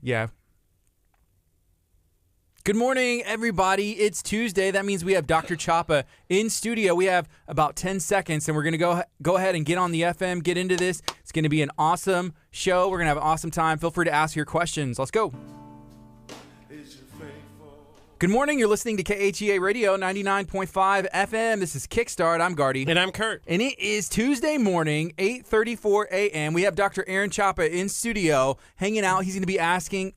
Yeah. Good morning, everybody. It's Tuesday. That means we have Dr. Chapa in studio. We have about 10 seconds, and we're going to go ahead and get on the FM, get into this. It's going to be an awesome show. We're going to have an awesome time. Feel free to ask your questions. Let's go. Good morning. You're listening to KHEA Radio 99.5 FM. This is Kickstart. I'm Gardy. And I'm Curt. And it is Tuesday morning, 8:34 a.m. We have Dr. Aaron Chapa in studio hanging out. He's going to be answering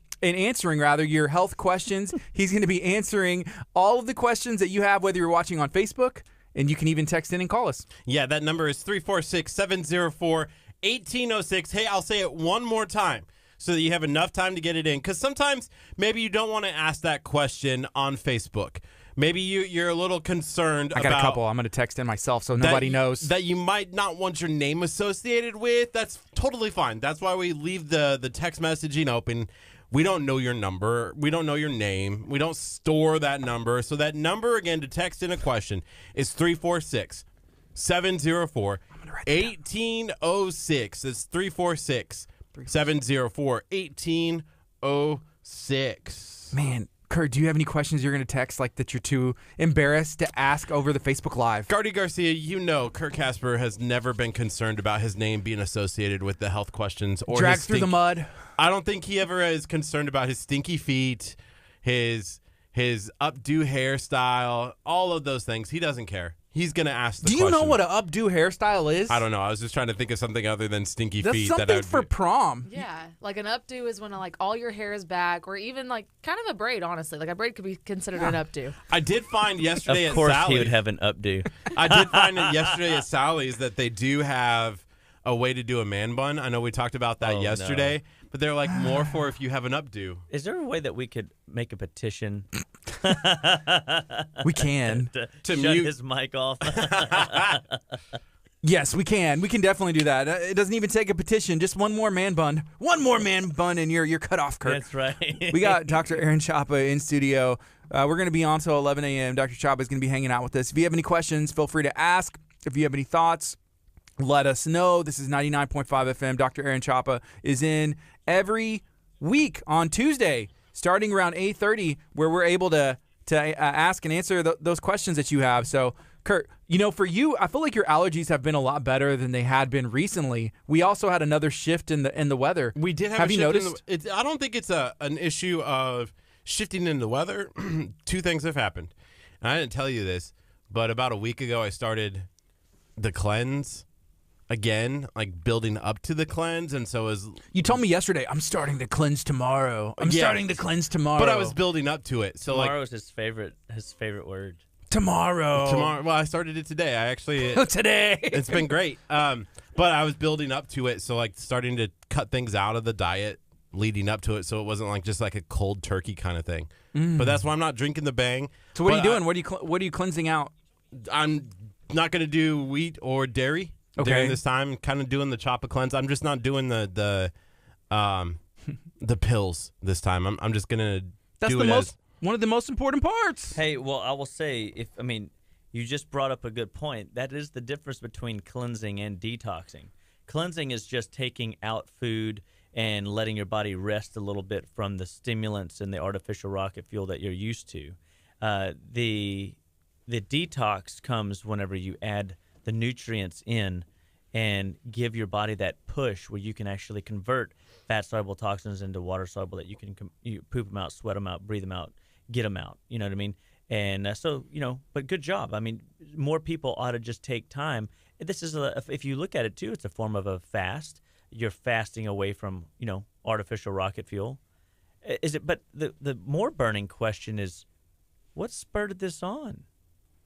your health questions. He's going to be answering all of the questions that you have, whether you're watching on Facebook, and you can even text in and call us. Yeah, that number is 346-704-1806. Hey, I'll say it one more time so that you have enough time to get it in. Because sometimes maybe you don't want to ask that question on Facebook. Maybe you're a little concerned about... I got a couple. I'm going to text in myself so nobody knows. That you might not want your name associated with. That's totally fine. That's why we leave the text messaging open. We don't know your number. We don't know your name. We don't store that number. So that number, again, to text in a question is 346-704-1806. That's 346-704-1806. Man, Curt, do you have any questions you're going to text like that you're too embarrassed to ask over the Facebook Live? Gardy Garcia, you know Curt Casper has never been concerned about his name being associated with the health questions or dragged through the mud. I don't think he ever is concerned about his stinky feet, his updo hairstyle, all of those things. He doesn't care. He's going to ask the question. Do you know what an updo hairstyle is? I don't know. I was just trying to think of something other than stinky That's feet. Something for prom. Yeah, like an updo is when like all your hair is back, or even like kind of a braid, honestly. Like a braid could be considered an updo. I did find yesterday at Sally's. Of Sally's. Course he would have an updo. I did find it yesterday at Sally's that they do have a way to do a man bun. I know we talked about that yesterday. No. But they're like more for if you have an updo. Is there a way that we could make a petition? We can. to shut mute his mic off. Yes, we can. We can definitely do that. It doesn't even take a petition. Just one more man bun. One more man bun and you're cut off, Curt. That's right. We got Dr. Aaron Chapa in studio. We're going to be on till 11 a.m. Dr. Chapa is going to be hanging out with us. If you have any questions, feel free to ask. If you have any thoughts, let us know. This is 99.5 FM. Dr. Aaron Chapa is in every week on Tuesday, starting around 8:30, where we're able to ask and answer those questions that you have. So, Curt, for you, I feel like your allergies have been a lot better than they had been recently. We also had another shift in the weather. We did have. Have you noticed? I don't think it's an issue of shifting in the weather. Two things have happened, and I didn't tell you this, but about a week ago, I started the cleanse. Again, like building up to the cleanse, and so as you told me yesterday, I'm starting to cleanse tomorrow. I'm starting to cleanse tomorrow. But I was building up to it. So tomorrow is his favorite word. Tomorrow. Well, I started it today. I actually today. It's been great. But I was building up to it, so like starting to cut things out of the diet leading up to it, so it wasn't like just like a cold turkey kind of thing. But that's why I'm not drinking the Bang. So what are you doing? What are you cleansing out? I'm not going to do wheat or dairy. Okay. During this time, kind of doing the Chapa cleanse. I'm just not doing the pills this time. I'm just gonna do it. One of the most important parts. Hey, well, I will say, you just brought up a good point. That is the difference between cleansing and detoxing. Cleansing is just taking out food and letting your body rest a little bit from the stimulants and the artificial rocket fuel that you're used to. The detox comes whenever you add the nutrients in and give your body that push where you can actually convert fat-soluble toxins into water-soluble that you can you poop them out, sweat them out, breathe them out, get them out. You know what I mean? And but good job. I mean, more people ought to just take time. This is, if you look at it, too, it's a form of a fast. You're fasting away from, artificial rocket fuel. But the more burning question is, what spurred this on?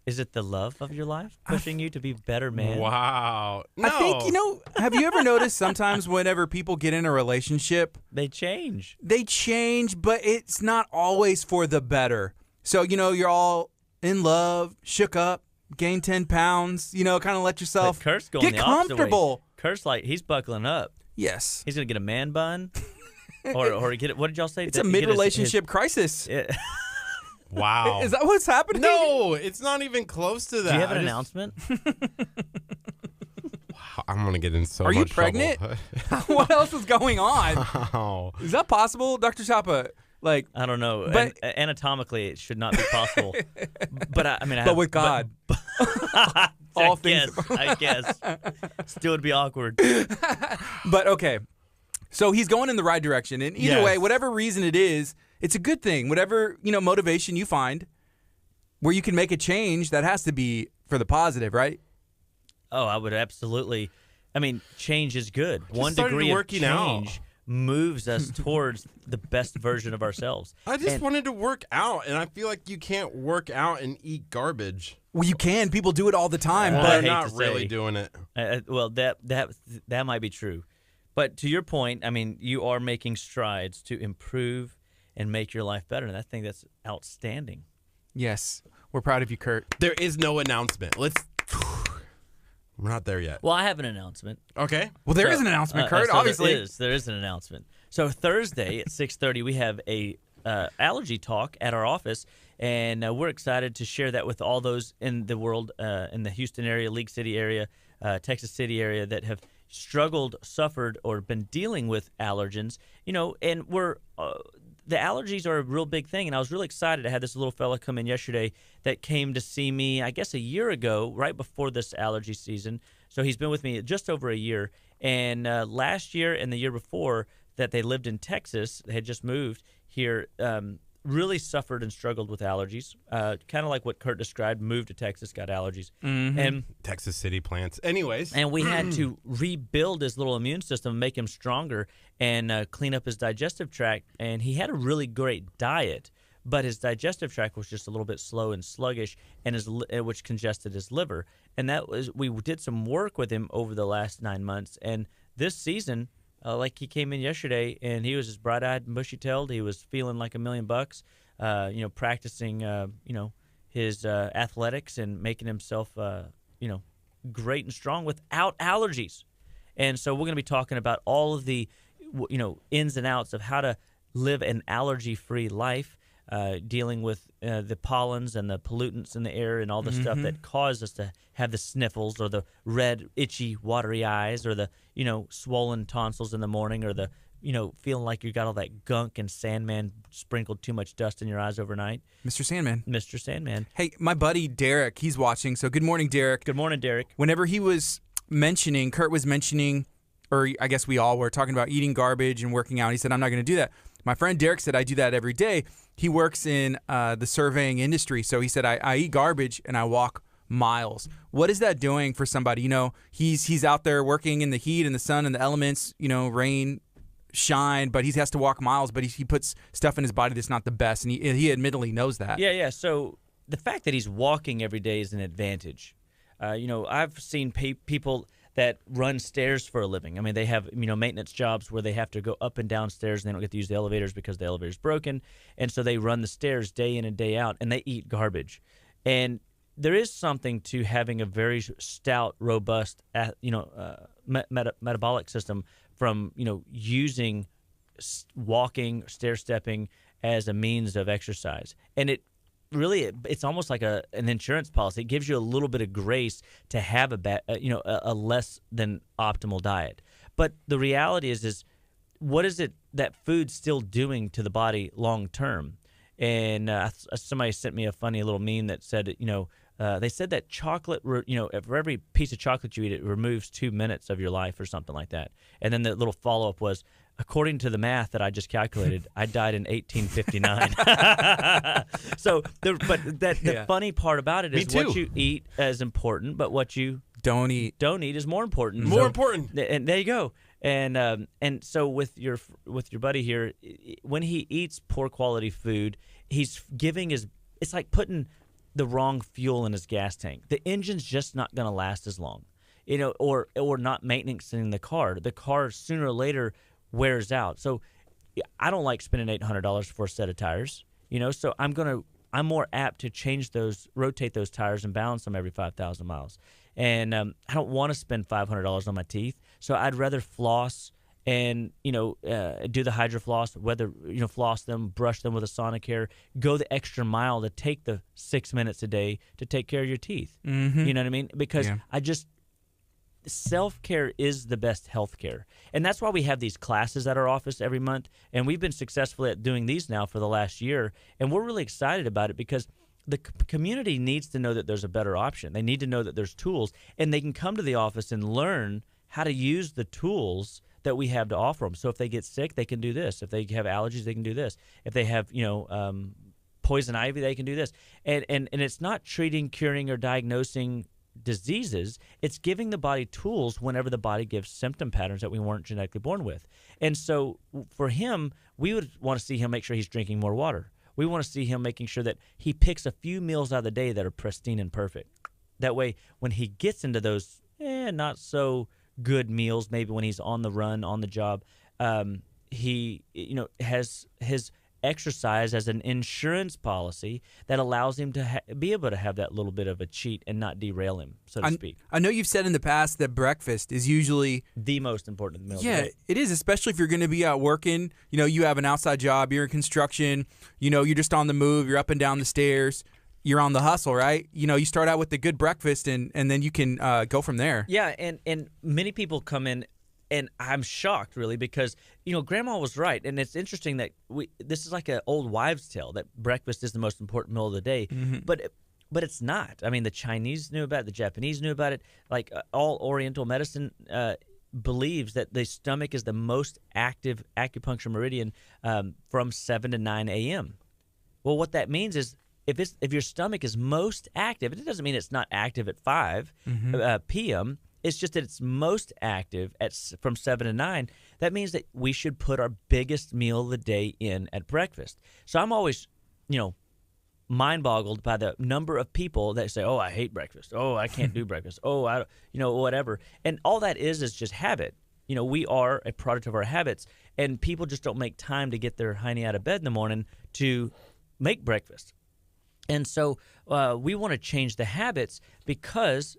Is it the love of your life pushing you to be a better man? Wow. No. I think, have you ever noticed sometimes whenever people get in a relationship, they change. They change, but it's not always for the better. So, you're all in love, shook up, gained 10 pounds, kind of let yourself Kurt's going get the opposite comfortable. Way. Kurt's like, he's buckling up. Yes. He's going to get a man bun or get it. What did y'all say? It's a mid-relationship crisis. Wow. Is that what's happening? No, it's not even close to that. Do you have an announcement? Wow. I'm gonna get in so Are you much pregnant? trouble. What else is going on? Oh. Is that possible, Dr. Chapa? Like, I don't know. But- Anatomically, it should not be possible. But I mean, but with God, all things. I guess still would be awkward. But okay, so he's going in the right direction, and either Yes. way, whatever reason it is, it's a good thing. Whatever motivation you find, where you can make a change, that has to be for the positive, right? Oh, I would absolutely. I mean, change is good. One started degree of working out. change moves us towards the best version of ourselves. I just And- wanted to work out, and I feel like you can't work out and eat garbage. Well, you can. People do it all the time, Well, But I they're hate not to really say. doing it. Well, that might be true, but to your point, I mean, you are making strides to improve and make your life better, and I think that's outstanding. yes, we're proud of you, Curt. There is no announcement. We're not there yet. Well, I have an announcement. Okay. Well, there is an announcement, Curt. So obviously, there is an announcement. So Thursday at 6:30, we have a allergy talk at our office, and we're excited to share that with all those in the world, in the Houston area, League City area, Texas City area that have struggled, suffered, or been dealing with allergens. And we're the allergies are a real big thing, and I was really excited. I had this little fella come in yesterday that came to see me, I guess, a year ago, right before this allergy season. So he's been with me just over a year. And last year and the year before that they lived in Texas, they had just moved here, really suffered and struggled with allergies, kind of like what Curt described, moved to Texas, got allergies. And Texas City plants. Anyways. and we had to rebuild his little immune system, make him stronger, and clean up his digestive tract. And he had a really great diet, but his digestive tract was just a little bit slow and sluggish, and which congested his liver. And we did some work with him over the last 9 months. And this season, like he came in yesterday, and he was just bright-eyed and bushy-tailed. He was feeling like $1 million, practicing, his athletics and making himself, great and strong without allergies. And so we're going to be talking about all of the, ins and outs of how to live an allergy-free life, dealing with the pollens and the pollutants in the air and all the stuff that cause us to have the sniffles or the red, itchy, watery eyes or the, swollen tonsils in the morning or the, feeling like you got all that gunk and Sandman sprinkled too much dust in your eyes overnight. Mr. Sandman. Mr. Sandman. Hey, my buddy Derek, he's watching. So good morning, Derek. Good morning, Derek. Whenever he was Curt was mentioning, or I guess we all were talking about eating garbage and working out. He said, I'm not going to do that. My friend Derek said, I do that every day. He works in the surveying industry. So he said, I eat garbage and I walk miles. What is that doing for somebody? He's out there working in the heat and the sun and the elements, rain, shine, but he has to walk miles, but he puts stuff in his body that's not the best. And he admittedly knows that. Yeah. So the fact that he's walking every day is an advantage. I've seen people that run stairs for a living. I mean, they have, maintenance jobs where they have to go up and down stairs and they don't get to use the elevators because the elevator's broken. And so they run the stairs day in and day out and they eat garbage. And there is something to having a very stout, robust, metabolic system from, using walking, stair stepping as a means of exercise. And it's almost like an insurance policy. It gives you a little bit of grace to have a less than optimal diet. But the reality is what is it that food's still doing to the body long term? And somebody sent me a funny little meme that said, they said that chocolate, for every piece of chocolate you eat, it removes 2 minutes of your life or something like that. And then the little follow-up was, according to the math that I just calculated, I died in 1859. The funny part about it is what you eat is important, but what you Don't eat is more important. More important. And there you go. And so with your buddy here, when he eats poor quality food, he's it's like putting the wrong fuel in his gas tank. The engine's just not going to last as long, or not maintaining the car. The car sooner or later wears out. So I don't like spending $800 for a set of tires, so I'm more apt to rotate those tires and balance them every 5,000 miles. And I don't want to spend $500 on my teeth, so I'd rather floss and do the HydroFloss, whether floss them, brush them with a Sonicare, go the extra mile to take the 6 minutes a day to take care of your teeth. You know what I mean? Because self-care is the best health care. And that's why we have these classes at our office every month. And we've been successful at doing these now for the last year. And we're really excited about it because the community needs to know that there's a better option. They need to know that there's tools. And they can come to the office and learn how to use the tools that we have to offer them. So if they get sick, they can do this. If they have allergies, they can do this. If they have, poison ivy, they can do this. And it's not treating, curing, or diagnosing diseases. It's giving the body tools whenever the body gives symptom patterns that we weren't genetically born with. And so for him, we would want to see him make sure he's drinking more water. We want to see him making sure that he picks a few meals out of the day that are pristine and perfect. That way, when he gets into those not so good meals, maybe when he's on the run, on the job, he has his exercise as an insurance policy that allows him to be able to have that little bit of a cheat and not derail him, so to speak. I know you've said in the past that breakfast is usually the most important meal. Yeah, it is, especially if you're going to be out working. You have an outside job, you're in construction, you're just on the move, you're up and down the stairs, you're on the hustle, right? You start out with a good breakfast and then you can go from there. Yeah, and many people come in. And I'm shocked, really, because, Grandma was right. And it's interesting that this is like an old wives' tale, that breakfast is the most important meal of the day. Mm-hmm. But it's not. I mean, the Chinese knew about it. The Japanese knew about it. Like, all Oriental medicine believes that the stomach is the most active acupuncture meridian from 7 to 9 a.m. Well, what that means is if your stomach is most active, it doesn't mean it's not active at 5 p.m., it's just that it's most active from 7 to 9. That means that we should put our biggest meal of the day in at breakfast. So I'm always, mind boggled by the number of people that say, "Oh, I hate breakfast. Oh, I can't do breakfast. Oh, I, whatever." And all that is just habit. We are a product of our habits, and people just don't make time to get their hiney out of bed in the morning to make breakfast. And so we want to change the habits because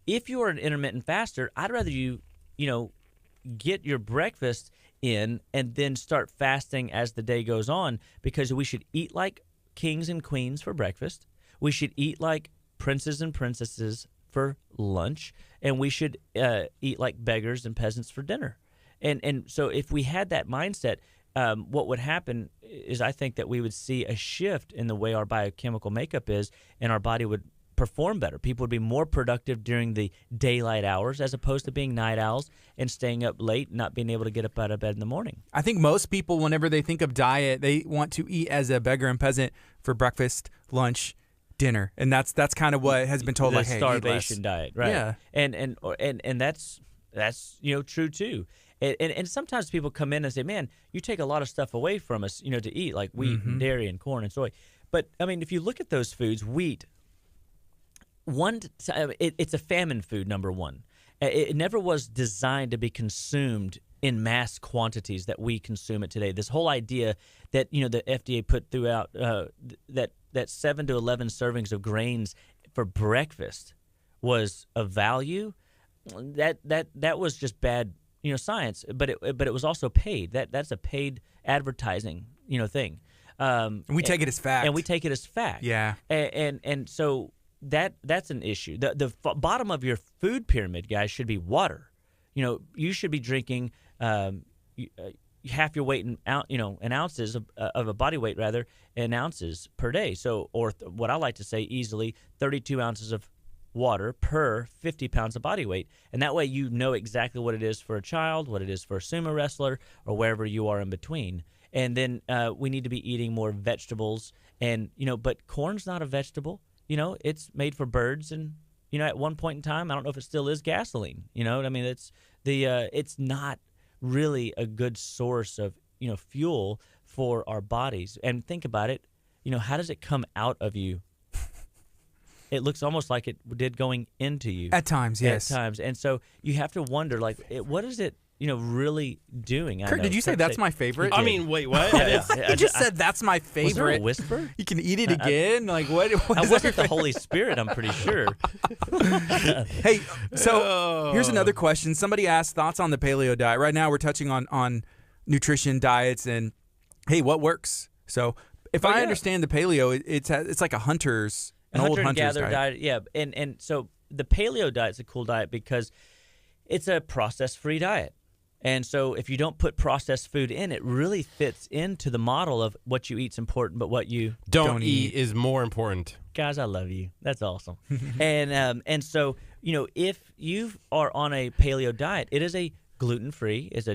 if you are an intermittent faster, I'd rather you, get your breakfast in and then start fasting as the day goes on, because we should eat like kings and queens for breakfast. We should eat like princes and princesses for lunch, and we should eat like beggars and peasants for dinner. And so if we had that mindset, what would happen is I think that we would see a shift in the way our biochemical makeup is, and our body would perform better. People would be more productive during the daylight hours as opposed to being night owls and staying up late and not being able to get up out of bed in the morning. I think most people, whenever they think of diet, they want to eat as a beggar and peasant for breakfast, lunch, dinner, and that's kind of what has been told. The like, hey, starvation diet, right? Yeah, and that's true too. And sometimes people come in and say, "Man, you take a lot of stuff away from us, to eat, like wheat and dairy and corn and soy." But I mean, if you look at those foods, wheat. It's a famine food, number one. It never was designed to be consumed in mass quantities that we consume it today. This whole idea that the FDA put throughout that 7 to 11 servings of grains for breakfast was of value. That was just bad science. But it was also paid. That's a paid advertising thing. And we take it as fact. And we take it as fact. Yeah. And so. That's an issue. The bottom of your food pyramid, guys, should be water. You should be drinking half your weight in ounces of a body weight, rather, in ounces per day. So, what I like to say, easily 32 ounces of water per 50 pounds of body weight, and that way you know exactly what it is for a child, what it is for a sumo wrestler, or wherever you are in between. And then we need to be eating more vegetables, and but corn's not a vegetable. It's made for birds, and at one point in time, I don't know if it still is gasoline. I mean, it's not really a good source of fuel for our bodies. And think about it, how does it come out of you? It looks almost like it did going into you. At times, yes. At times, and so you have to wonder, what is it? Really doing. Kurt, did you say that's my favorite? I mean, wait, what? You just said that's my favorite. Was there a whisper? You can eat it again? Like, what I wasn't the Holy Spirit, I'm pretty sure. Hey, so here's another question. Somebody asked thoughts on the paleo diet. Right now we're touching on nutrition, diets, and, hey, what works? So if I understand the paleo, it's like an old hunter's gatherer diet. Yeah, and so the paleo diet is a cool diet because it's a processed-free diet. And so if you don't put processed food in, it really fits into the model of what you eat's important, but what you don't eat is more important. Guys, I love you. That's awesome. And so, if you are on a paleo diet, it is a gluten-free, it's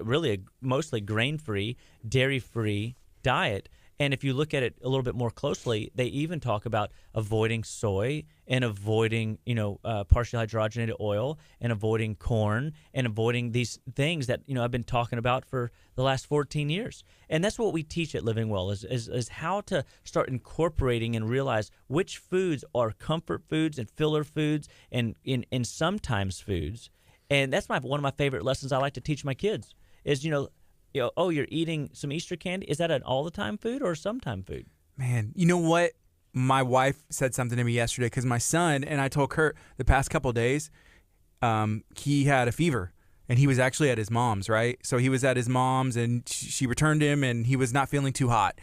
really a mostly grain-free, dairy-free diet. And if you look at it a little bit more closely, they even talk about avoiding soy and avoiding, partially hydrogenated oil and avoiding corn and avoiding these things that, I've been talking about for the last 14 years. And that's what we teach at Living Well is how to start incorporating and realize which foods are comfort foods and filler foods and sometimes foods. And that's one of my favorite lessons I like to teach my kids is, you're eating some Easter candy. Is that an all-the-time food or a sometime food? Man, you know what? My wife said something to me yesterday because my son, and I told Kurt the past couple of days, he had a fever, and he was actually at his mom's, right? So he was at his mom's, and she returned him, and he was not feeling too hot.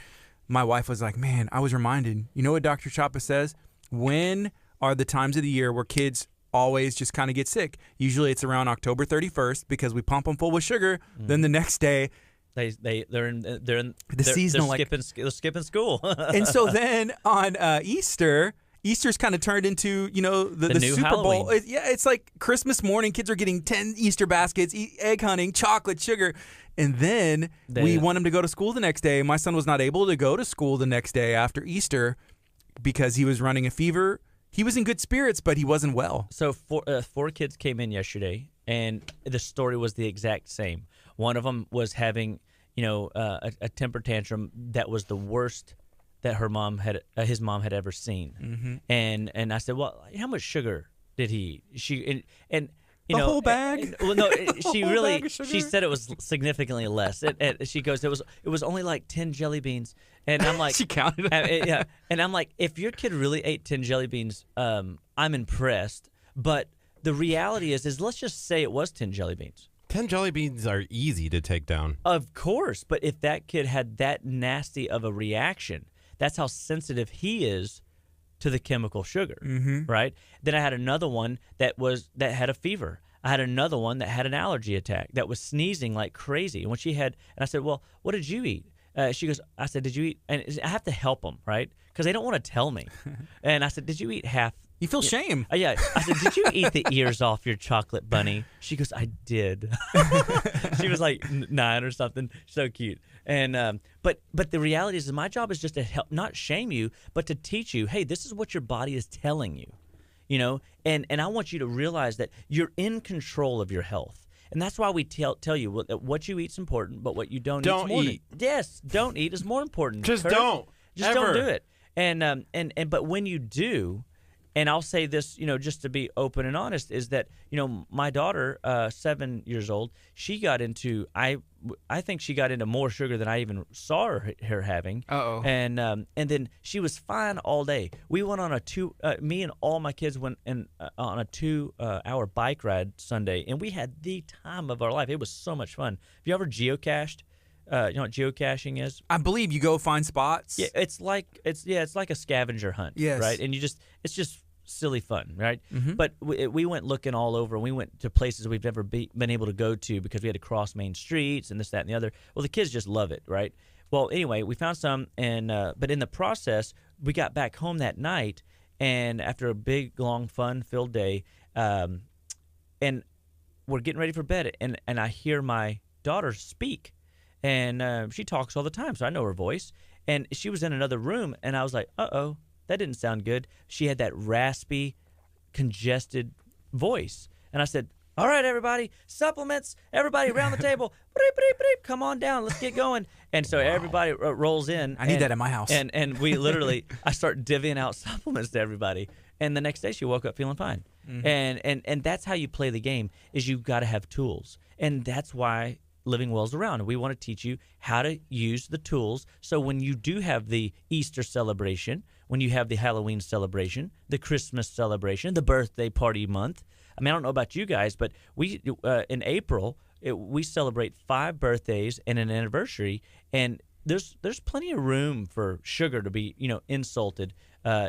My wife was like, man, I was reminded, you know what Dr. Chapa says? When are the times of the year where kids always just kind of get sick? Usually it's around October 31st because we pump them full with sugar. Then the next day they're seasonal, they're skipping school. And so then on Easter's kind of turned into the new Super Bowl. Halloween. It's like Christmas morning. Kids are getting 10 Easter baskets, egg hunting, chocolate, sugar, and then we want them to go to school the next day. My son was not able to go to school the next day after Easter because he was running a fever. He was in good spirits, but he wasn't well. So four kids came in yesterday, and the story was the exact same. One of them was having, a temper tantrum that was the worst that his mom had ever seen. Mm-hmm. And I said, well, how much sugar did he eat? The whole bag? She said it was significantly less. She goes, it was only like 10 jelly beans. And I'm like, she counted. Yeah. And I'm like, if your kid really ate 10 jelly beans, I'm impressed. But the reality is let's just say it was 10 jelly beans. 10 jelly beans are easy to take down. Of course. But if that kid had that nasty of a reaction, that's how sensitive he is to the chemical sugar, right? Then I had another one that had a fever. I had another one that had an allergy attack that was sneezing like crazy. And I said, well, what did you eat? She goes, I said, did you eat? And I have to help them, right? Because they don't want to tell me. And I said, did you eat half? You feel shame. Yeah. I said, did you eat the ears off your chocolate bunny? She goes, I did. She was like 9 or something. So cute. And but the reality is my job is just to help, not shame you, but to teach you, hey, this is what your body is telling you, and I want you to realize that you're in control of your health. And that's why we tell you what you eat is important, but what you don't eat. Yes, don't eat is more important. Just Kurt. don't. Just ever. don't do it. And but when you do, and I'll say this, just to be open and honest, is that my daughter, 7 years old, she got into I think she got into more sugar than I even saw her having. Uh-oh. And then she was fine all day. We went on me and all my kids went on a 2-hour bike ride Sunday, and we had the time of our life. It was so much fun. Have you ever geocached? You know what geocaching is? I believe you go find spots. Yeah, it's like a scavenger hunt. Yes. Right, and it's just silly fun, right? Mm-hmm. But we went looking all over, and we went to places we've never been able to go to because we had to cross main streets and this, that, and the other. Well, the kids just love it, right? Well, anyway, we found some, and but in the process, we got back home that night, and after a big, long, fun-filled day, and we're getting ready for bed, and I hear my daughter speak, and she talks all the time, so I know her voice, and she was in another room, and I was like, uh-oh. That didn't sound good. She had that raspy, congested voice. And I said, all right, everybody, supplements, everybody around the table. Come on down. Let's get going. And so everybody rolls in. I need that at my house. And we literally, I start divvying out supplements to everybody. And the next day she woke up feeling fine. Mm-hmm. And that's how you play the game, is you've got to have tools. And that's why Living Well's around. We want to teach you how to use the tools. So when you do have the Easter celebration, when you have the Halloween celebration, the Christmas celebration, the birthday party month. I mean, I don't know about you guys, but we in April we celebrate 5 birthdays and an anniversary, and there's plenty of room for sugar to be insulted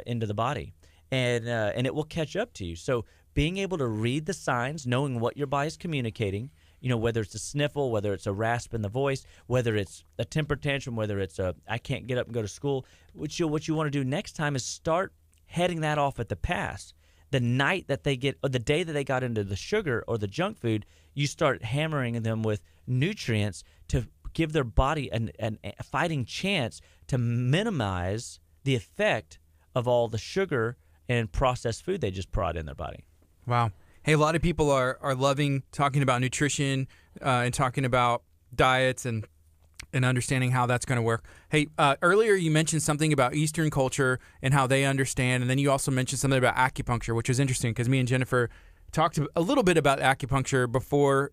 into the body, and it will catch up to you. So being able to read the signs, knowing what your body's communicating, whether it's a sniffle, whether it's a rasp in the voice, whether it's a temper tantrum, whether it's a I can't get up and go to school, what you want to do next time is start heading that off at the pass. The night that they get, or the day that they got into the sugar or the junk food, you start hammering them with nutrients to give their body a fighting chance to minimize the effect of all the sugar and processed food they just brought in their body. Wow. Hey, a lot of people are loving talking about nutrition and talking about diets and understanding how that's going to work. Hey, earlier you mentioned something about Eastern culture and how they understand, and then you also mentioned something about acupuncture, which was interesting because me and Jennifer talked a little bit about acupuncture before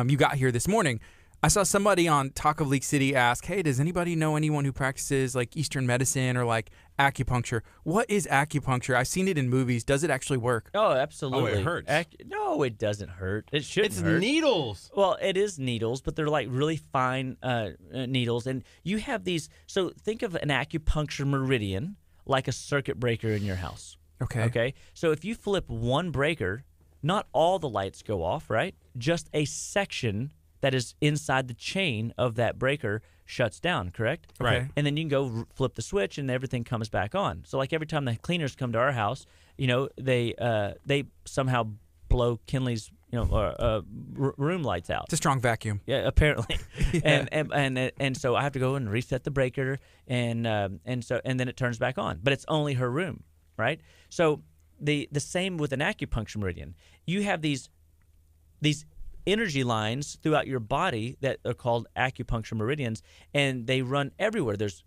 you got here this morning. I saw somebody on Talk of League City ask, hey, does anybody know anyone who practices like Eastern medicine or like acupuncture? What is acupuncture? I've seen it in movies. Does it actually work? Oh, absolutely. Oh, it hurts. No, it doesn't hurt. It shouldn't hurt. It's needles. Well, it is needles, but they're like really fine needles. And you have these, so think of an acupuncture meridian like a circuit breaker in your house. Okay. So if you flip one breaker, not all the lights go off, right? Just a section that is inside the chain of that breaker shuts down, correct? Right. And then you can go flip the switch and everything comes back on. So like every time the cleaners come to our house, they somehow blow Kinley's room lights out. It's a strong vacuum. Yeah, apparently. Yeah. And so I have to go and reset the breaker and then it turns back on. But it's only her room, right? So the same with an acupuncture meridian. You have these energy lines throughout your body that are called acupuncture meridians, and they run everywhere. There's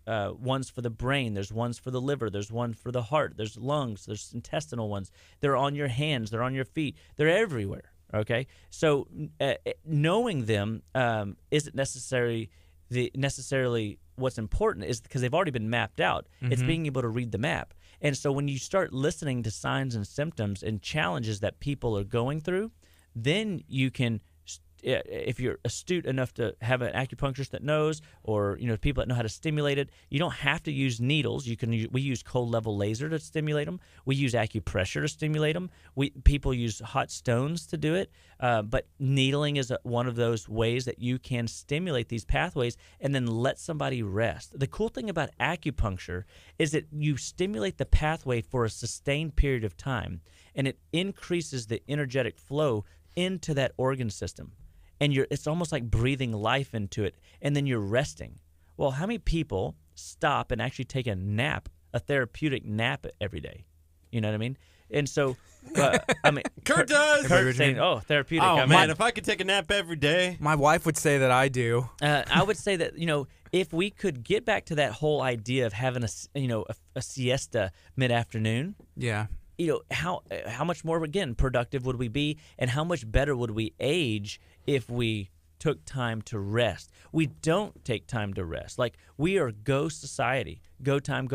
ones for the brain, there's ones for the liver, there's one for the heart, there's lungs, there's intestinal ones. They're on your hands, they're on your feet, they're everywhere. Okay, so knowing them isn't necessarily what's important, is because they've already been mapped out. Mm-hmm. It's being able to read the map. And so when you start listening to signs and symptoms and challenges that people are going through, then you can, if you're astute enough to have an acupuncturist that knows, or people that know how to stimulate it, you don't have to use needles. We use cold level laser to stimulate them. We use acupressure to stimulate them. People use hot stones to do it. But needling is one of those ways that you can stimulate these pathways and then let somebody rest. The cool thing about acupuncture is that you stimulate the pathway for a sustained period of time, and it increases the energetic flow into that organ system, and it's almost like breathing life into it, and then you're resting. Well, how many people stop and actually take a nap, a therapeutic nap every day? You know what I mean? And so, Kurt does. Kurt saying, "Oh, therapeutic." Oh man, if I could take a nap every day, my wife would say that I do. I would say that if we could get back to that whole idea of having a siesta mid-afternoon, yeah. How much more, again, productive would we be, and how much better would we age if we took time to rest? We don't take time to rest. Like, we are go society, go time.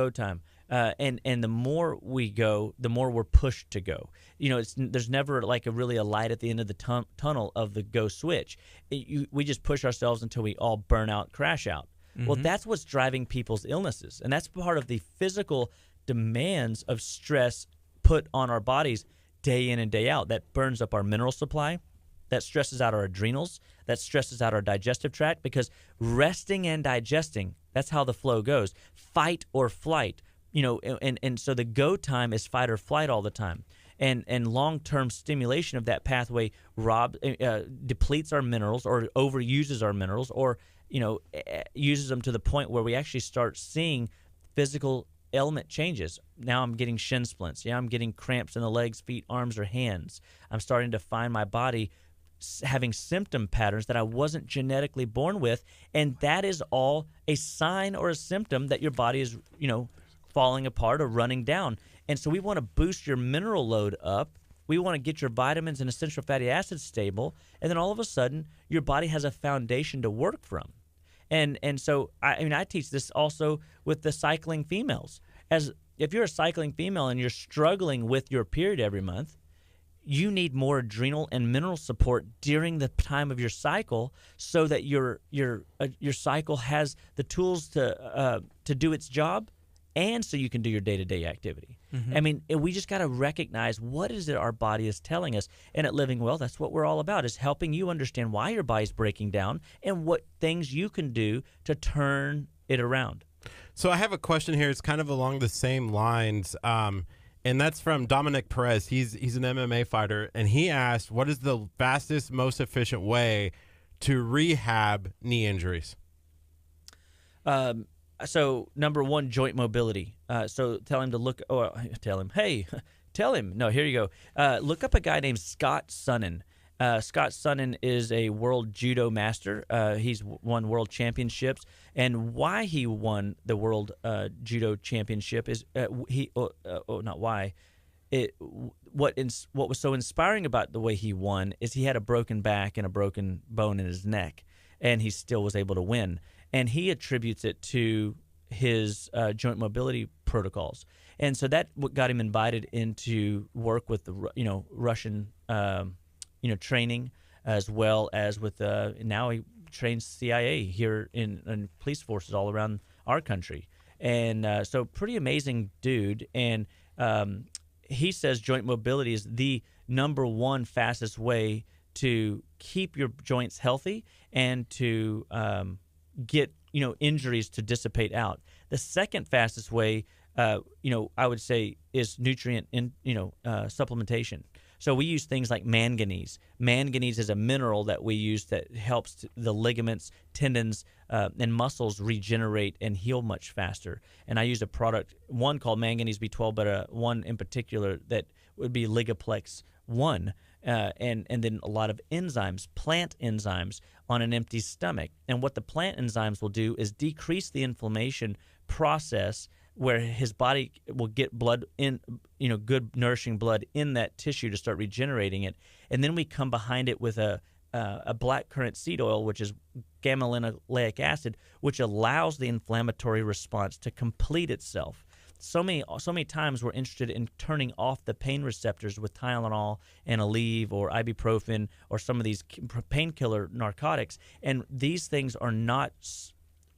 And the more we go, the more we're pushed to go. There's never like a light at the end of the tunnel of the go switch. We just push ourselves until we all burn out, crash out. Mm-hmm. Well, that's what's driving people's illnesses, and that's part of the physical demands of stress put on our bodies day in and day out. That burns up our mineral supply, that stresses out our adrenals, that stresses out our digestive tract, because resting and digesting, that's how the flow goes. Fight or flight, and so the go time is fight or flight all the time. And long-term stimulation of that pathway depletes our minerals, or overuses our minerals, or uses them to the point where we actually start seeing physical element changes. Now I'm getting shin splints. Yeah, I'm getting cramps in the legs, feet, arms, or hands. I'm starting to find my body having symptom patterns that I wasn't genetically born with, and that is all a sign or a symptom that your body is, falling apart or running down. And so we want to boost your mineral load up. We want to get your vitamins and essential fatty acids stable, and then all of a sudden your body has a foundation to work from. And so I teach this also with the cycling females. As if you're a cycling female and you're struggling with your period every month, you need more adrenal and mineral support during the time of your cycle, so that your cycle has the tools to do its job and so you can do your day-to-day activity. I mean, we just got to recognize what is it our body is telling us. And at Living Well, that's what we're all about, is helping you understand why your body's breaking down and what things you can do to turn it around. So I have a question here. It's kind of along the same lines, and that's from Dominic Perez. He's an MMA fighter, and he asked, what is the fastest, most efficient way to rehab knee injuries? So number one, joint mobility. So tell him to look, or tell him. No, here you go. Look up a guy named Scott Sonnen. Scott Sonnen is a world judo master. He's won world championships, and why he won the world judo championship is not why. What was so inspiring about the way he won is he had a broken back and a broken bone in his neck, and he still was able to win. And he attributes it to his joint mobility protocols. And so that what got him invited into work with the Russian training, as well as with now he trains CIA here in police forces all around our country. And so pretty amazing dude. And he says joint mobility is the number one fastest way to keep your joints healthy and to get injuries to dissipate out. The second fastest way, I would say, is nutrient supplementation. So we use things like manganese. Manganese is a mineral that we use that helps the ligaments, tendons, and muscles regenerate and heal much faster. And I use a product, one called Manganese B12, but one in particular that would be Ligaplex 1. And then a lot of enzymes, plant enzymes, on an empty stomach. And what the plant enzymes will do is decrease the inflammation process, where his body will get blood in, good nourishing blood in that tissue to start regenerating it. And then we come behind it with a black currant seed oil, which is gamma-linoleic acid, which allows the inflammatory response to complete itself. So many times we're interested in turning off the pain receptors with Tylenol and Aleve or ibuprofen or some of these painkiller narcotics, and these things are not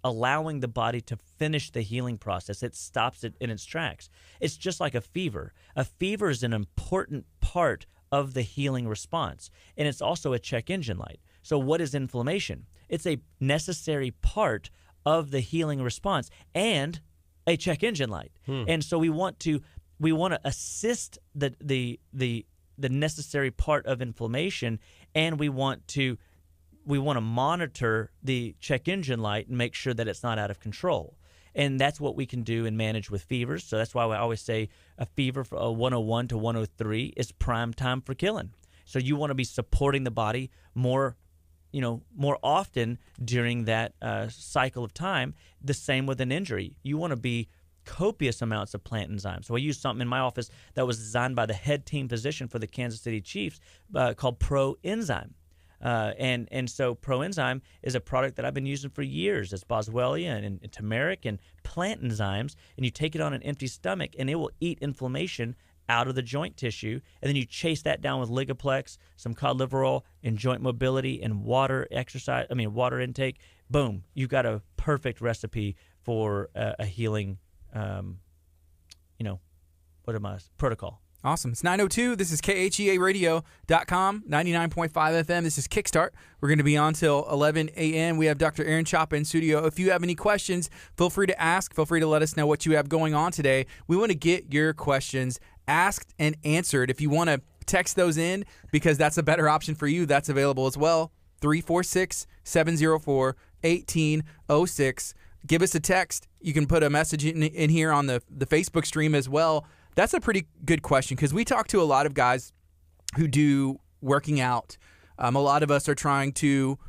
allowing the body to finish the healing process. It stops it in its tracks. It's just like a fever. A fever is an important part of the healing response, and it's also a check engine light. So what is inflammation? It's a necessary part of the healing response and a check engine light. And so we want to assist the necessary part of inflammation, and we want to monitor the check engine light and make sure that it's not out of control. And that's what we can do and manage with fevers. So that's why I always say a fever for a 101 to 103 is prime time for killing. So you want to be supporting the body more often during that cycle of time. The same with an injury. You want to be copious amounts of plant enzymes. So I use something in my office that was designed by the head team physician for the Kansas City Chiefs called Pro-Enzyme. And so Pro-Enzyme is a product that I've been using for years. It's boswellia and turmeric and plant enzymes, and you take it on an empty stomach, and it will eat inflammation out of the joint tissue, and then you chase that down with Ligaplex, some cod liver oil, and joint mobility and water intake. Boom, you got a perfect recipe for a healing, protocol. Awesome. It's 9:02. This is KHEA Radio.com, 99.5 FM. This is Kickstart. We're going to be on till 11 a.m. We have Dr. Aaron Chapa in studio. If you have any questions, feel free to ask. Feel free to let us know what you have going on today. We want to get your questions asked and answered. If you want to text those in, because that's a better option for you, that's available as well. 346-704-1806. Give us a text. You can put a message in here on the Facebook stream as well. That's a pretty good question, because we talk to a lot of guys who do working out. A lot of us are trying to,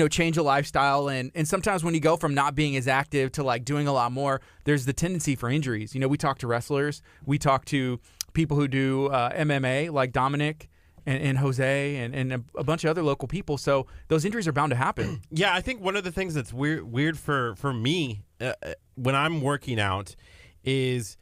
change a lifestyle. And sometimes when you go from not being as active to like doing a lot more, there's the tendency for injuries. We talk to wrestlers. We talk to people who do MMA like Dominic and Jose and a bunch of other local people. So those injuries are bound to happen. Yeah, I think one of the things that's weird for me when I'm working out is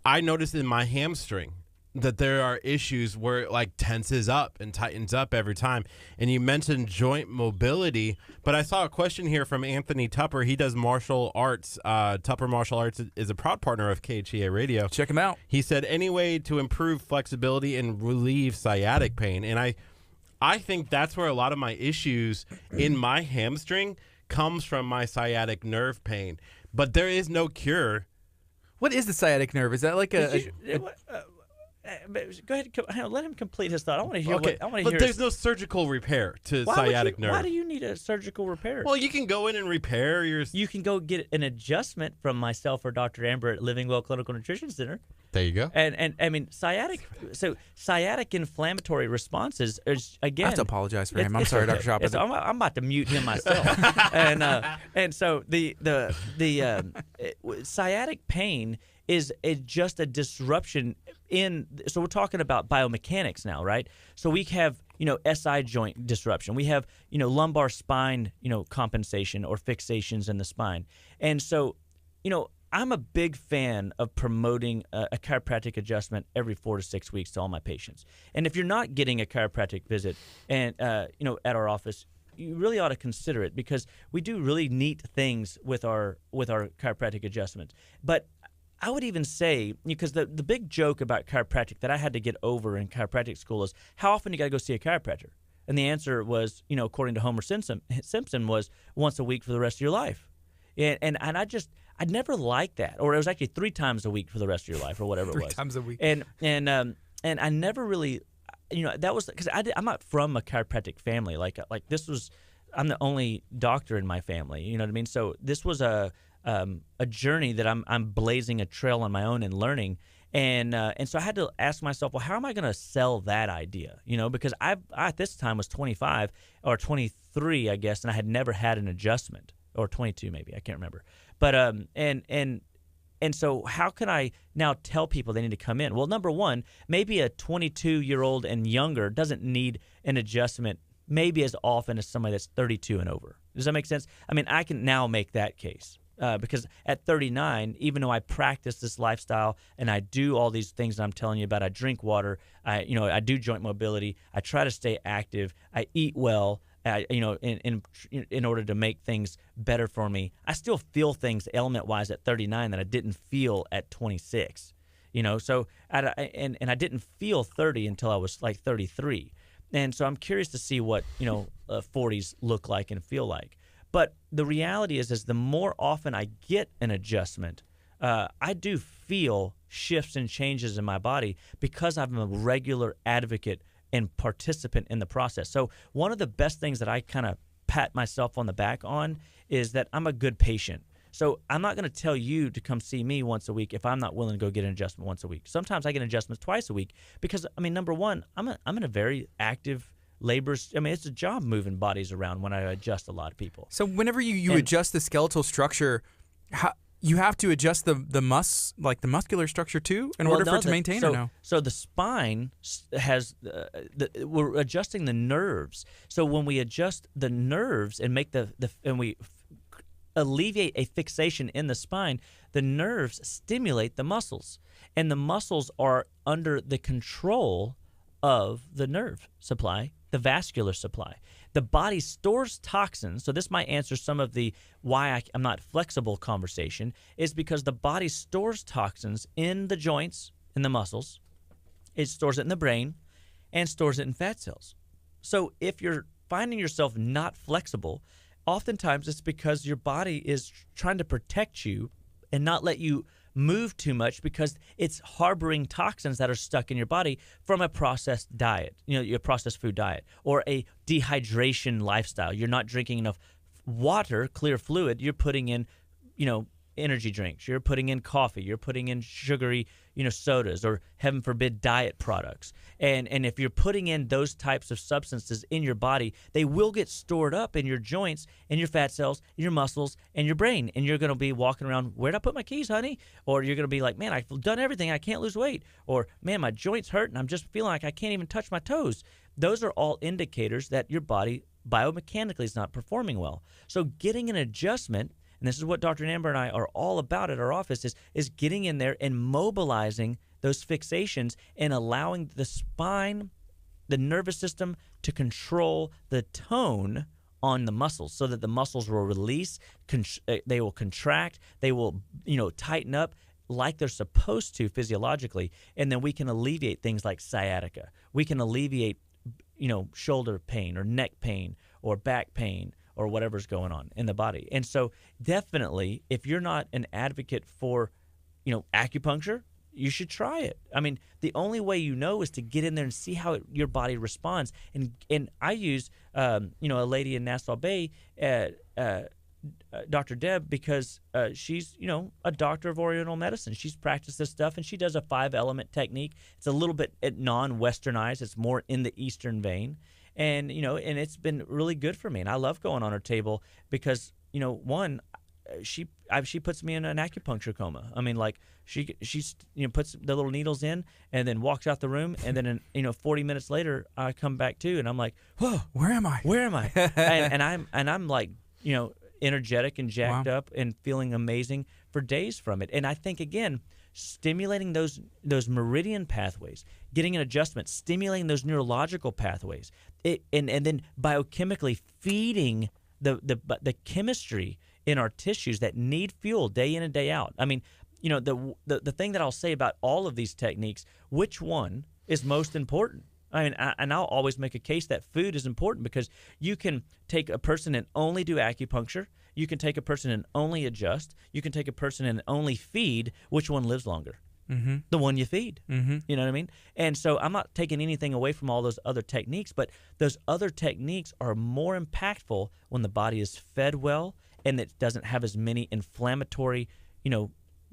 I noticed in my hamstring that there are issues where it like tenses up and tightens up every time. And you mentioned joint mobility, but I saw a question here from Anthony Tupper. He does martial arts. Tupper Martial Arts is a proud partner of KHEA Radio. Check him out. He said, any way to improve flexibility and relieve sciatic pain. And I think that's where a lot of my issues in my hamstring comes from, my sciatic nerve pain. But there is no cure. What is the sciatic nerve? Is that like Go ahead, let him complete his thought. I want to hear. Okay, but there's no surgical repair to sciatic nerve. Why do you need a surgical repair? Well, you can go in and repair your. You can go get an adjustment from myself or Dr. Amber at Living Well Clinical Nutrition Center. There you go. And I mean sciatic inflammatory responses is, again. I have to apologize for him. I'm sorry, Dr. Chapa. I'm about to mute him myself. and so the sciatic pain is just a disruption in. So we're talking about biomechanics now, right? So we have SI joint disruption. We have lumbar spine compensation or fixations in the spine, and so I'm a big fan of promoting a chiropractic adjustment every 4 to 6 weeks to all my patients. And if you're not getting a chiropractic visit and at our office, you really ought to consider it, because we do really neat things with our chiropractic adjustments. But I would even say, because the big joke about chiropractic that I had to get over in chiropractic school is, how often you got to go see a chiropractor? And the answer was, according to Homer Simpson, was once a week for the rest of your life. And I never liked that, or it was actually 3 times a week for the rest of your life, or whatever it was. 3 times a week. And I never really, that was because I'm not from a chiropractic family. Like I'm the only doctor in my family. You know what I mean? So this was a journey that I'm blazing a trail on my own and learning. And so I had to ask myself, well, how am I going to sell that idea? Because I at this time was 25 or 23, I guess, and I had never had an adjustment, or 22 maybe, I can't remember. But and so how can I now tell people they need to come in? Well, number one, maybe a 22-year-old and younger doesn't need an adjustment maybe as often as somebody that's 32 and over. Does that make sense? I mean, I can now make that case. Because at 39, even though I practice this lifestyle and I do all these things that I'm telling you about, I drink water, I do joint mobility, I try to stay active, I eat well, in order to make things better for me, I still feel things ailment-wise at 39 that I didn't feel at 26. So and I didn't feel 30 until I was like 33, and so I'm curious to see what 40s look like and feel like. But the reality is the more often I get an adjustment, I do feel shifts and changes in my body, because I'm a regular advocate and participant in the process. So one of the best things that I kind of pat myself on the back on is that I'm a good patient. So I'm not going to tell you to come see me once a week if I'm not willing to go get an adjustment once a week. Sometimes I get adjustments twice a week, because, number one, I'm in a very active labors. It's a job moving bodies around when I adjust a lot of people. So whenever you adjust the skeletal structure, you have to adjust the muscular structure too in order for it to maintain, or no? So the spine has we're adjusting the nerves. So when we adjust the nerves and make and we alleviate a fixation in the spine, the nerves stimulate the muscles, and the muscles are under the control of the nerve supply, the vascular supply. The body stores toxins, so this might answer some of the why I'm not flexible conversation, is because the body stores toxins in the joints, in the muscles. It stores it in the brain and stores it in fat cells. So if you're finding yourself not flexible, oftentimes it's because your body is trying to protect you and not let you move too much, because it's harboring toxins that are stuck in your body from a processed diet, your processed food diet, or a dehydration lifestyle. You're not drinking enough water, clear fluid. You're putting in, energy drinks. You're putting in coffee. You're putting in sugary, sodas, or heaven forbid diet products. And if you're putting in those types of substances in your body, they will get stored up in your joints and your fat cells, your muscles, and your brain. And you're going to be walking around, where'd I put my keys, honey? Or you're going to be like, man, I've done everything. I can't lose weight. Or, man, my joints hurt and I'm just feeling like I can't even touch my toes. Those are all indicators that your body biomechanically is not performing well. So getting an adjustment, and this is what Dr. Amber and I are all about at our office, is getting in there and mobilizing those fixations and allowing the spine, the nervous system to control the tone on the muscles so that the muscles will release, they will contract, they will, tighten up like they're supposed to physiologically, and then we can alleviate things like sciatica. We can alleviate, shoulder pain or neck pain or back pain or whatever's going on in the body. And so definitely, if you're not an advocate for, acupuncture, you should try it. I mean, the only way is to get in there and see how your body responds. And I use, a lady in Nassau Bay, Dr. Deb, because she's, a doctor of Oriental medicine. She's practiced this stuff, and she does a 5-element technique. It's a little bit non-Westernized. It's more in the Eastern vein. And, and it's been really good for me. And I love going on her table because, one, she puts me in an acupuncture coma. I mean, like she puts the little needles in and then walks out the room, and then 40 minutes later I come back to, and I'm like, whoa, where am I? and I'm like, energetic and jacked up and feeling amazing for days from it. And I think, again, stimulating those meridian pathways, getting an adjustment, stimulating those neurological pathways, and then biochemically feeding the chemistry in our tissues that need fuel day in and day out. I mean, the thing that I'll say about all of these techniques, which one is most important? I mean, and I'll always make a case that food is important, because you can take a person and only do acupuncture. You can take a person and only adjust. You can take a person and only feed. Which one lives longer? Mm-hmm. The one you feed. Mm-hmm. You know what I mean? And so I'm not taking anything away from all those other techniques, but those other techniques are more impactful when the body is fed well and it doesn't have as many inflammatory,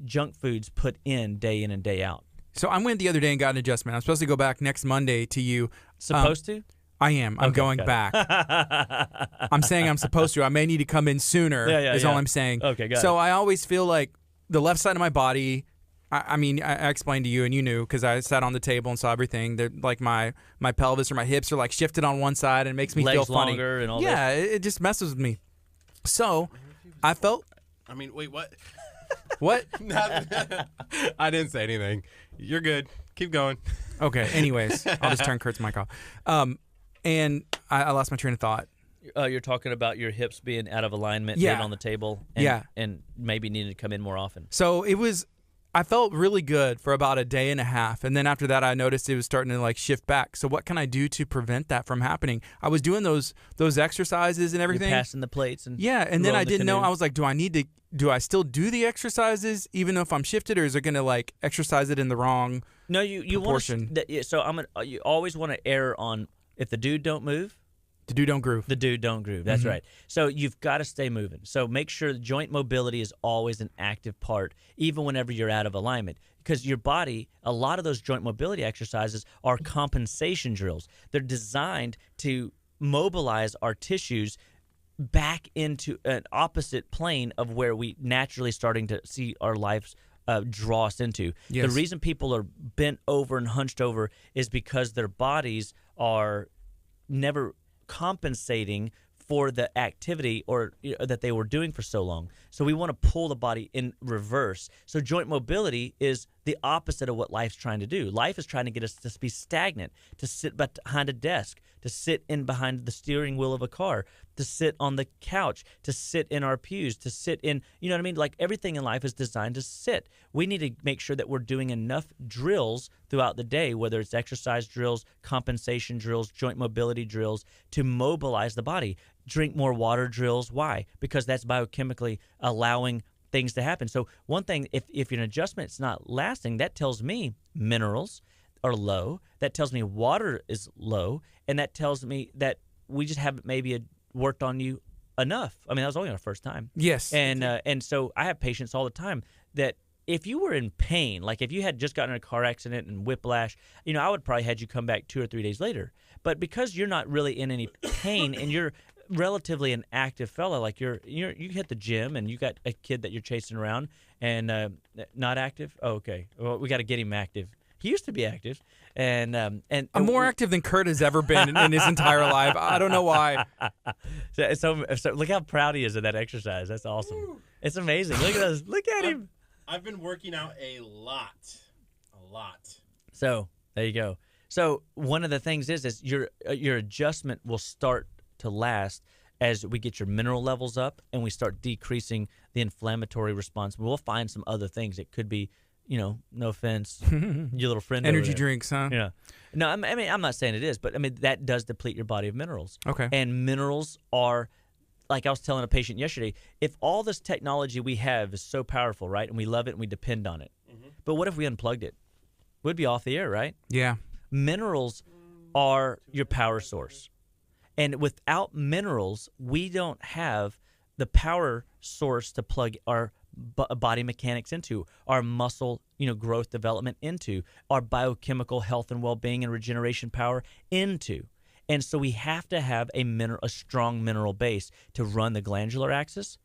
junk foods put in and day out. So I went the other day and got an adjustment. I'm supposed to go back next Monday to you. Supposed to? I am. I'm going back. I'm saying I'm supposed to. I may need to come in sooner, all I'm saying. Okay, got it. So I always feel like the left side of my body, I explained to you, and you knew because I sat on the table and saw everything. They're like my pelvis or my hips are like shifted on one side, and it makes me Legs feel funny. Longer and all yeah, this. it just messes with me. So I felt... I mean, wait, what? What? I didn't say anything. You're good. Keep going. Okay, anyways, I'll just turn Kurt's mic off. And I lost my train of thought. You're talking about your hips being out of alignment, Yeah. being on the table, and maybe needing to come in more often. So I felt really good for about a day and a half, and then after that I noticed it was starting to like shift back. So what can I do to prevent that from happening? I was doing those exercises and everything. You're passing the plates and and then I didn't know. canoe. I was like, do I still do the exercises even if I'm shifted, or is it going to like exercise it in the wrong No, you proportion? You always want to err on, if the dude don't move, The dude don't groove. the dude don't groove. That's right. So you've got to stay moving. So make sure the joint mobility is always an active part, even whenever you're out of alignment. Because your body, a lot of those joint mobility exercises are compensation drills. They're designed to mobilize our tissues back into an opposite plane of where we naturally starting to see our lives draw us into. Yes. The reason people are bent over and hunched over is because their bodies are never compensating for the activity or that they were doing for so long. So we want to pull the body in reverse. So joint mobility is the opposite of what life's trying to do. Life is trying to get us to be stagnant, to sit behind a desk, to sit in behind the steering wheel of a car, to sit on the couch, to sit in our pews, to sit in, you know what I mean? Like everything in life is designed to sit. We need to make sure that we're doing enough drills throughout the day, whether it's exercise drills, compensation drills, joint mobility drills, to mobilize the body. Drink more water drills. Why? Because that's biochemically allowing things to happen. So one thing, if an adjustment's not lasting, that tells me minerals are low. That tells me water is low. And that tells me that we just haven't maybe worked on you enough. I mean, that was only our first time. Yes. And so I have patients all the time that if you were in pain, like if you had just gotten in a car accident and whiplash, I would probably had you come back 2 or 3 days later. But because you're not really in any pain and you're relatively an active fella, like you hit the gym and you got a kid that you're chasing around and not active. Oh, okay. Well, we got to get him active. He used to be active, and I'm more active than Kurt has ever been in his entire life. I don't know why. So look how proud he is of that exercise. That's awesome. It's amazing. Look at us. Look at him. I've been working out a lot. A lot. So there you go. So one of the things is your adjustment will start to last as we get your mineral levels up and we start decreasing the inflammatory response. We'll find some other things. It could be, no offense, your little friend. Energy drinks, huh? Yeah. No, I mean, I'm not saying it is, but I mean, that does deplete your body of minerals. Okay. And minerals are, like I was telling a patient yesterday, if all this technology we have is so powerful, right, and we love it and we depend on it, but what if we unplugged it? We'd be off the air, right? Yeah. Minerals are your power source. And without minerals, we don't have the power source to plug our body mechanics into, our muscle, growth development into, our biochemical health and well-being and regeneration power into. And so we have to have a strong mineral base to run the glandular axis,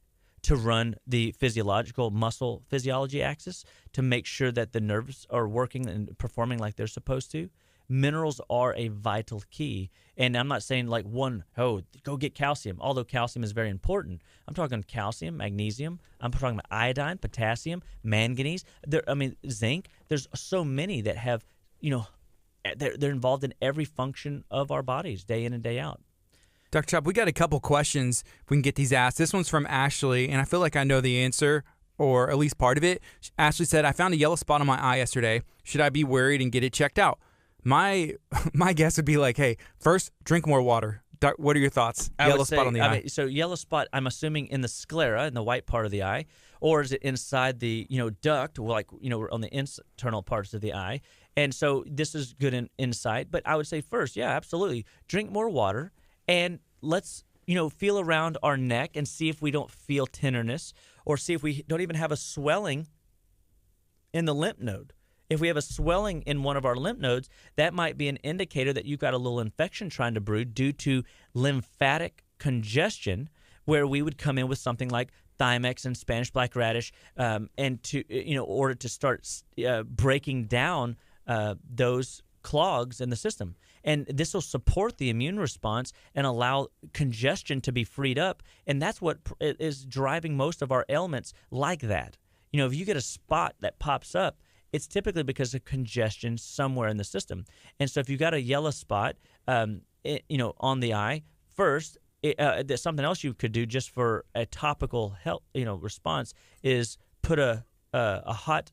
to run the physiological muscle physiology axis, to make sure that the nerves are working and performing like they're supposed to. Minerals are a vital key. And I'm not saying go get calcium, although calcium is very important. I'm talking calcium, magnesium. I'm talking about iodine, potassium, manganese. Zinc. There's so many that have, they're involved in every function of our bodies day in and day out. Dr. Chop, we got a couple questions. We can get these asked. This one's from Ashley, and I feel like I know the answer, or at least part of it. Ashley said, I found a yellow spot on my eye yesterday. Should I be worried and get it checked out? My guess would be like, hey, first, drink more water. What are your thoughts? Yellow spot on the eye. So yellow spot, I'm assuming in the sclera, in the white part of the eye, or is it inside the duct, like on the internal parts of the eye? And so this is good insight. But I would say first, yeah, absolutely, drink more water, and let's feel around our neck and see if we don't feel tenderness, or see if we don't even have a swelling in the lymph node. If we have a swelling in one of our lymph nodes, that might be an indicator that you've got a little infection trying to brew due to lymphatic congestion, where we would come in with something like Thymex and Spanish black radish, and to order to start breaking down those clogs in the system. And this will support the immune response and allow congestion to be freed up. And that's what is driving most of our ailments like that. If you get a spot that pops up, it's typically because of congestion somewhere in the system. And so if you got a yellow spot, on the eye, first, there's something else you could do just for a topical health, response is put a hot,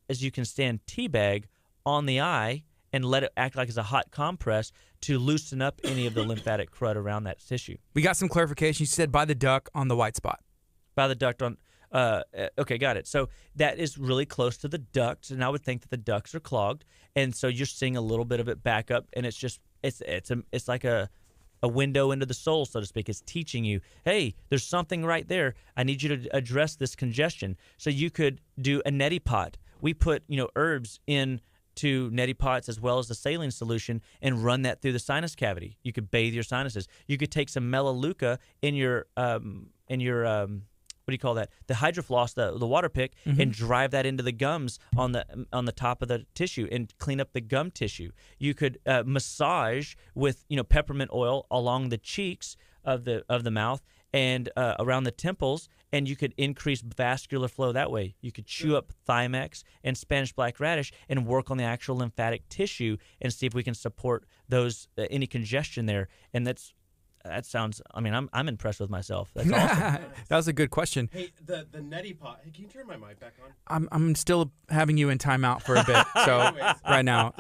as you can stand, tea bag on the eye and let it act like it's a hot compress to loosen up any of the lymphatic crud around that tissue. We got some clarification. You said by the duct on the white spot. By the duct on. Okay, got it. So that is really close to the ducts, and I would think that the ducts are clogged, and so you're seeing a little bit of it back up, and it's like a window into the soul, so to speak. It's teaching you, hey, there's something right there. I need you to address this congestion. So you could do a neti pot. We put herbs in to neti pots as well as the saline solution and run that through the sinus cavity. You could bathe your sinuses. You could take some melaleuca in your what do you call that? The hydrofloss, the water pick, and drive that into the gums on the top of the tissue and clean up the gum tissue. You could massage with peppermint oil along the cheeks of the mouth and around the temples, and you could increase vascular flow that way. You could chew up Thymex and Spanish black radish and work on the actual lymphatic tissue and see if we can support those any congestion there. And that sounds. I mean, I'm impressed with myself. That's awesome. That was a good question. Hey, the neti pot. Hey, can you turn my mic back on? I'm still having you in timeout for a bit. So right now,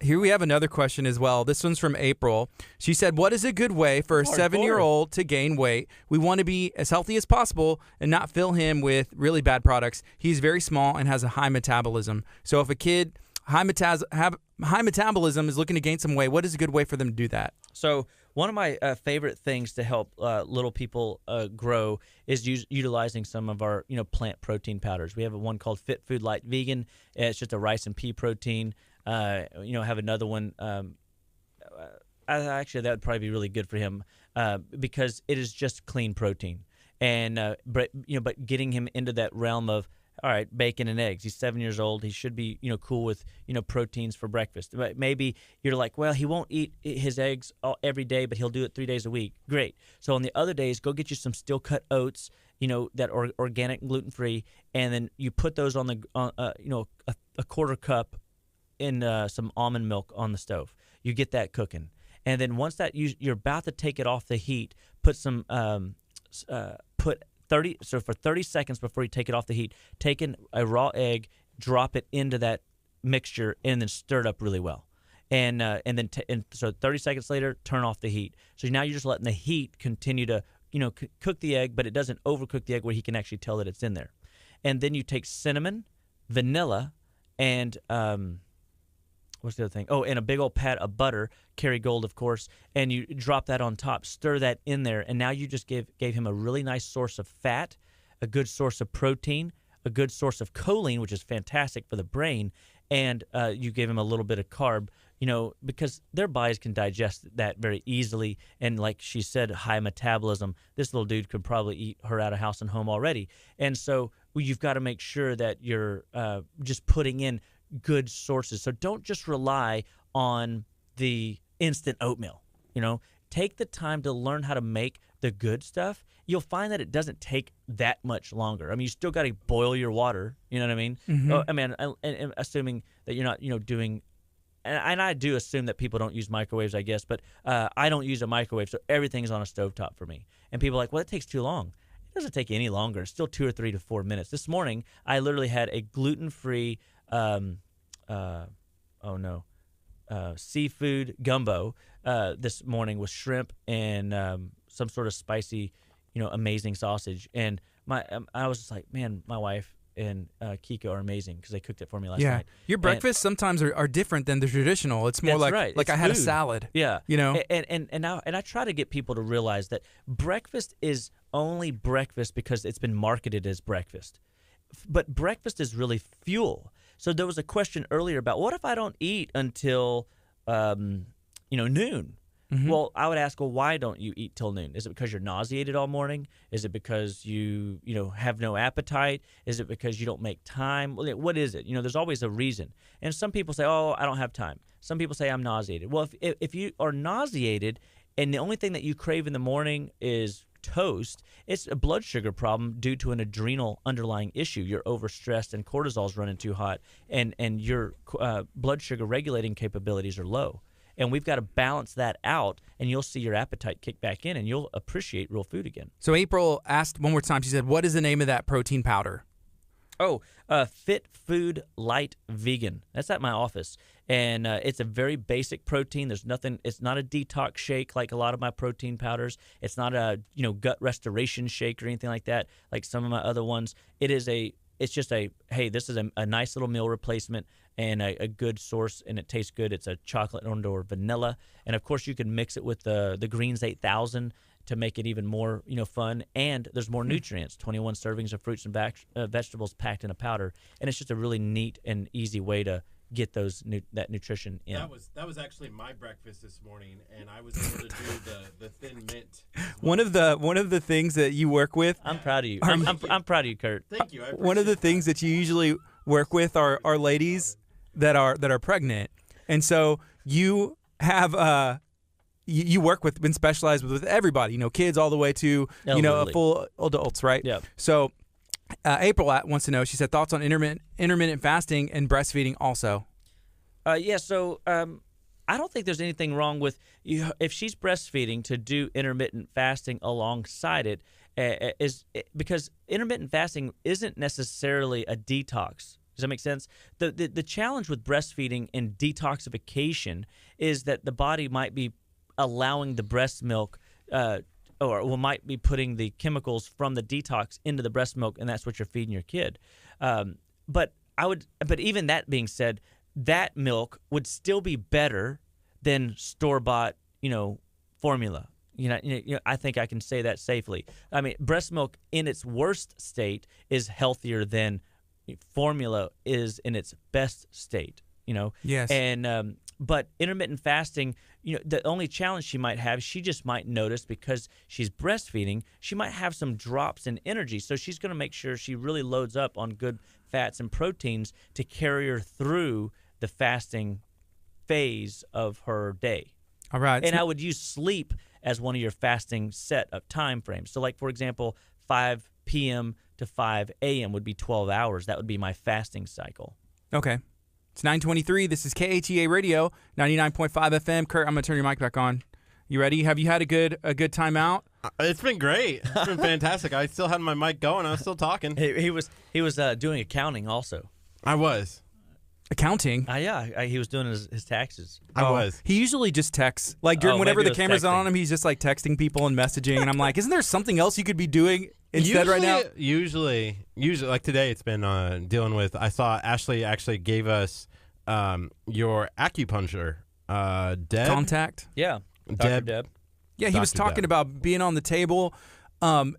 here we have another question as well. This one's from April. She said, "What is a good way for a 7-year-old to gain weight? We want to be as healthy as possible and not fill him with really bad products. He's very small and has a high metabolism. So if a kid high metabolism is looking to gain some weight, what is a good way for them to do that?" So one of my favorite things to help little people grow is utilizing some of our plant protein powders. We have one called Fit Food Light Vegan. It's just a rice and pea protein. Have another one. Actually, that would probably be really good for him because it is just clean protein. And but getting him into that realm of, all right, bacon and eggs. He's 7 years old. He should be, cool with, proteins for breakfast. But maybe you're like, well, he won't eat his eggs every day, but he'll do it 3 days a week. Great. So on the other days, go get you some steel cut oats, that are organic, gluten free, and then you put those on a quarter cup in some almond milk on the stove. You get that cooking, and then once that you're about to take it off the heat, put some put 30 so for 30 seconds before you take it off the heat, take in a raw egg, drop it into that mixture, and then stir it up really well. And then so 30 seconds later, turn off the heat. So now you're just letting the heat continue to cook the egg, but it doesn't overcook the egg where he can actually tell that it's in there. And then you take cinnamon, vanilla, and what's the other thing? Oh, and a big old pat of butter, Kerrygold, of course, and you drop that on top, stir that in there, and now you just gave him a really nice source of fat, a good source of protein, a good source of choline, which is fantastic for the brain, and you gave him a little bit of carb, because their bodies can digest that very easily, and like she said, high metabolism. This little dude could probably eat her out of house and home already, and so you've got to make sure that you're just putting in good sources. So don't just rely on the instant oatmeal. Take the time to learn how to make the good stuff. You'll find that it doesn't take that much longer. I mean, you still got to boil your water. You know what I mean? Mm-hmm. Oh, I mean, and assuming that you're not, doing. And I do assume that people don't use microwaves, I guess, but I don't use a microwave, so everything's on a stovetop for me. And people are like, well, it takes too long. It doesn't take any longer. It's still 2 or 3 to 4 minutes. This morning, I literally had a gluten-free seafood gumbo this morning with shrimp and some sort of spicy, amazing sausage. And I was just like, man, my wife and KHEA are amazing because they cooked it for me last night. Your breakfasts sometimes are different than the traditional. It's more like it's I had a food. salad. Yeah, And now I try to get people to realize that breakfast is only breakfast because it's been marketed as breakfast, but breakfast is really fuel. So there was a question earlier about what if I don't eat until noon? Mm-hmm. Well, I would ask, why don't you eat till noon? Is it because you're nauseated all morning? Is it because you have no appetite? Is it because you don't make time? What is it? There's always a reason. And some people say, oh, I don't have time. Some people say I'm nauseated. Well, if you are nauseated and the only thing that you crave in the morning is toast, it's a blood sugar problem due to an adrenal underlying issue. You're overstressed and cortisol's running too hot, and your blood sugar regulating capabilities are low. And we've got to balance that out, and you'll see your appetite kick back in, and you'll appreciate real food again. So April asked one more time. She said, what is the name of that protein powder? Oh, Fit Food Light Vegan. That's at my office. And it's a very basic protein. There's nothing. It's not a detox shake like a lot of my protein powders. It's not a gut restoration shake or anything like that like some of my other ones. It's just hey, this is a nice little meal replacement and a good source, and it tastes good. It's a chocolate or vanilla, and of course you can mix it with the Greens 8000 to make it even more fun. And there's more nutrients. 21 servings of fruits and vegetables packed in a powder, and it's just a really neat and easy way to get that nutrition in. That was actually my breakfast this morning, and I was able to do the thin mint. One of the things that you work with. I'm proud of you. I'm proud of you, Kurt. Thank you. One of the things that you usually work with are ladies that are pregnant, and so you have you work with and specialize with everybody, kids all the way to Elderly. full adults, right? Yeah. So April wants to know. She said thoughts on intermittent fasting and breastfeeding also. So I don't think there's anything wrong with if she's breastfeeding to do intermittent fasting alongside it, because intermittent fasting isn't necessarily a detox. Does that make sense? The challenge with breastfeeding and detoxification is that the body might be allowing the breast milk or might be putting the chemicals from the detox into the breast milk, and that's what you're feeding your kid. But even that being said, that milk would still be better than store-bought, formula. I think I can say that safely. I mean, breast milk in its worst state is healthier than formula is in its best state. Yes. And but intermittent fasting, the only challenge she might have, she just might notice because she's breastfeeding, she might have some drops in energy. So she's going to make sure she really loads up on good fats and proteins to carry her through the fasting phase of her day. All right. And I would use sleep as one of your fasting set of time frames. So like, for example, 5 p.m. to 5 a.m. would be 12 hours. That would be my fasting cycle. Okay. It's 9:23. This is KHEA Radio, 99.5 FM. Curt, I'm going to turn your mic back on. You ready? Have you had a good time out? It's been great. It's been fantastic. I still had my mic going. I was still talking. He was doing accounting also. I was. Accounting? He was doing his taxes. I was. He usually just texts. Like, during whenever maybe the it was camera's on texting. him, he's just, like, texting people and messaging. And I'm like, isn't there something else you could be doing instead right now? Usually, like today, it's been dealing with. I saw Ashley actually gave us your acupuncture. Deb. Contact? Yeah, Dr. Deb. Yeah, he was Dr. talking Deb. about being on the table. Do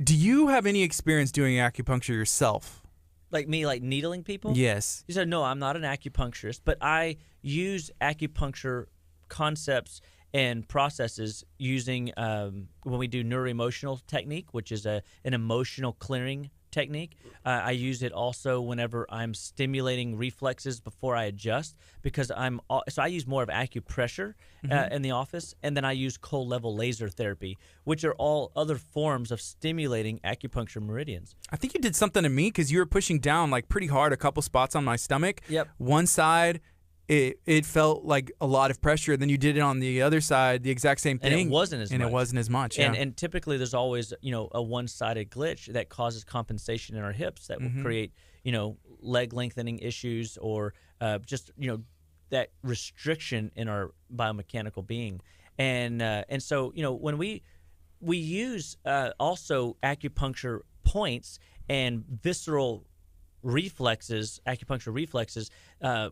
you have any experience doing acupuncture yourself? Like me, like needling people? Yes. He said, no, I'm not an acupuncturist, but I use acupuncture concepts and processes using when we do neuroemotional technique, which is an emotional clearing technique. I use it also whenever I'm stimulating reflexes before I adjust, because so I use more of acupressure in the office, and then I use cold level laser therapy, which are all other forms of stimulating acupuncture meridians. I think you did something to me because you were pushing down like pretty hard a couple spots on my stomach. Yep. One side, it felt like a lot of pressure. Then you did it on the other side, the exact same thing. And it wasn't as much. It wasn't as much. Yeah. And typically there's always, a one-sided glitch that causes compensation in our hips that will create, leg lengthening issues or just, that restriction in our biomechanical being. And so, when we use also acupuncture points and visceral acupuncture reflexes,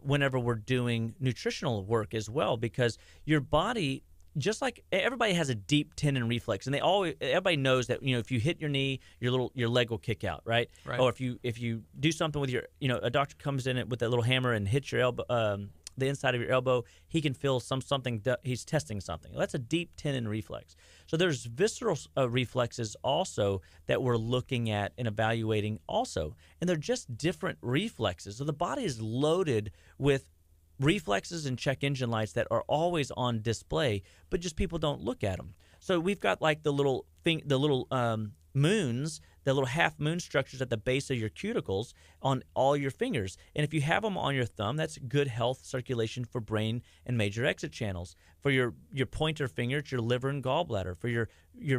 whenever we're doing nutritional work as well, because your body, just like everybody has a deep tendon reflex, and everybody knows that if you hit your knee, your leg will kick out, right? Or if you do something with your, a doctor comes in with that little hammer and hits your elbow, the inside of your elbow, he can feel something that he's testing something. That's a deep tendon reflex. So there's visceral reflexes also that we're looking at and evaluating also, and they're just different reflexes. So the body is loaded with reflexes and check engine lights that are always on display, but just people don't look at them. So we've got like the little moons, the little half moon structures at the base of your cuticles on all your fingers. And if you have them on your thumb, that's good health circulation for brain and major exit channels. For your pointer finger, it's your liver and gallbladder. For your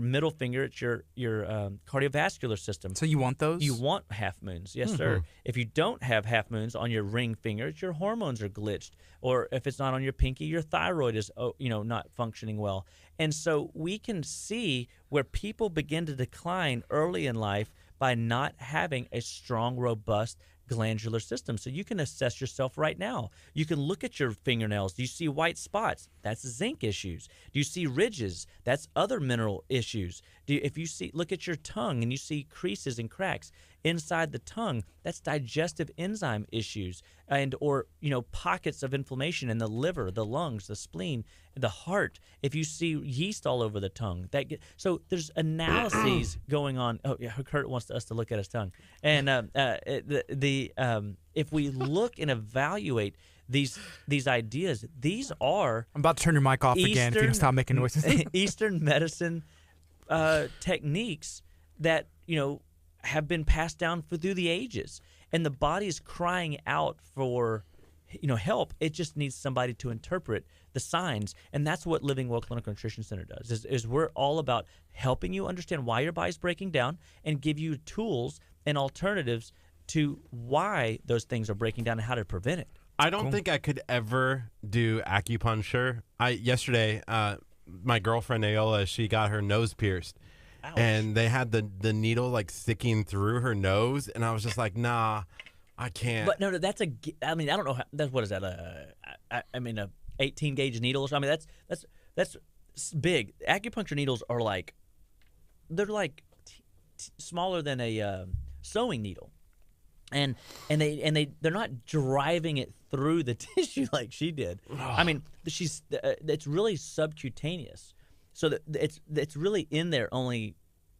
middle finger, it's your cardiovascular system. So you want those? You want half moons, yes, sir. If you don't have half moons on your ring finger, it's your hormones are glitched. Or if it's not on your pinky, your thyroid is not functioning well. And so we can see where people begin to decline early in life by not having a strong, robust glandular system. So you can assess yourself right now. You can look at your fingernails. Do you see white spots? That's zinc issues. Do you see ridges? That's other mineral issues. Look at your tongue and you see creases and cracks inside the tongue, that's digestive enzyme issues or pockets of inflammation in the liver, the lungs, the spleen, the heart. If you see yeast all over the tongue, so there's analyses going on. Oh yeah, Curt wants us to look at his tongue. And if we look and evaluate these ideas, these are I'm about to turn your mic off again if you don't stop making noises. Eastern medicine techniques that have been passed down through the ages, and the body is crying out for help. It just needs somebody to interpret the signs, and that's what Living Well Clinical Nutrition Center does. Is we're all about helping you understand why your body's breaking down and give you tools and alternatives to why those things are breaking down and how to prevent it. I don't think I could ever do acupuncture. Yesterday, my girlfriend Ayola, she got her nose pierced. Ouch. And they had the needle like sticking through her nose, and I was just like, nah, I can't. But no, that's I don't know. What is that? A 18 gauge needle or something. That's big. Acupuncture needles are they're smaller than a sewing needle, and they're not driving it through the tissue like she did. It's really subcutaneous. So it's really in there only,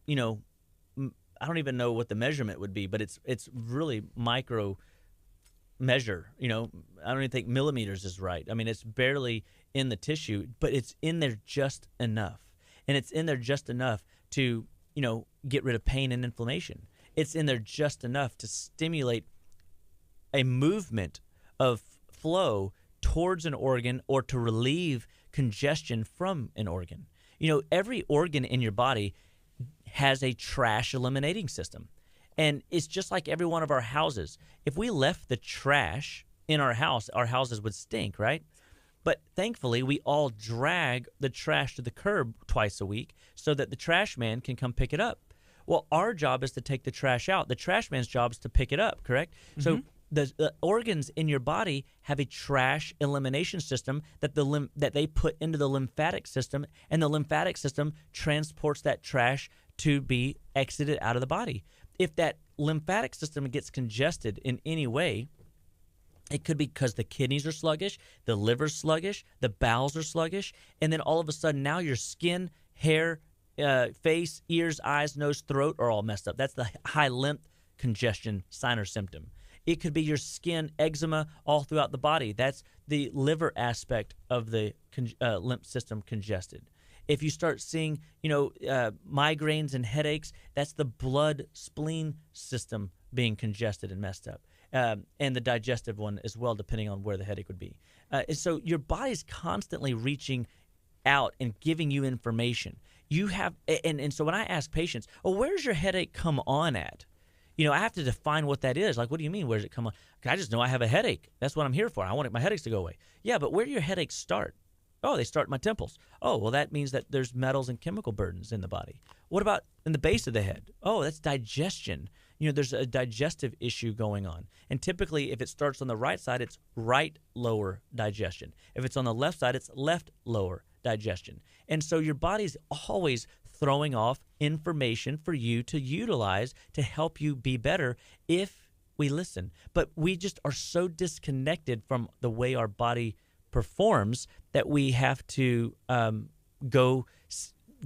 I don't even know what the measurement would be, but it's really micro measure. I don't even think millimeters is right. It's barely in the tissue, but it's in there just enough. And it's in there just enough to, get rid of pain and inflammation. It's in there just enough to stimulate a movement of flow towards an organ or to relieve congestion from an organ. Every organ in your body has a trash eliminating system. And it's just like every one of our houses. If we left the trash in our house, our houses would stink, right? But thankfully, we all drag the trash to the curb twice a week so that the trash man can come pick it up. Well, our job is to take the trash out. The trash man's job is to pick it up, correct? Mm-hmm. So the organs in your body have a trash elimination system that that they put into the lymphatic system, and the lymphatic system transports that trash to be exited out of the body. If that lymphatic system gets congested in any way, it could be because the kidneys are sluggish, the liver's sluggish, the bowels are sluggish, and then all of a sudden now your skin, hair, face, ears, eyes, nose, throat are all messed up. That's the high lymph congestion sign or symptom. It could be your skin, eczema all throughout the body. That's the liver aspect of the lymph system congested. If you start seeing, migraines and headaches, that's the blood spleen system being congested and messed up. And the digestive one as well, depending on where the headache would be. So your body's constantly reaching out and giving you information. You have, and so when I ask patients, where's your headache come on at? I have to define what that is. Like, what do you mean, where does it come on? I just know I have a headache. That's what I'm here for. I want my headaches to go away. Yeah, but where do your headaches start? Oh, they start in my temples. Oh, well, that means that there's metals and chemical burdens in the body. What about in the base of the head? Oh, that's digestion. There's a digestive issue going on. And typically, if it starts on the right side, it's right lower digestion. If it's on the left side, it's left lower digestion. And so your body's always throwing off information for you to utilize to help you be better if we listen. But we just are so disconnected from the way our body performs that we have to go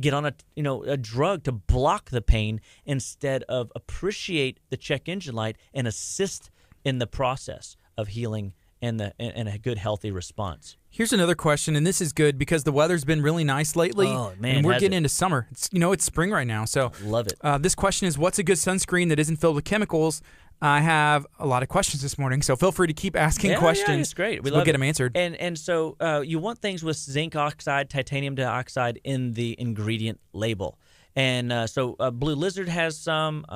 get on a drug to block the pain instead of appreciate the check engine light and assist in the process of healing and a good healthy response. Here's another question, and this is good because the weather's been really nice lately. Oh, man, and we're getting into summer. It's spring right now, so love it. This question is, what's a good sunscreen that isn't filled with chemicals? I have a lot of questions this morning, so feel free to keep asking questions. Yeah, it's great. We'll get them answered. And so you want things with zinc oxide, titanium dioxide in the ingredient label. And so Blue Lizard has some.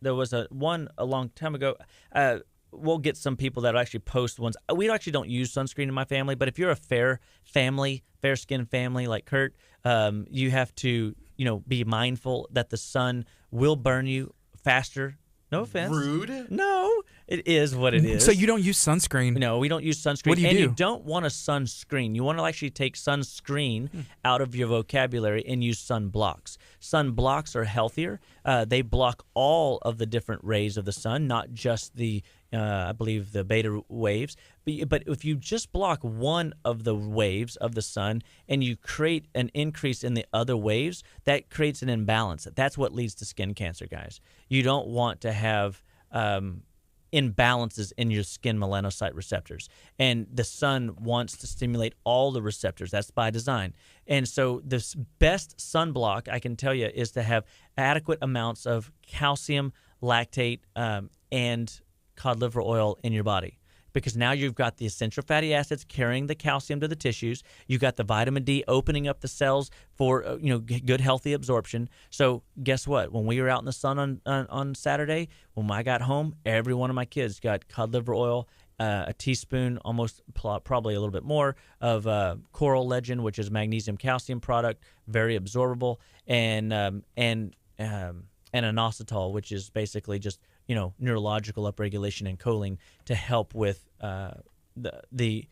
There was one a long time ago. We'll get some people that actually post ones. We actually don't use sunscreen in my family, but if you're a fair-skinned family like Kurt, you have to be mindful that the sun will burn you faster. No offense. Rude? No, it is what it is. So you don't use sunscreen? No, we don't use sunscreen. What do you do? You don't want a sunscreen. You want to actually take sunscreen out of your vocabulary and use sunblocks. Sunblocks are healthier. They block all of the different rays of the sun, not just the, I believe, the beta waves. But if you just block one of the waves of the sun and you create an increase in the other waves, that creates an imbalance. That's what leads to skin cancer, guys. You don't want to have imbalances in your skin melanocyte receptors. And the sun wants to stimulate all the receptors. That's by design. And so the best sunblock, I can tell you, is to have adequate amounts of calcium, lactate, and cod liver oil in your body. Because now you've got the essential fatty acids carrying the calcium to the tissues. You've got the vitamin D opening up the cells for good healthy absorption. So guess what? When we were out in the sun on Saturday, when I got home, every one of my kids got cod liver oil, a teaspoon, almost probably a little bit more of Coral Legend, which is a magnesium calcium product, very absorbable, and inositol, which is basically just neurological upregulation and choline to help with the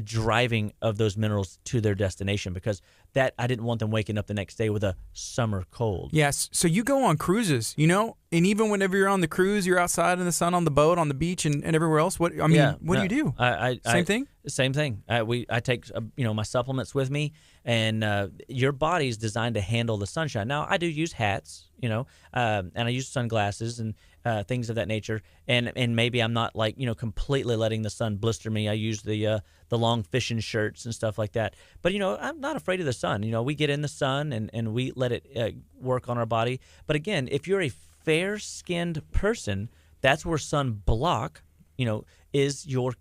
driving of those minerals to their destination, because that I didn't want them waking up the next day with a summer cold. Yes. So you go on cruises, and even whenever you're on the cruise, you're outside in the sun, on the boat, on the beach, and everywhere else. What do you do? Same thing? Same thing. I take my supplements with me, and your body's designed to handle the sunshine. Now I do use hats, and I use sunglasses and things of that nature, and maybe I'm not completely letting the sun blister me. I use the long fishing shirts and stuff like that. But I'm not afraid of the sun. We get in the sun and we let it work on our body. But again, if you're a fair-skinned person, that's where sunblock is your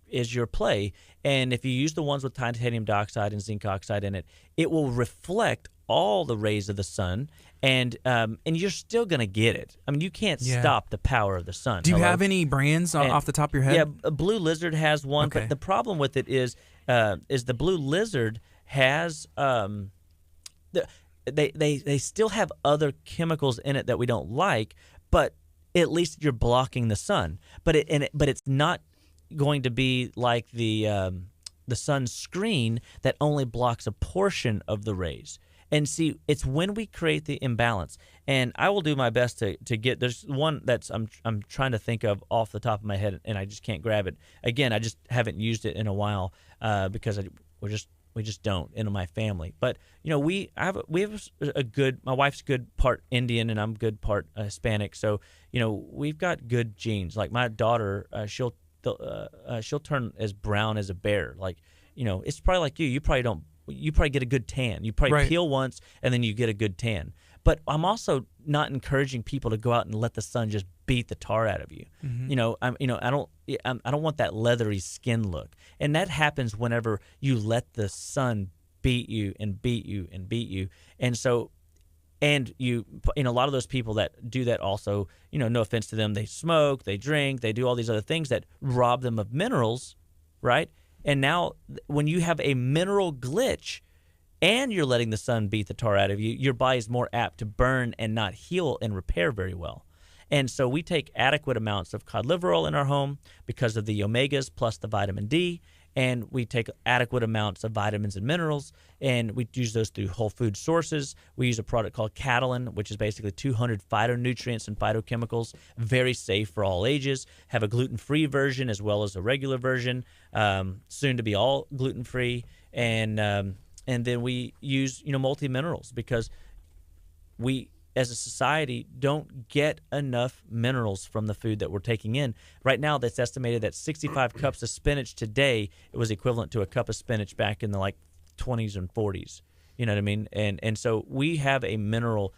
your play. And if you use the ones with titanium dioxide and zinc oxide in it, it will reflect all the rays of the sun, and you're still going to get it. I mean, you can't stop the power of the sun. Do you have any brands off the top of your head? Yeah, Blue Lizard has one, Okay. but the problem with it is the Blue Lizard has they still have other chemicals in it that we don't like, but at least you're blocking the sun. But it's not going to be like the sun's screen that only blocks a portion of the rays. And see, it's when we create the imbalance. And I will do my best to get. There's one that's I'm trying to think of off the top of my head, and I just can't grab it. Again, I just haven't used it in a while because we just don't in my family. But we have a good. My wife's good part Indian, and I'm good part Hispanic. So we've got good genes. Like my daughter, she'll turn as brown as a bear. Like it's probably like you. You probably get a good tan. You probably peel once and then you get a good tan. But I'm also not encouraging people to go out and let the sun just beat the tar out of you. Mm-hmm. I don't want that leathery skin look. And that happens whenever you let the sun beat you and beat you and beat you. And so a lot of those people that do that also, no offense to them, they smoke, they drink, they do all these other things that rob them of minerals, right? And now when you have a mineral glitch and you're letting the sun beat the tar out of you, your body is more apt to burn and not heal and repair very well. And so we take adequate amounts of cod liver oil in our home because of the omegas plus the vitamin D. And we take adequate amounts of vitamins and minerals, and we use those through whole food sources. We use a product called Catalin, which is basically 200 phytonutrients and phytochemicals, very safe for all ages. Have a gluten-free version as well as a regular version, soon to be all gluten-free. And then we use multi-minerals because we, as a society, don't get enough minerals from the food that we're taking in. Right now, that's estimated that 65 cups of spinach today, it was equivalent to a cup of spinach back in the 20s and 40s. You know what I mean? And so we have a mineral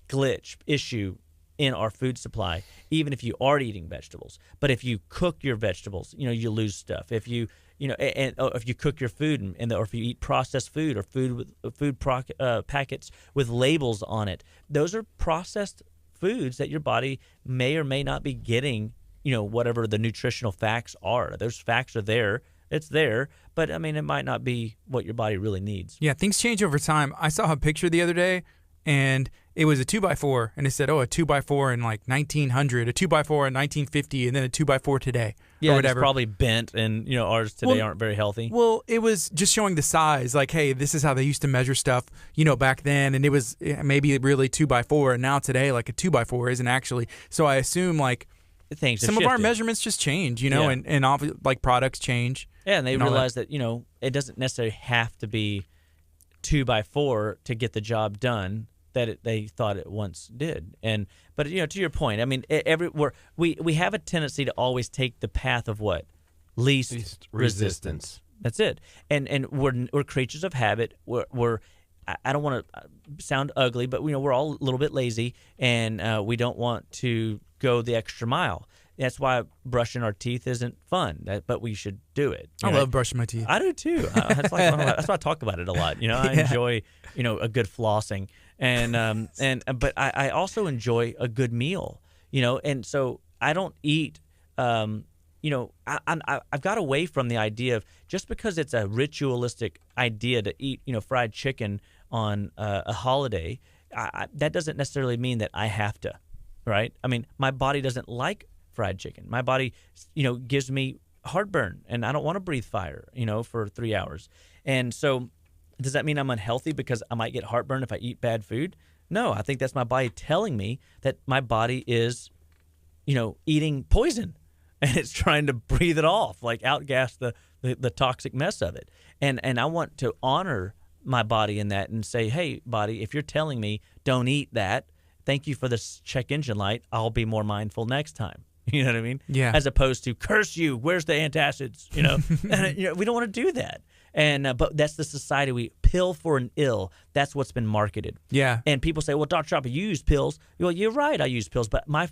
glitch issue in our food supply, even if you are eating vegetables. But if you cook your vegetables, you lose stuff. If you if you cook your food or if you eat processed food or food packets with labels on it, those are processed foods that your body may or may not be getting, whatever the nutritional facts are. Those facts are there. It's there, but it might not be what your body really needs. Yeah, things change over time. I saw a picture the other day, and it was a 2x4, and it said, a 2x4 in 1900, a 2x4 in 1950, and then a 2x4 today. Yeah, or whatever. It's probably bent, and ours today aren't very healthy. Well, it was just showing the size, hey, this is how they used to measure stuff, back then, and it was maybe really 2x4, and now today, a 2x4 isn't actually. So I assume things some of our measurements just change, and products change. Yeah, and they realize that it doesn't necessarily have to be 2x4 to get the job done that they thought it once did. But to your point, we have a tendency to always take the path of what? Least resistance. That's it. And we're creatures of habit. I don't want to sound ugly, but we're all a little bit lazy, and we don't want to go the extra mile. That's why brushing our teeth isn't fun, but we should do it. I love brushing my teeth. I do too. That's why I talk about it a lot. I enjoy a good flossing, but I also enjoy a good meal. And so I don't eat. I've got away from the idea of just because it's a ritualistic idea to eat fried chicken on a holiday, that doesn't necessarily mean that I have to, right? My body doesn't like fried chicken. My body, gives me heartburn, and I don't want to breathe fire, for 3 hours. And so does that mean I'm unhealthy because I might get heartburn if I eat bad food? No, I think that's my body telling me that my body is, eating poison, and it's trying to breathe it off, outgas the toxic mess of it. And I want to honor my body in that and say, hey, body, if you're telling me don't eat that, thank you for this check engine light. I'll be more mindful next time. You know what I mean? Yeah. As opposed to curse you. Where's the antacids? And, we don't want to do that. And but that's the society. We pill for an ill. That's what's been marketed. Yeah. And people say, well, Dr. Chopper, you use pills. Well, you're right. I use pills, but my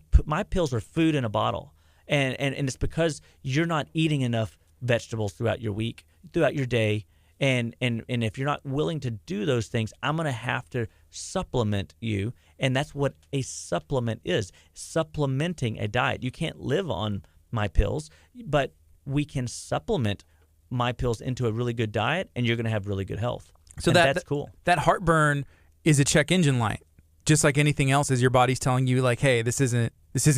pills are food in a bottle. and it's because you're not eating enough vegetables throughout your week, throughout your day. And if you're not willing to do those things, I'm going to have to supplement you. And that's what a supplement is, supplementing a diet. You can't live on my pills, but we can supplement my pills into a really good diet, and you're going to have really good health. So and that's cool. That heartburn is a check engine light. Just like anything else, is your body's telling you, like, hey, this isn't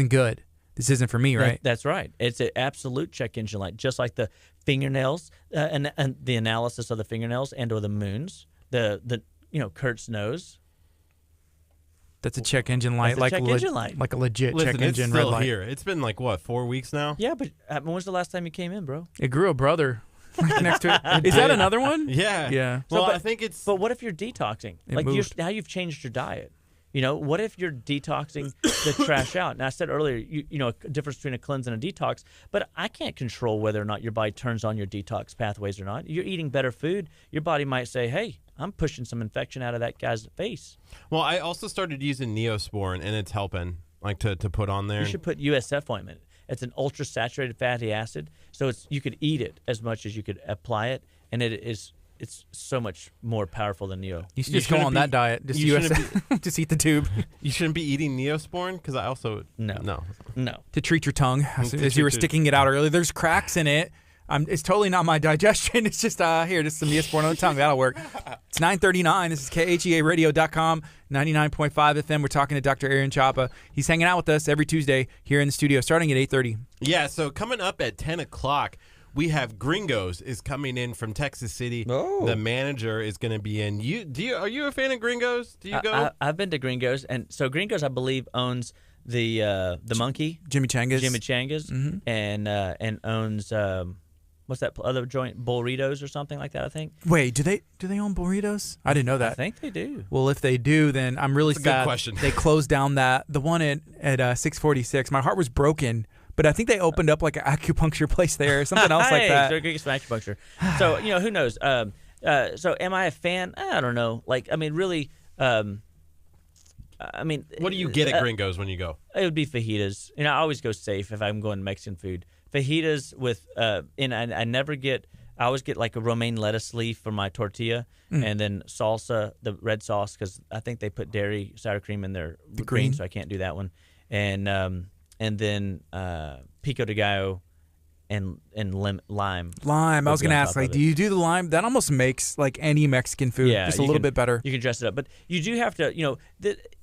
good. This isn't for me, right? That's right. It's an absolute check engine light, just like the fingernails and the analysis of the fingernails and or the moons, the Kurt's nose. That's a check engine light, That's a check engine light. like a legit Listen, check engine it's red still light. here. It's been like, what, 4 weeks now? Yeah, but when was the last time you came in, bro? It grew a brother right next to it. Is that another one? Yeah. Yeah. Well, but- I think it's... But what if you're detoxing? It moved. Now you've changed your diet. What if you're detoxing the trash out? Now, I said earlier, a difference between a cleanse and a detox, but I can't control whether or not your body turns on your detox pathways or not. You're eating better food. Your body might say, hey, I'm pushing some infection out of that guy's face. Well, I also started using Neosporin, and it's helping, like, to put on there. You should put USF ointment. It's an ultra-saturated fatty acid, so you could eat it as much as you could apply it, and it's so much more powerful than Neo. You should just go on that diet. Just just eat the tube You shouldn't be eating Neosporin, because I also... No. to treat your tongue as you were sticking it out earlier. There's cracks in it. It's totally not my digestion. It's just just some Neosporin on the tongue. That'll work. It's 9:39. This is KHEARadio.com, 99.5 FM. We're talking to Dr. Aaron Chapa. He's hanging out with us every Tuesday here in the studio, starting at 8:30. Yeah, so coming up at 10 o'clock, we have Gringos is coming in from Texas City. Oh. The manager is going to be in. Are you a fan of Gringos? Do you go? I've been to Gringos, and so Gringos, I believe, owns the Monkey, Jimmy Changas. mm-hmm. and owns what's that other joint, Burritos or something like that, I think. Wait, do they own burritos? I didn't know that. I think they do. Well, if they do, then I'm really That's a good sad. question. They closed down the one at 646. My heart was broken, but I think they opened up like an acupuncture place there or something else like that. So they're getting some acupuncture. So who knows? So am I a fan? I don't know. Really. What do you get at Gringos when you go? It would be fajitas. I always go safe if I'm going Mexican food. Fajitas with and I always get like a romaine lettuce leaf for my tortilla, and then salsa, the red sauce, because I think they put dairy sour cream in their green, so I can't do that one. And then pico de gallo and lime. Lime. I was going to ask, do you do the lime? That almost makes like any Mexican food just a little bit better. You can dress it up, but you do have to.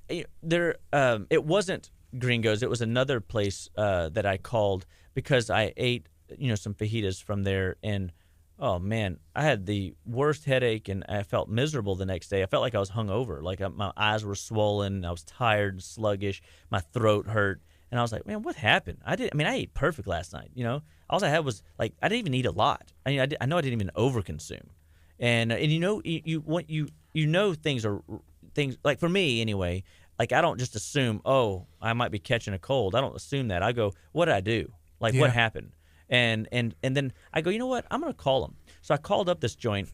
It wasn't Gringos. It was another place that I called because I ate some fajitas from there, and oh man, I had the worst headache and I felt miserable the next day. I felt like I was hungover, like my eyes were swollen, I was tired and sluggish, my throat hurt, and I was like, man, what happened? I ate perfect last night. All I had was like I didn't even eat a lot. I know I didn't even overconsume, and things like for me anyway. Like I don't just assume, oh, I might be catching a cold. I don't assume that. I go, what did I do? Like what happened? And then I go, you know what? I'm going to call them. So I called up this joint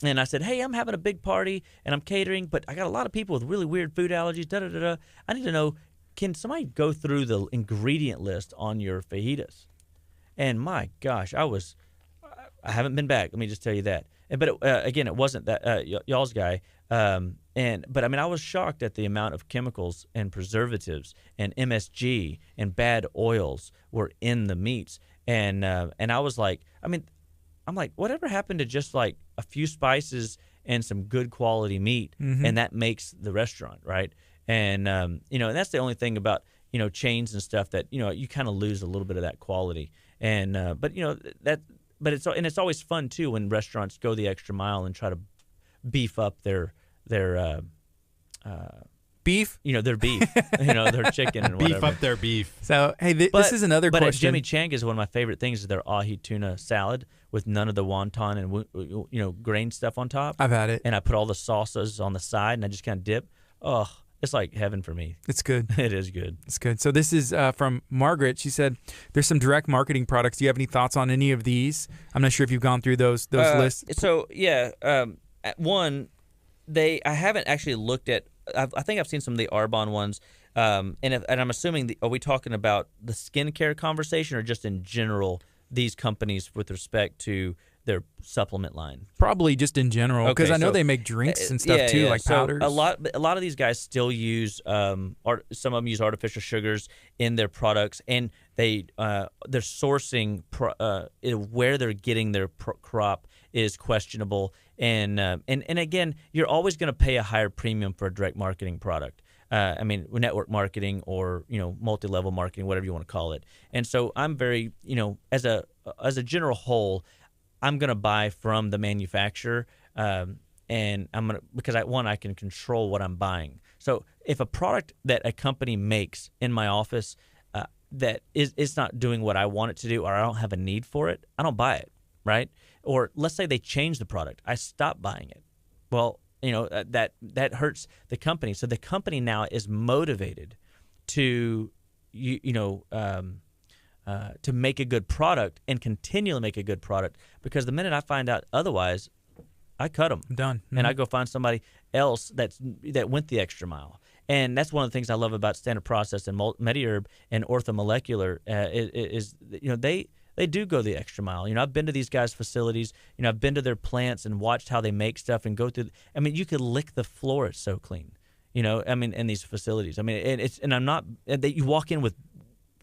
and I said, hey, I'm having a big party and I'm catering, but I got a lot of people with really weird food allergies. I need to know, can somebody go through the ingredient list on your fajitas? And my gosh, I haven't been back. Let me just tell you that. But again, it wasn't that y'all's guy. But I was shocked at the amount of chemicals and preservatives and MSG and bad oils were in the meats. And I was like, I'm like, whatever happened to just like a few spices and some good quality meat, and that makes the restaurant, right? And and that's the only thing about chains and stuff that you kind of lose a little bit of that quality. And but it's always fun too when restaurants go the extra mile and try to beef up their beef? Their beef, their chicken and whatever. Beef up their beef. So, hey, this is another question. But Jimmy Chang is one of my favorite things is their ahi tuna salad with none of the wonton and grain stuff on top. I've had it. And I put all the sauces on the side and I just kind of dip. Oh, it's like heaven for me. It's good. It is good. It's good. So this is from Margaret. She said there's some direct marketing products. Do you have any thoughts on any of these? I'm not sure if you've gone through those lists. So, yeah, one, I haven't actually looked at, I think I've seen some of the Arbonne ones. And I'm assuming, are we talking about the skincare conversation or just in general these companies with respect to their supplement line? Probably just in general, because Okay, I know so- they make drinks and stuff too, like so powders. a lot of these guys still use some of them use artificial sugars in their products, and they're sourcing where they're getting their crop is questionable, and again, you're always going to pay a higher premium for a direct marketing product. I mean, network marketing or multi-level marketing, whatever you want to call it. And so I'm very as a general whole, I'm going to buy from the manufacturer, and I'm going to because I can control what I'm buying. So if a product that a company makes in my office that is not doing what I want it to do, or I don't have a need for it, I don't buy it, right? Or let's say they change the product, I stop buying it. Well, that hurts the company. So the company now is motivated to to make a good product and continually make a good product, because the minute I find out otherwise, I cut them. Done. Mm-hmm. And I go find somebody else that went the extra mile. And that's one of the things I love about Standard Process and MediHerb and Orthomolecular is they do go the extra mile. I've been to these guys' facilities. I've been to their plants and watched how they make stuff and go through. I mean, you could lick the floor; it's so clean. In these facilities. I mean, you walk in with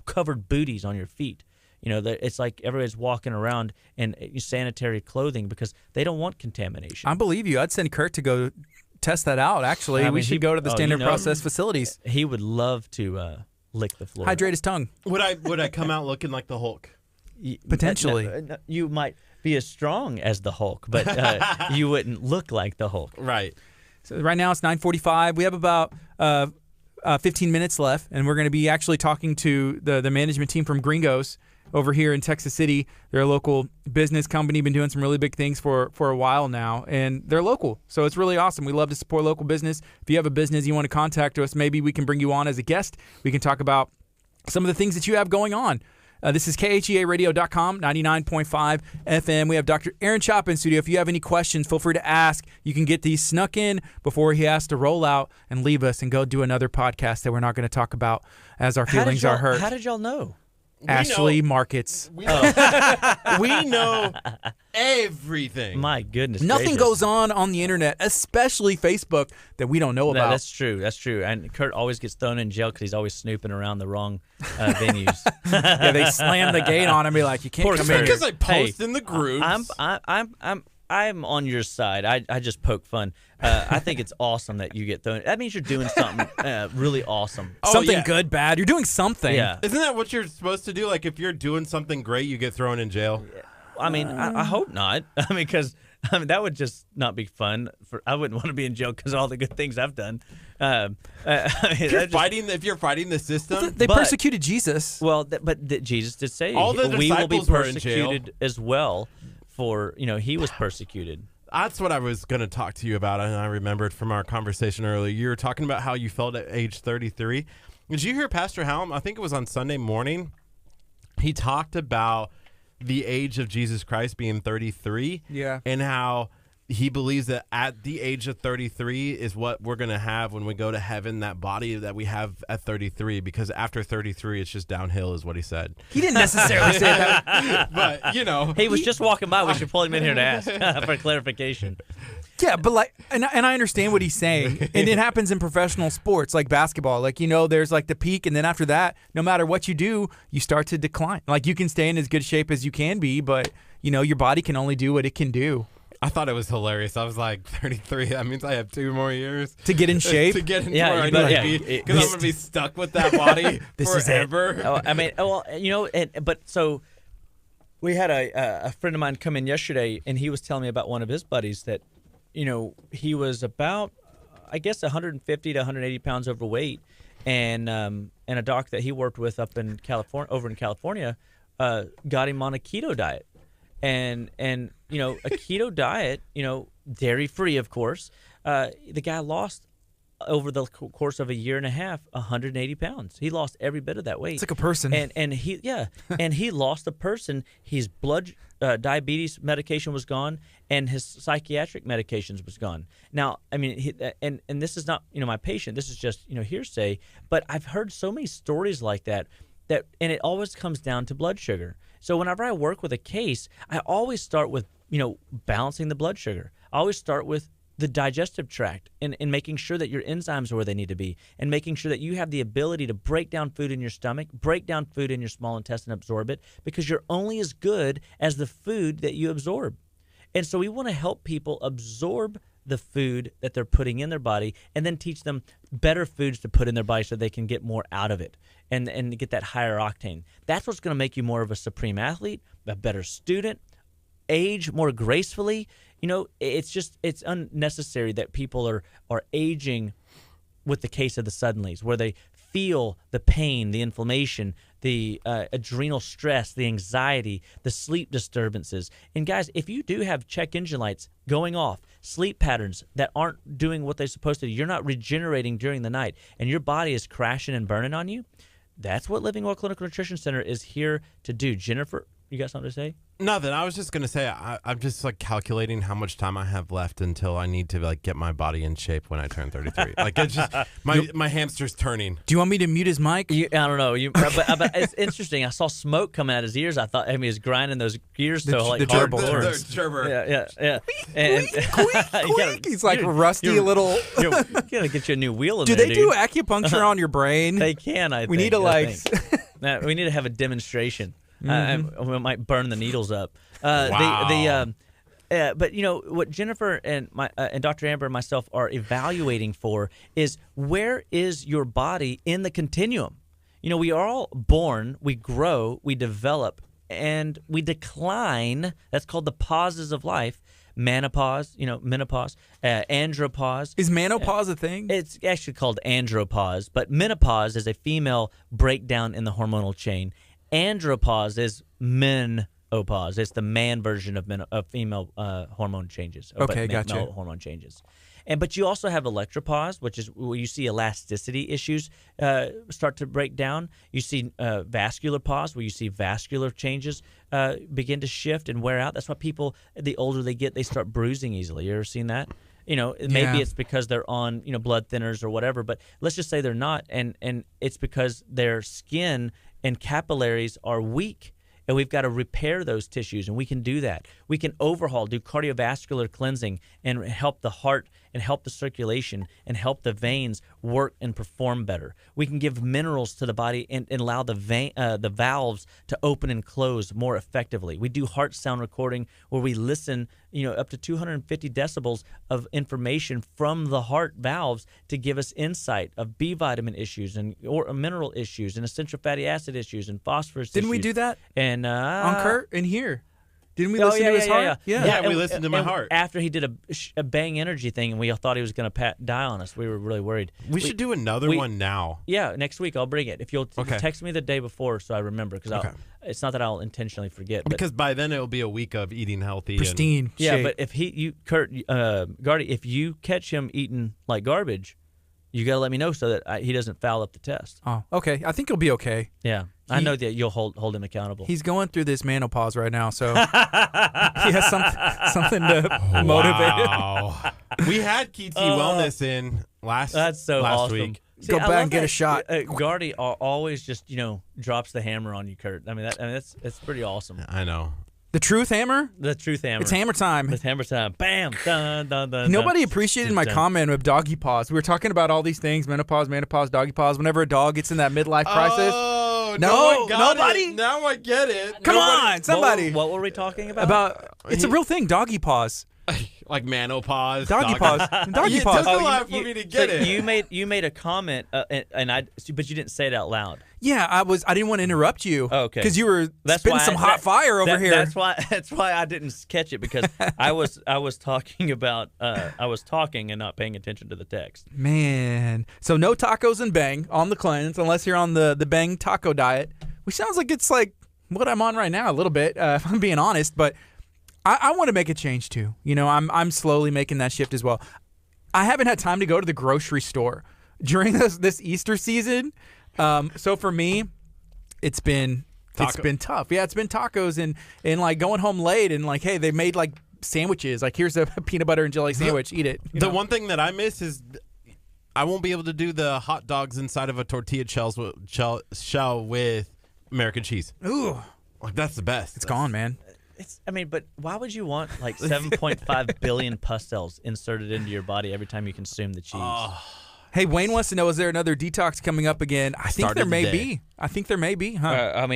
covered booties on your feet. It's like everybody's walking around in sanitary clothing because they don't want contamination. I believe you. I'd send Curt to go test that out. Actually, we should go to the Standard Process facilities. He would love to lick the floor. Hydrate his tongue. Would I come out looking like the Hulk? Potentially. No, you might be as strong as the Hulk, but you wouldn't look like the Hulk. Right. So right now it's 9:45. We have about 15 minutes left, and we're going to be actually talking to the management team from Gringos over here in Texas City. They're a local business company, been doing some really big things for a while now, and they're local, so it's really awesome. We love to support local business. If you have a business you want to contact us, maybe we can bring you on as a guest. We can talk about some of the things that you have going on. This is KHEAradio.com, 99.5 FM. We have Dr. Aaron Chapa in studio. If you have any questions, feel free to ask. You can get these snuck in before he has to roll out and leave us and go do another podcast that we're not going to talk about as our feelings are hurt. How did y'all know? Ashley Markets. We know everything. My goodness. Nothing gracious. goes on the internet, especially Facebook, that we don't know about. That's true. That's true. And Curt always gets thrown in jail because he's always snooping around the wrong venues. Yeah, they slam the gate on him and be like, you can't come in here. Because I post in the groups. I'm on your side. I just poke fun. I think it's awesome that you get thrown. That means you're doing something really awesome. Something good, bad. You're doing something. Yeah. Isn't that what you're supposed to do? Like, if you're doing something great, you get thrown in jail? I mean, I hope not. I mean, because that would just not be fun. I wouldn't want to be in jail because of all the good things I've done. If you're fighting the system, They persecuted Jesus. Well, but Jesus did say All the we will be disciples were in jail. persecuted as well. For he was persecuted. that's what I was going to talk to you about, and I remembered from our conversation earlier. You were talking about how you felt at age 33. Did you hear Pastor Hallam? I think it was on Sunday morning. He talked about the age of Jesus Christ being 33. Yeah. And how he believes that at the age of 33 is what we're going to have when we go to heaven, that body that we have at 33, because after 33, it's just downhill, is what he said. He didn't necessarily say that. But, you know. He was just walking by. We should pull him in here to ask for clarification. Yeah, but like, and I understand what he's saying. And it happens in professional sports like basketball. Like, there's like the peak, and then after that, no matter what you do, you start to decline. Like, you can stay in as good shape as you can be, but, your body can only do what it can do. I thought it was hilarious. I was like, 33, that means I have 2 more years. To get in shape? To get into Yeah, where I you need better- to be. yeah, Because I'm going to be stuck with that body This is it. forever. Oh, I mean, well, but so we had a friend of mine come in yesterday, and he was telling me about one of his buddies that, he was about, I guess, 150 to 180 pounds overweight, and a doc that he worked with over in California, got him on a keto diet. And a keto diet, dairy free, of course. The guy lost over the course of a year and a half 180 pounds. He lost every bit of that weight. It's like a person. And he lost a person. His blood diabetes medication was gone, and his psychiatric medications was gone. Now, I mean, and this is not my patient. This is just hearsay. But I've heard so many stories like that, and it always comes down to blood sugar. So whenever I work with a case, I always start with balancing the blood sugar. I always start with the digestive tract and making sure that your enzymes are where they need to be, and making sure that you have the ability to break down food in your stomach, break down food in your small intestine, absorb it, because you're only as good as the food that you absorb. And so we want to help people absorb the food that they're putting in their body, and then teach them better foods to put in their body so they can get more out of it and get that higher octane. That's what's going to make you more of a supreme athlete, a better student, age more gracefully. It's unnecessary that people are aging with the case of the suddenlies, where they feel the pain, the inflammation, the adrenal stress, the anxiety, the sleep disturbances. And guys, if you do have check engine lights going off, sleep patterns that aren't doing what they're supposed to do, you're not regenerating during the night, and your body is crashing and burning on you, that's what Living Well Clinical Nutrition Center is here to do. Jennifer, you got something to say? Nothing. I was just gonna say I'm just calculating how much time I have left until I need to get my body in shape when I turn 33. It's just my hamster's turning. Do you want me to mute his mic? I don't know. But it's interesting. I saw smoke coming out his ears. I thought he was grinding those gears to the hard gerbil. boards. The gerber. Yeah. He's like rusty little. You gotta get you a new wheel in Do there. they dude. do acupuncture on your brain? They can. I We think. need to we need to have a demonstration. We might burn the needles up. Wow. But what Jennifer and Dr. Amber and myself are evaluating for is, where is your body in the continuum? We are all born, we grow, we develop, and we decline. That's called the pauses of life. Menopause, andropause. Is menopause a thing? It's actually called andropause, but menopause is a female breakdown in the hormonal chain. Andropause is menopause. It's the man version of female hormone changes. Okay, gotcha. Male hormone changes. But you also have electropause, which is where you see elasticity issues start to break down. You see vascular pause, where you see vascular changes begin to shift and wear out. That's why people, the older they get, they start bruising easily. You ever seen that? Maybe it's because they're on blood thinners or whatever, but let's just say they're not, and it's because their skin and capillaries are weak, and we've got to repair those tissues, and we can do that. We can overhaul, do cardiovascular cleansing, and help the heart and help the circulation and help the veins work and perform better. We can give minerals to the body and allow the valves to open and close more effectively. We do heart sound recording, where we listen up to 250 decibels of information from the heart valves to give us insight of B vitamin issues or mineral issues and essential fatty acid issues and phosphorus Didn't issues. we do that And on Kurt in here? Didn't we listen to his heart? Yeah, we listened to my heart. After he did a Bang Energy thing, and we thought he was going to die on us. We were really worried. We should do another one now. Yeah, next week I'll bring it. If you'll Okay. text me the day before so I remember, because it's not that I'll intentionally forget. But, Because by then it'll be a week of eating healthy. Pristine. yeah, shape. but if Kurt, Gardy, if you catch him eating like garbage, you got to let me know so that he doesn't foul up the test. Oh, okay. I think he'll be okay. Yeah, I know that you'll hold him accountable. He's going through this menopause right now, so he has something to motivate him. Wow. We had KHEA Wellness in last That's so last awesome. week. See, Go I back love and get a that. shot. Gardy always just drops the hammer on you, Kurt. I mean that's pretty awesome. I know. The truth hammer? The truth hammer. It's hammer time. It's hammer time. Bam. Dun, dun, dun, Nobody dun. appreciated my Dun. comment of doggy paws. We were talking about all these things, menopause, doggy paws. Whenever a dog gets in that midlife crisis. Oh, No, one got nobody? it. Now I get it. Come on, somebody. What were we talking about? It's a real thing, doggy paws. Like manopause. Doggy paws. Doggy It paws. took a lot for me to get it. You made a comment, but you didn't say it out loud. Yeah, I didn't want to interrupt you. Oh, okay. Because you were spitting some hot fire over here. That's why I didn't catch it, because I was talking about I was talking and not paying attention to the text. Man. So no tacos and Bang on the cleanse unless you're on the Bang taco diet, which sounds like it's like what I'm on right now a little bit, if I'm being honest. But I want to make a change too. I'm slowly making that shift as well. I haven't had time to go to the grocery store during this Easter season. So for me, it's been It's been tough. Yeah, it's been tacos and like going home late and like, hey, they made like sandwiches. Like, here's a peanut butter and jelly sandwich. Eat it. The one thing that I miss is I won't be able to do the hot dogs inside of a tortilla shell with American cheese. Ooh. Like, that's the best. It's gone, man. But why would you want like 7.5 billion pustels inserted into your body every time you consume the cheese? Hey, Wayne wants to know, is there another detox coming up again? I think there may be. Huh?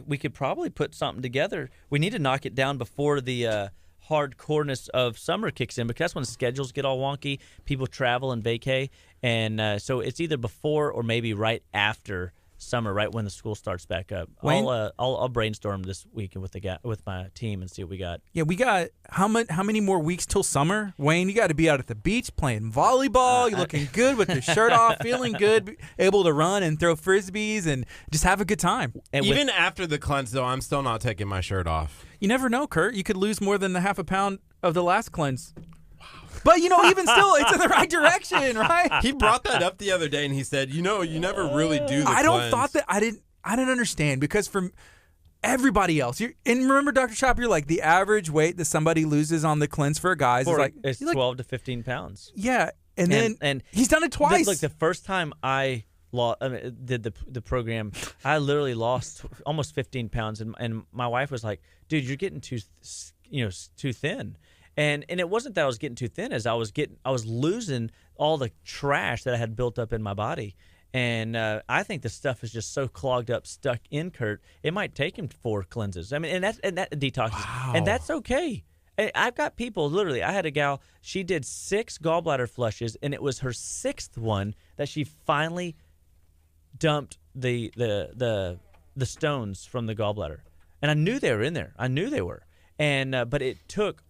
We could probably put something together. We need to knock it down before the hardcoreness of summer kicks in, because that's when schedules get all wonky. People travel and vacay, and so it's either before or maybe right after summer, right when the school starts back up. Wayne? I'll brainstorm this weekend with my team and see what we got. Yeah, we got how many more weeks till summer? Wayne, you got to be out at the beach playing volleyball. You're looking good with your shirt off, feeling good, able to run and throw frisbees and just have a good time. And even after the cleanse, though, I'm still not taking my shirt off. You never know, Kurt. You could lose more than the half a pound of the last cleanse. But, even still, it's in the right direction, right? He brought that up the other day, and he said, you never really do the I cleanse. thought that I didn't understand, because from everybody else, and remember, Dr. Chop, you're like, the average weight that somebody loses on the cleanse for guys is like it's 12 to 15 pounds. Yeah, and then he's done it twice. Look, the first time I did the program, I literally lost almost 15 pounds, and my wife was like, "Dude, you're getting too thin." And it wasn't that I was getting too thin, as I was losing all the trash that I had built up in my body. And I think the stuff is just so clogged up, stuck in Kurt. It might take him 4 cleanses. I mean, and that detoxes, and that's okay. I've got people, literally. I had a gal. She did 6 gallbladder flushes, and it was her 6th one that she finally dumped the stones from the gallbladder. And I knew they were in there. I knew they were. And but it took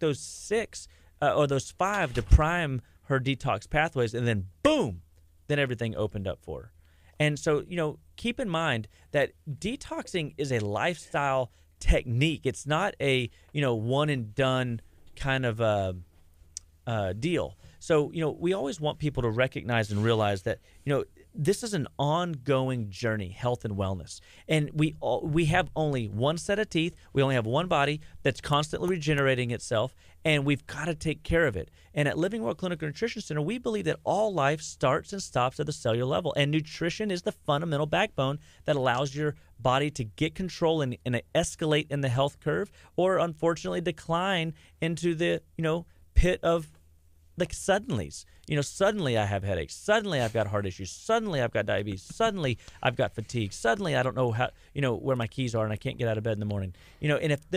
those 6 or those 5 to prime her detox pathways, and then boom, then everything opened up for her. And so, keep in mind that detoxing is a lifestyle technique. It's not a one and done kind of deal. So we always want people to recognize and realize that this is an ongoing journey, health and wellness. And we have only one set of teeth. We only have one body that's constantly regenerating itself, and we've got to take care of it. And at Living Well Clinical Nutrition Center, we believe that all life starts and stops at the cellular level, and nutrition is the fundamental backbone that allows your body to get control and escalate in the health curve, or unfortunately decline into the pit of like suddenlies. Suddenly I have headaches. Suddenly I've got heart issues. Suddenly I've got diabetes. Suddenly I've got fatigue. Suddenly I don't know how, where my keys are, and I can't get out of bed in the morning. And if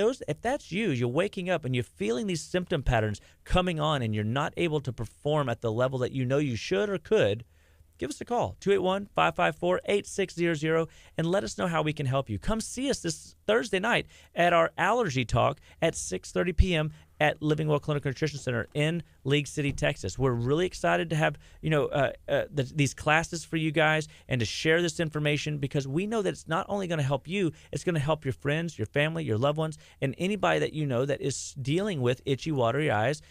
that's you're waking up and you're feeling these symptom patterns coming on, and you're not able to perform at the level that you should or could, give us a call, 281-554-8600, and let us know how we can help you. Come see us this Thursday night at our allergy talk at 6:30 p.m. at Living Well Clinical Nutrition Center in League City, Texas. We're really excited to have these classes for you guys and to share this information, because we know that it's not only going to help you, it's going to help your friends, your family, your loved ones, and anybody that that is dealing with itchy, watery eyes,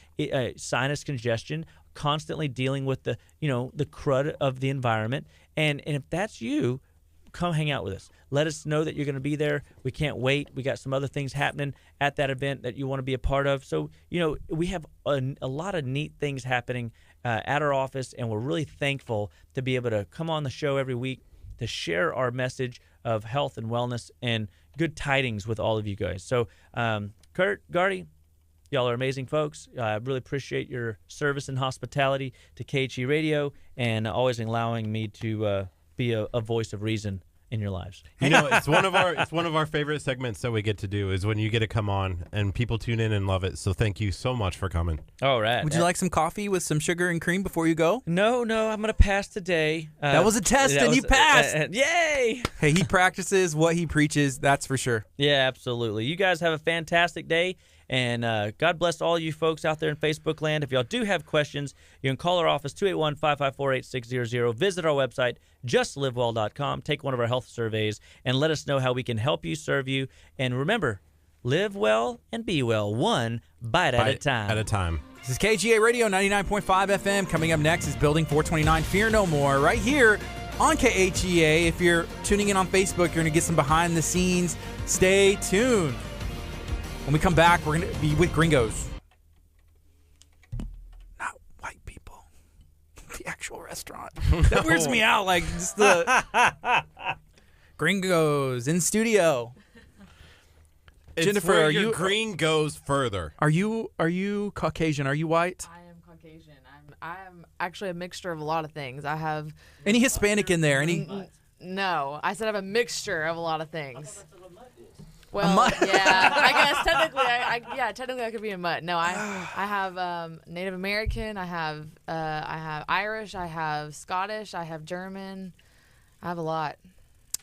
sinus congestion, constantly dealing with the crud of the environment. And if that's you, come hang out with us. Let us know that you're going to be there. We can't wait. We got some other things happening at that event that you want to be a part of. So, we have a lot of neat things happening at our office, and we're really thankful to be able to come on the show every week to share our message of health and wellness and good tidings with all of you guys. So, Kurt, Gardy, y'all are amazing folks. I really appreciate your service and hospitality to KHEA Radio, and always allowing me to be a voice of reason in your lives. It's one of our favorite segments that we get to do, is when you get to come on and people tune in and love it. So thank you so much for coming. All right. Would you like some coffee with some sugar and cream before you go? No, I'm gonna pass today. That was a test, and you passed. Yay! Hey, he practices what he preaches. That's for sure. Yeah, absolutely. You guys have a fantastic day. And God bless all you folks out there in Facebook land. If y'all do have questions, you can call our office, 281-554-8600. Visit our website, justlivewell.com. Take one of our health surveys and let us know how we can help you, serve you. And remember, live well and be well, one bite at a time. This is KHEA Radio 99.5 FM. Coming up next is Building 429, Fear No More, right here on KHEA. If you're tuning in on Facebook, you're going to get some behind the scenes. Stay tuned. When we come back, we're going to be with Gringos. Not white people. The actual restaurant. That weirds me out. Like, just the Gringos in studio. It's Jennifer, where are your you green goes further? Are you Caucasian? Are you white? I am Caucasian. I'm actually a mixture of a lot of things. I have Any Hispanic in there? Any? no. I said I have a mixture of a lot of things. Well, mutt? yeah. I guess technically I could be a mutt. No, I have Native American. I have Irish. I have Scottish. I have German. I have a lot.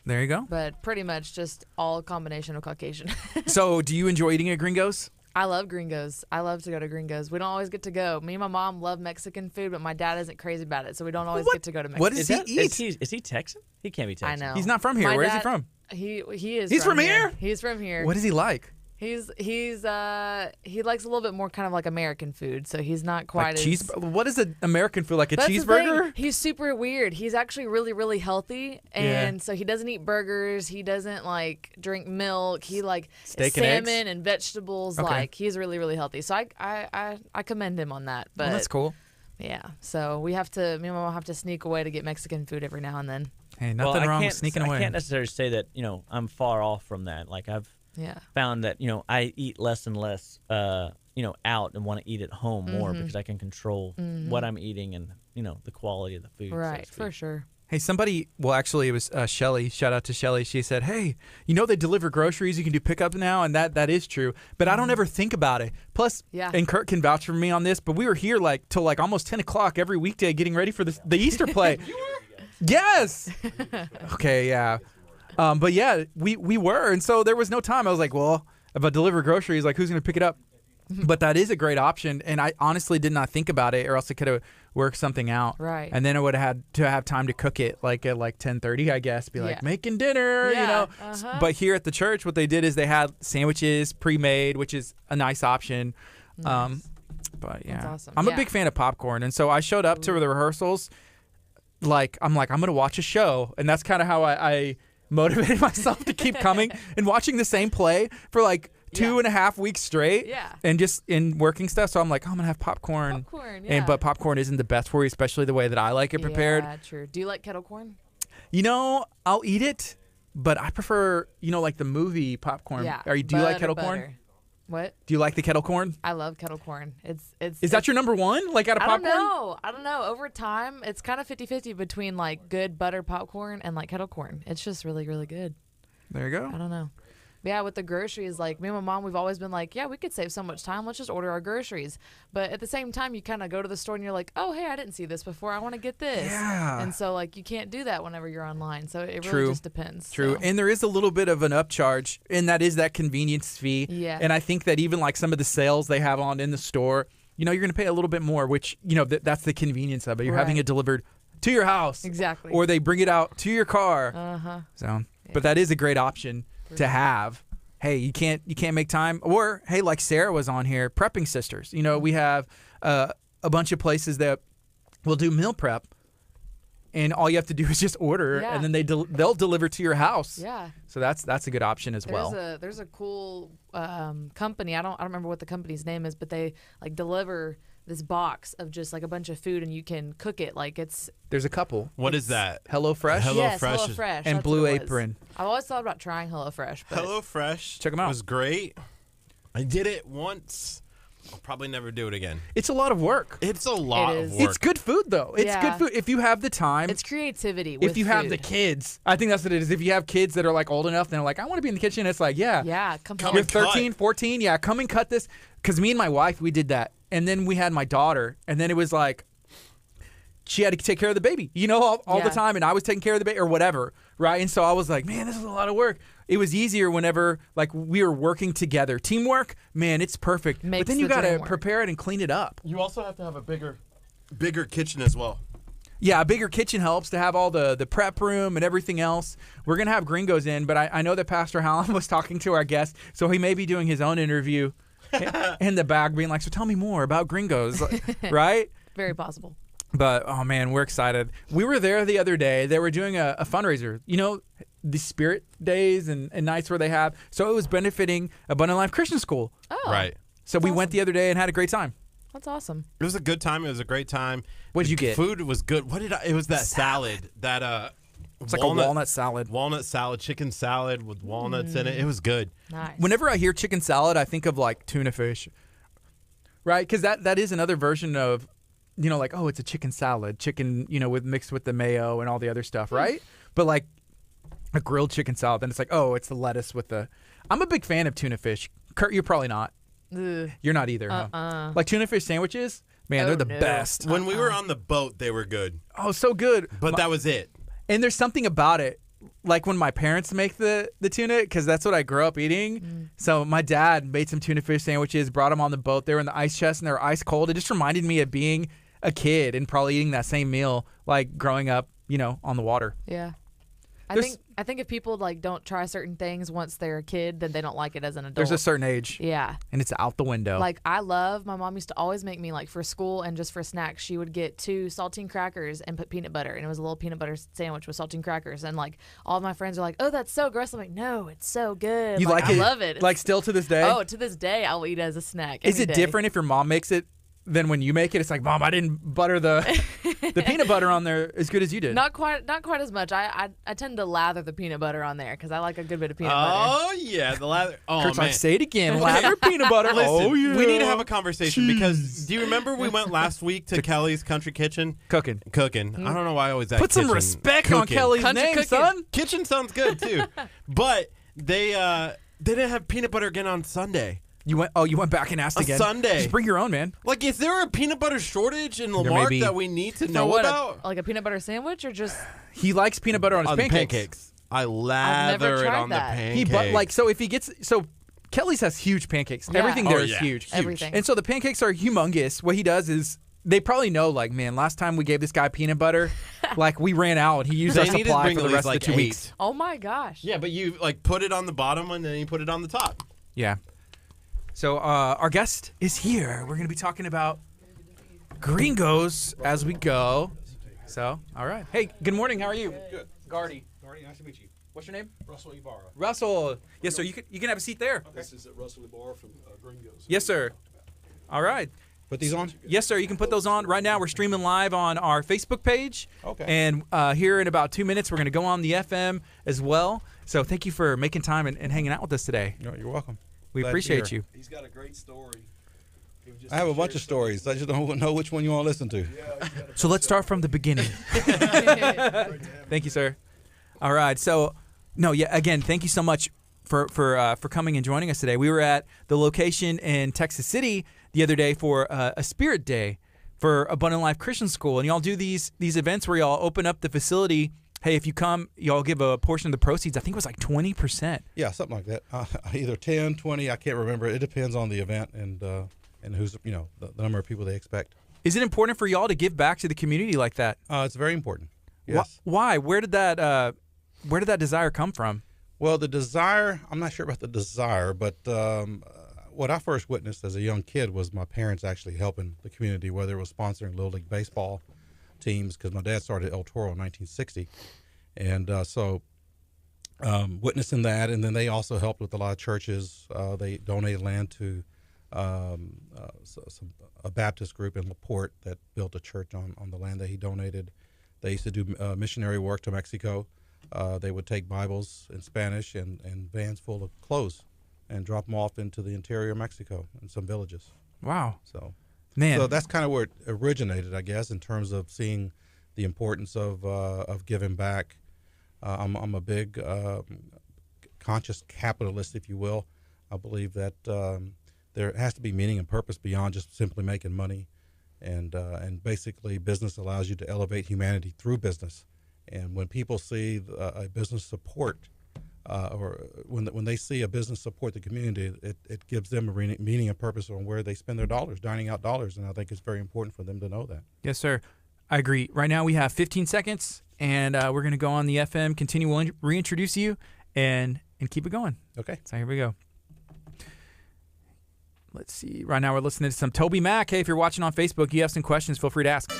There you go. But pretty much just all combination of Caucasian. So, do you enjoy eating at Gringos? I love Gringos. I love to go to Gringos. We don't always get to go. Me and my mom love Mexican food, but my dad isn't crazy about it, so we don't always get to go to Mexico. What does he eat? Is he Texan? He can't be I Texan. know. He's not from here. My Where is he dad- from? He is. He's from here? He's from here. What is he like? He likes a little bit more kind of like American food, so he's not quite Like as. what is an American food? Like a That's the cheeseburger? thing. He's super weird. He's actually really, really healthy, and so he doesn't eat burgers. He doesn't like drink milk. He like Steak and eggs? salmon and vegetables. Okay. Like he's really, really healthy. So I commend him on that. But Well, that's cool. yeah, so me and my mom have to sneak away to get Mexican food every now and then. Hey, nothing wrong with sneaking away. I can't necessarily say that I'm far off from that. Like I've Yeah. found that I eat less and less out and want to eat at home more because I can control what I'm eating and the quality of the food. Right, for sure. Hey, somebody, well, actually, it was Shelly. Shout out to Shelly. She said, hey, they deliver groceries. You can do pickup now, and that is true. But I don't ever think about it. Plus, Yeah. and Curt can vouch for me on this, but we were here till almost 10 o'clock every weekday getting ready for the Easter play. Yes. Okay, yeah. But yeah, we were. And so there was no time. I was like, well, if I deliver groceries, like who's going to pick it up? But that is a great option. And I honestly did not think about it, or else I could have worked something out. Right. And then I would have had to have time to cook it like at 10:30, I guess. Be like, Yeah. making dinner, Yeah, But here at the church, what they did is they had sandwiches pre-made, which is a nice option. Nice. But yeah, That's awesome. I'm a Yeah. big fan of popcorn. And so I showed up to the rehearsals. I'm going to watch a show. And that's kind of how I motivated myself to keep coming and watching the same play for 2.5 weeks straight. Yeah. And just in working stuff. So I'm like, I'm going to have popcorn. Popcorn, yeah. But popcorn isn't the best for you, especially the way that I like it prepared. Yeah, true. Do you like kettle corn? I'll eat it, but I prefer, like the movie popcorn. Yeah. Do you like kettle corn? Butter. What? Do you like the kettle corn? I love kettle corn. Is that your number one? Like out of popcorn? I don't know. Over time, it's kind of 50-50 between good butter popcorn and kettle corn. It's just really, really good. There you go. I don't know. Yeah, with the groceries, me and my mom, we've always been like, yeah, we could save so much time. Let's just order our groceries. But at the same time, you kind of go to the store and you're like, oh, hey, I didn't see this before. I want to get this. Yeah. And so, you can't do that whenever you're online. So it True. really just depends. True. So. And there is a little bit of an upcharge, and that is that convenience fee. Yeah. And I think that even some of the sales they have on in the store, you're going to pay a little bit more, which, that's the convenience of it. You're having Right. it delivered to your house. Exactly. Or they bring it out to your car. Uh-huh. So, but that is a great option to have. Hey, you can't make time, or hey, like Sarah was on here, prepping sisters. We have a bunch of places that will do meal prep, and all you have to do is just order, Yeah. and then they'll deliver to your house. Yeah. So that's a good option as well. There's a cool company. I don't remember what the company's name is, but they deliver this box of just a bunch of food, and you can cook it There's a couple. What is that? HelloFresh yes, HelloFresh HelloFresh and that's Blue what it was. Apron. I've always thought about trying HelloFresh. But HelloFresh. Check 'em out. Was great. I did it once. I'll probably never do it again. It's a lot of work. It's a lot It of is. work. It's good food though. It's Yeah. good food if you have the time. it's creativity. With if you have the food. kids, I think that's what it is. If you have kids that are old enough, and they're like, I want to be in the kitchen. It's Yeah, come Come on. You're and cut. 13, 14. Yeah, come and cut this. Because me and my wife, we did that. And then we had my daughter. And then it was she had to take care of the baby, all the Yeah. time. And I was taking care of the baby or whatever. Right. And so I was like, man, this is a lot of work. It was easier whenever we were working together. Teamwork, man, it's perfect. Makes but then you the got to dream work. prepare it and clean it up. You also have to have a bigger kitchen as well. Yeah, a bigger kitchen helps to have all the prep room and everything else. We're going to have Gringos in, but I know that Pastor Hallam was talking to our guest, so he may be doing his own interview in the back, being like, so tell me more about Gringos, right? Very possible. But, oh, man, we're excited. We were there the other day. They were doing a fundraiser. You know, the Spirit Days and nights where they have. So it was benefiting Abundant Life Christian School. Oh. Right. So we went the other day and had a great time. That's awesome. It was a good time. It was a great time. What did you get? Food was good. What did I? It was that salad. That It's like a walnut salad. Walnut salad, chicken salad with walnuts in it. It was good. Nice. Whenever I hear chicken salad, I think of like tuna fish. Right? Because that is another version of, you know, like, oh, it's a chicken salad. Chicken, you know, with mixed with the mayo and all the other stuff, right? But like a grilled chicken salad, then it's like, oh, it's the lettuce with the... I'm a big fan of tuna fish. Kurt, you're probably not. Ugh. You're not either, huh? Like tuna fish sandwiches? Man, they're the no. best. When we were on the boat, they were good. Oh, so good. But that was it. And there's something about it, like when my parents make the tuna, because that's what I grew up eating. So my dad made some tuna fish sandwiches, brought them on the boat. They were in the ice chest, and they were ice cold. It just reminded me of being a kid and probably eating that same meal, like growing up, you know, on the water. Yeah. There's- I think if people like don't try certain things once they're a kid, then they don't like it as an adult. There's a certain age, yeah. and it's out the window. Like my mom used to always make me like for school and just for snacks, she would get 2 saltine crackers and put peanut butter, and it was a little peanut butter sandwich with saltine crackers, and like all of my friends are like, "Oh, that's so gross." I'm like, "No, it's so good." you like I it? love it. Like still to this day? Oh, to this day, I'll eat it as a snack. Is every it day. different if your mom makes it than when you make it? It's like, Mom, I didn't butter the peanut butter on there as good as you did. Not quite as much. I tend to lather the peanut butter on there because I like a good bit of peanut butter. Oh, yeah. The lather. Oh, Kurt's man. like, say it again. Lather peanut butter. Listen, oh, yeah. we need to have a conversation because do you remember we went last week to Kelly's Country Kitchen? Cooking. Cooking. I don't know why I always add Put some kitchen. respect on Cooking. Kelly's Country name, cooking. son. Kitchen sounds good too. But they didn't have peanut butter again on Sunday. You went back and asked A again. Sunday. Just bring your own, man. Like, is there a peanut butter shortage in may Lamarck be. that we need to For know what, about? like a peanut butter sandwich or just He likes peanut butter on his On the pancakes. I never lather it tried on that. the He pancakes. so if he gets Kelly's has huge pancakes. Yeah. Everything Oh, there is yeah. huge. Everything. And so the pancakes are humongous. What he does is they probably know, like, man, last time we gave this guy peanut butter, like we ran out and he used They our need to supply bring for at the least, rest of like, the 2 8. weeks. oh my gosh. Yeah, but you like put it on the bottom and then you put it on the top. Yeah. So our guest is here. We're going to be talking about gringos as we go. So, all right. Hey, good morning. How are you? Good. Gardy. Gardy, nice to meet you. What's your name? Russell Ibarra. Russell. Yes, sir. You can have a seat there. This is Russell Ibarra from Gringos. Yes, sir. All right. Put these on? Yes, sir. You can put those on. Right now, we're streaming live on our Facebook page. Okay. And here in about 2 minutes, we're going to go on the FM as well. So thank you for making time and hanging out with us today. No, you're welcome. We Glad appreciate you're you. He's got a great story. I have a bunch of stories. I just don't know which one you want to listen to. So let's start from the beginning. Thank you, sir. All right. So, again, thank you so much for coming and joining us today. We were at the location in Texas City the other day for a Spirit Day for Abundant Life Christian School, and y'all do these events where y'all open up the facility. Hey, if you come, y'all give a portion of the proceeds. I think it was like 20%. Yeah, something like that. Either 10, 20, I can't remember. It depends on the event and who's, the number of people they expect. Is it important for y'all to give back to the community like that? It's very important. Yes. Why? Where did that desire come from? Well, the desire, I'm not sure about the desire, but what I first witnessed as a young kid was my parents actually helping the community, whether it was sponsoring Little League Baseball teams, because my dad started El Toro in 1960. And so witnessing that, and then they also helped with a lot of churches. They donated land to a Baptist group in LaPorte that built a church on the land that he donated. They used to do missionary work to Mexico. They would take Bibles in Spanish and vans full of clothes and drop them off into the interior of Mexico in some villages. Wow. So, Man. so that's kind of where it originated, I guess, in terms of seeing the importance of giving back. I'm a big conscious capitalist, if you will. I believe that there has to be meaning and purpose beyond just simply making money, and basically business allows you to elevate humanity through business. And when people see a business support, or when they see a business support the community, it gives them a meaning and purpose on where they spend their dollars, dining out dollars, and I think it's very important for them to know that. Yes, sir. I agree. Right now we have 15 seconds, and we're going to go on the FM, continue, we'll reintroduce you, and keep it going. Okay. So here we go. Let's see. Right now we're listening to some Toby Mac. Hey, if you're watching on Facebook, you have some questions, feel free to ask.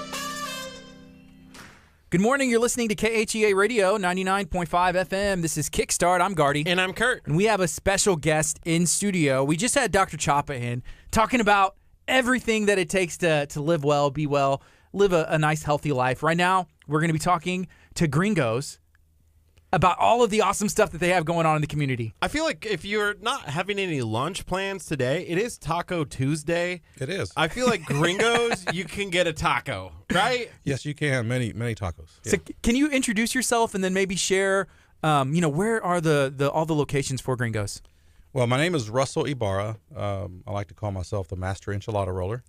Good morning. You're listening to KHEA Radio 99.5 FM. This is Kickstart. I'm Gardy. And I'm Curt. And we have a special guest in studio. We just had Dr. Chapa in talking about everything that it takes to live well, be well, live a nice, healthy life. Right now, we're going to be talking to Gringos about all of the awesome stuff that they have going on in the community. I feel like if you're not having any lunch plans today, it is Taco Tuesday. It is. I feel like Gringos, you can get a taco, right? Yes, you can. Many tacos. So can you introduce yourself and then maybe share, where are all the locations for Gringos? Well, my name is Russell Ibarra. I like to call myself the master enchilada roller,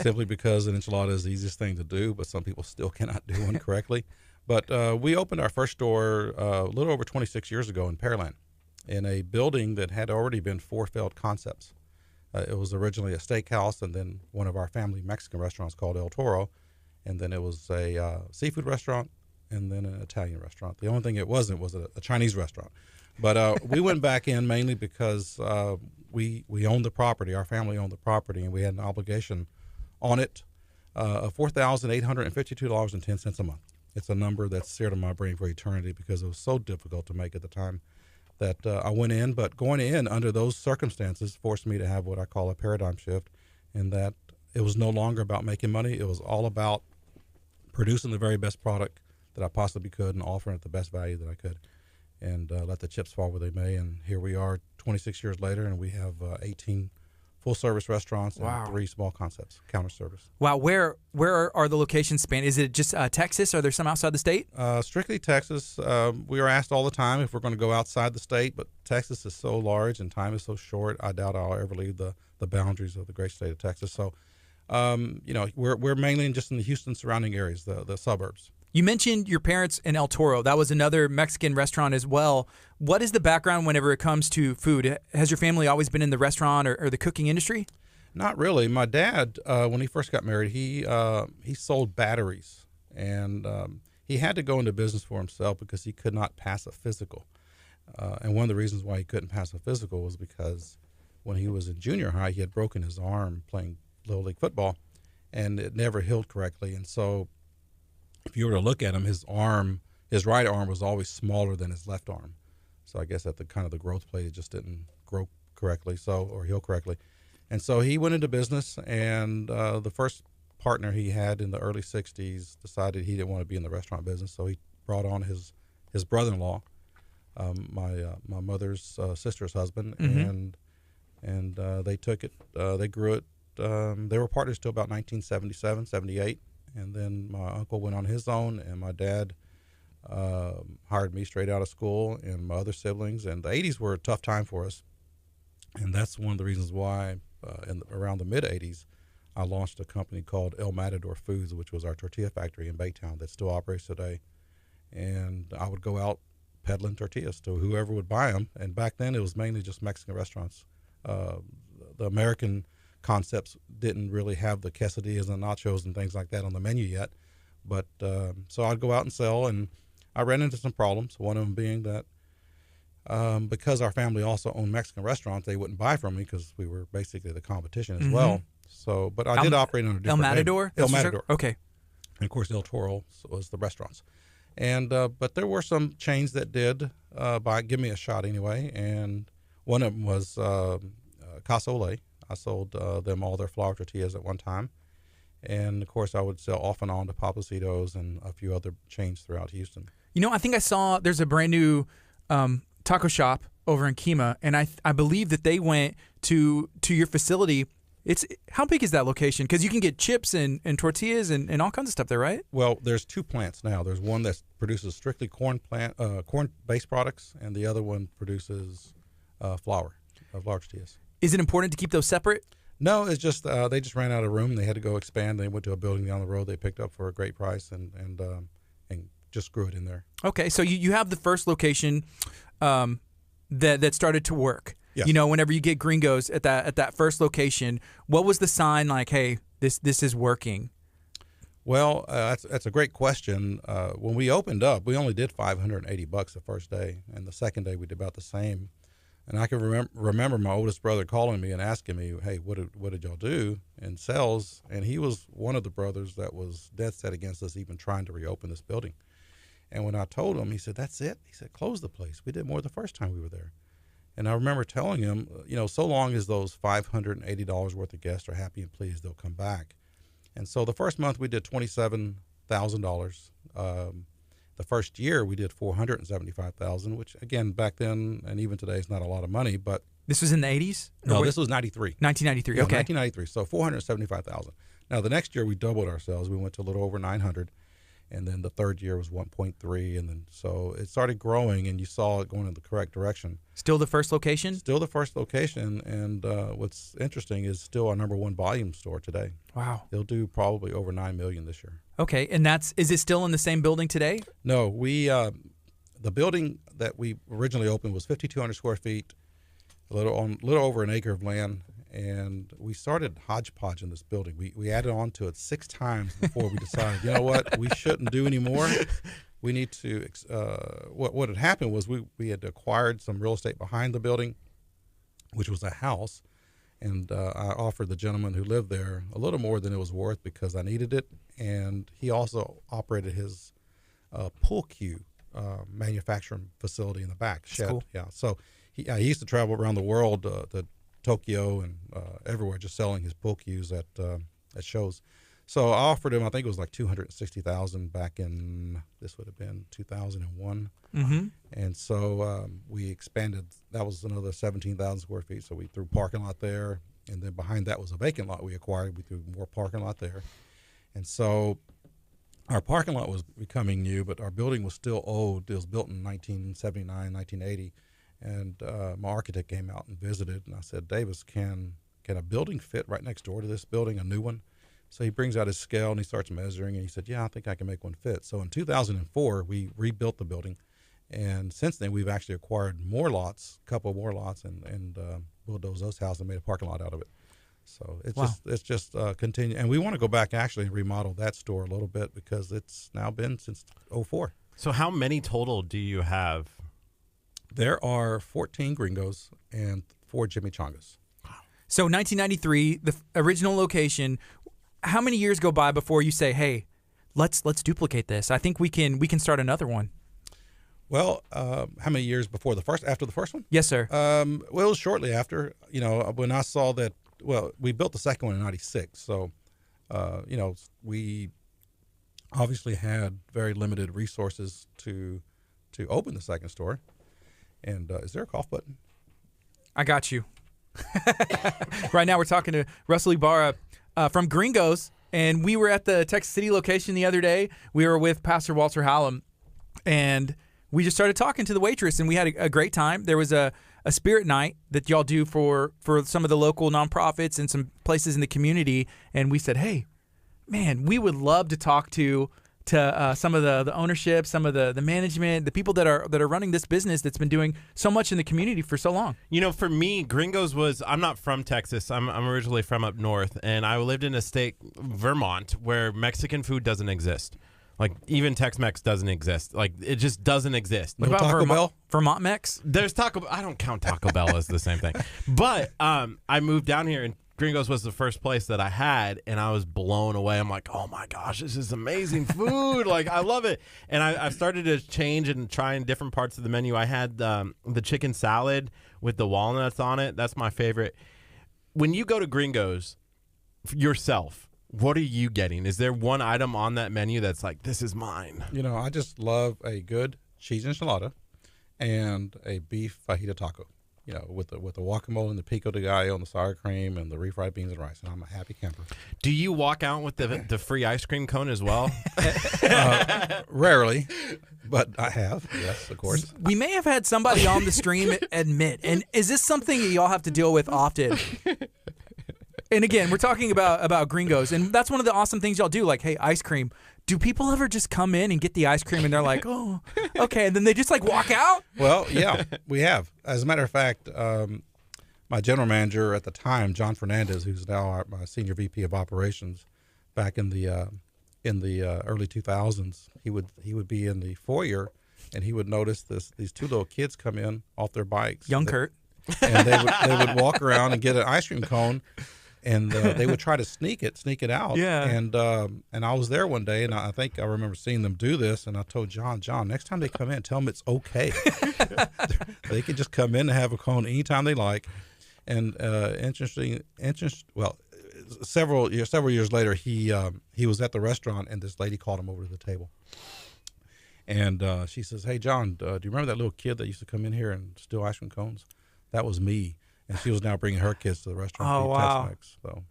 simply because an enchilada is the easiest thing to do, but some people still cannot do one correctly. But we opened our first store a little over 26 years ago in Pearland, in a building that had already been 4 failed concepts. It was originally a steakhouse, and then one of our family Mexican restaurants called El Toro, and then it was a seafood restaurant, and then an Italian restaurant. The only thing it wasn't was a Chinese restaurant. But we went back in mainly because we owned the property. Our family owned the property, and we had an obligation on it of $4,852.10 a month. It's a number that's seared in my brain for eternity because it was so difficult to make at the time that I went in. But going in under those circumstances forced me to have what I call a paradigm shift, in that it was no longer about making money. It was all about producing the very best product that I possibly could and offering it the best value that I could, and let the chips fall where they may. And here we are 26 years later, and we have 18 full-service restaurants and 3 small concepts, counter service. Wow, where are the locations spanned? Is it just Texas? Are there some outside the state? Strictly Texas. We are asked all the time if we're going to go outside the state, but Texas is so large and time is so short, I doubt I'll ever leave the boundaries of the great state of Texas. So, we're mainly just in the Houston surrounding areas, the suburbs. You mentioned your parents in El Toro. That was another Mexican restaurant as well. What is the background whenever it comes to food? Has your family always been in the restaurant or the cooking industry? Not really. My dad, when he first got married, he sold batteries, and he had to go into business for himself because he could not pass a physical. And one of the reasons why he couldn't pass a physical was because when he was in junior high, he had broken his arm playing Little League football, and it never healed correctly. And so if you were to look at him, his right arm was always smaller than his left arm. So I guess at the growth plate, it just didn't grow correctly, or heal correctly. And so he went into business, and the first partner he had in the early 60s decided he didn't want to be in the restaurant business. So he brought on his brother-in-law, my mother's sister's husband, and they took it, they grew it. They were partners till about 1977, 78. And then my uncle went on his own, and my dad hired me straight out of school, and my other siblings. And the 80s were a tough time for us. And that's one of the reasons why around the mid-80s, I launched a company called El Matador Foods, which was our tortilla factory in Baytown that still operates today. And I would go out peddling tortillas to whoever would buy them. And back then, it was mainly just Mexican restaurants. The American concepts didn't really have the quesadillas and nachos and things like that on the menu yet. But so I'd go out and sell, and I ran into some problems, one of them being that because our family also owned Mexican restaurants, they wouldn't buy from me because we were basically the competition as well. So, but I did operate under different El Matador? El Matador. Okay. And of course, El Toro was the restaurants. And but there were some chains that did give me a shot anyway, and one of them was Casa Ole. I sold them all their flour tortillas at one time. And, of course, I would sell off and on to Pablicitos and a few other chains throughout Houston. I think I saw there's a brand new taco shop over in KHEA, and I believe that they went to your facility. How big is that location? Because you can get chips and tortillas and all kinds of stuff there, right? Well, there's 2 plants now. There's one that produces strictly corn-based products, and the other one produces flour tortillas. Is it important to keep those separate? No, it's just they just ran out of room. They had to go expand. They went to a building down the road they picked up for a great price and just grew it in there. Okay, so you have the first location that started to work. Yes. Whenever you get Gringos at that first location, what was the sign like, hey, this is working? Well, that's a great question. When we opened up, we only did $580 the first day, and the second day we did about the same. And I can remember my oldest brother calling me and asking me, "Hey, what did y'all do in sales?" And he was one of the brothers that was dead set against us even trying to reopen this building. And when I told him, he said, "That's it." He said, "Close the place. We did more the first time we were there." And I remember telling him, so long as those $580 worth of guests are happy and pleased, they'll come back. And so the first month we did $27,000. The first year we did $475,000, which again back then and even today is not a lot of money. But This was in the 80s? no, this was 93. 1993. Yeah, Okay. 1993. So 475,000. Now the next year we doubled ourselves. We went to a little over 900, and then the third year was 1.3, and then so it started growing, and you saw it going in the correct direction. Still the first location? Still the first location, and what's interesting is still our number one volume store today. Wow. They'll do probably over $9 million this year. Okay, and is it still in the same building today? No, the building that we originally opened was 5,200 square feet, a little over an acre of land, and we started hodgepodge in this building. We added on to it 6 times before we decided, you know what, we shouldn't do anymore. We need to. What had happened was we had acquired some real estate behind the building, which was a house, and I offered the gentleman who lived there a little more than it was worth because I needed it, and he also operated his pool cue manufacturing facility in the back shed. Cool. Yeah, so he used to travel around the world to Tokyo and everywhere, just selling his pool cues at shows. So I offered him, I think it was like $260,000 back in, this would have been 2001. Mm-hmm. And so we expanded. That was another 17,000 square feet. So we threw parking lot there, and then behind that was a vacant lot we acquired. We threw more parking lot there, and so our parking lot was becoming new, but our building was still old. It was built in 1979, 1980, and my architect came out and visited, and I said, "Davis, can a building fit right next door to this building, a new one?" So he brings out his scale and he starts measuring, and he said, "Yeah, I think I can make one fit." So in 2004, we rebuilt the building. And since then, we've actually acquired more lots, a couple more lots, and bulldozed those houses and made a parking lot out of it. So it's just continue. And we want to go back actually and remodel that store a little bit because it's now been since '04. So how many total do you have? There are 14 Gringos and 4 Chimichangas. So 1993, the original location. How many years go by before you say, "Hey, let's duplicate this. I think we can start another one"? Well, how many years before after the first one? Yes, sir. Well, it was shortly after, when I saw that, we built the second one in '96. So, we obviously had very limited resources to open the second store. And is there a cough button? I got you. Right now we're talking to Russell Ibarra from Gringos, and we were at the Texas City location the other day. We were with Pastor Walter Hallam, and we just started talking to the waitress, and we had a great time. There was a spirit night that y'all do for some of the local nonprofits and some places in the community, and we said, "Hey, man, we would love to talk to some of the ownership, some of the management, the people that are running this business that's been doing so much in the community for so long." For me, Gringos I'm not from Texas. I'm originally from up north, and I lived in a state, Vermont, where Mexican food doesn't exist. Like, even Tex-Mex doesn't exist. Like, it just doesn't exist. What No about Taco Bell? Vermont Mex? There's Taco. I don't count Taco Bell as the same thing. But I moved down here, and Gringos was the first place that I had, and I was blown away. I'm like, oh my gosh, this is amazing food. Like, I love it. And I've started to change and try in different parts of the menu. I had the chicken salad with the walnuts on it. That's my favorite. When you go to Gringos yourself, what are you getting? Is there one item on that menu that's like, this is mine? I just love a good cheese enchilada and a beef fajita taco. With the guacamole and the pico de gallo and the sour cream and the refried beans and rice, and I'm a happy camper. Do you walk out with the free ice cream cone as well? Rarely, but I have. Yes, of course. We may have had somebody on the stream admit, and is this something that y'all have to deal with often? And again, we're talking about Gringos, and that's one of the awesome things y'all do. Like, hey, ice cream. Do people ever just come in and get the ice cream and they're like, "Oh, okay," and then they just like walk out? Well, yeah, we have. As a matter of fact, my general manager at the time, John Fernandez, who's now my senior VP of operations, back in the early 2000s, he would be in the foyer, and he would notice these 2 little kids come in off their bikes. Young Curt. and they would walk around and get an ice cream cone, and they would try to sneak it out. Yeah. And I was there one day, and I think I remember seeing them do this, and I told John, next time they come in, tell them it's okay. They can just come in and have a cone anytime they like. And several years later, he was at the restaurant, and this lady called him over to the table. And she says, "Hey, John, do you remember that little kid that used to come in here and steal ice cream cones? That was me." And she was now bringing her kids to the restaurant to eat Tex-Mex. So,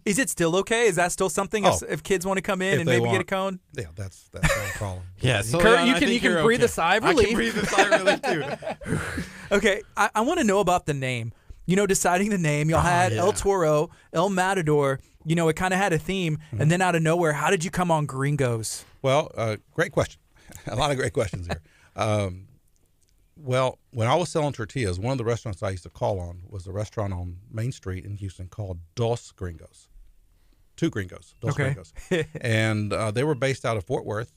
Is it still okay? Is that still something if kids want to come in and maybe get a cone? Yeah, that's not a problem. Yeah, so Kurt, you I can think you're breathe okay. a sigh of I relief. can breathe a sigh of relief too. Okay, I want to know about the name. Deciding the name. Y'all had yeah. El Toro, El Matador. It kind of had a theme. And then out of nowhere, how did you come on Gringos? Well, great question. A lot of great questions here. Well, when I was selling tortillas, one of the restaurants I used to call on was a restaurant on Main Street in Houston called Dos Gringos. Two Gringos. Dos Gringos. And they were based out of Fort Worth,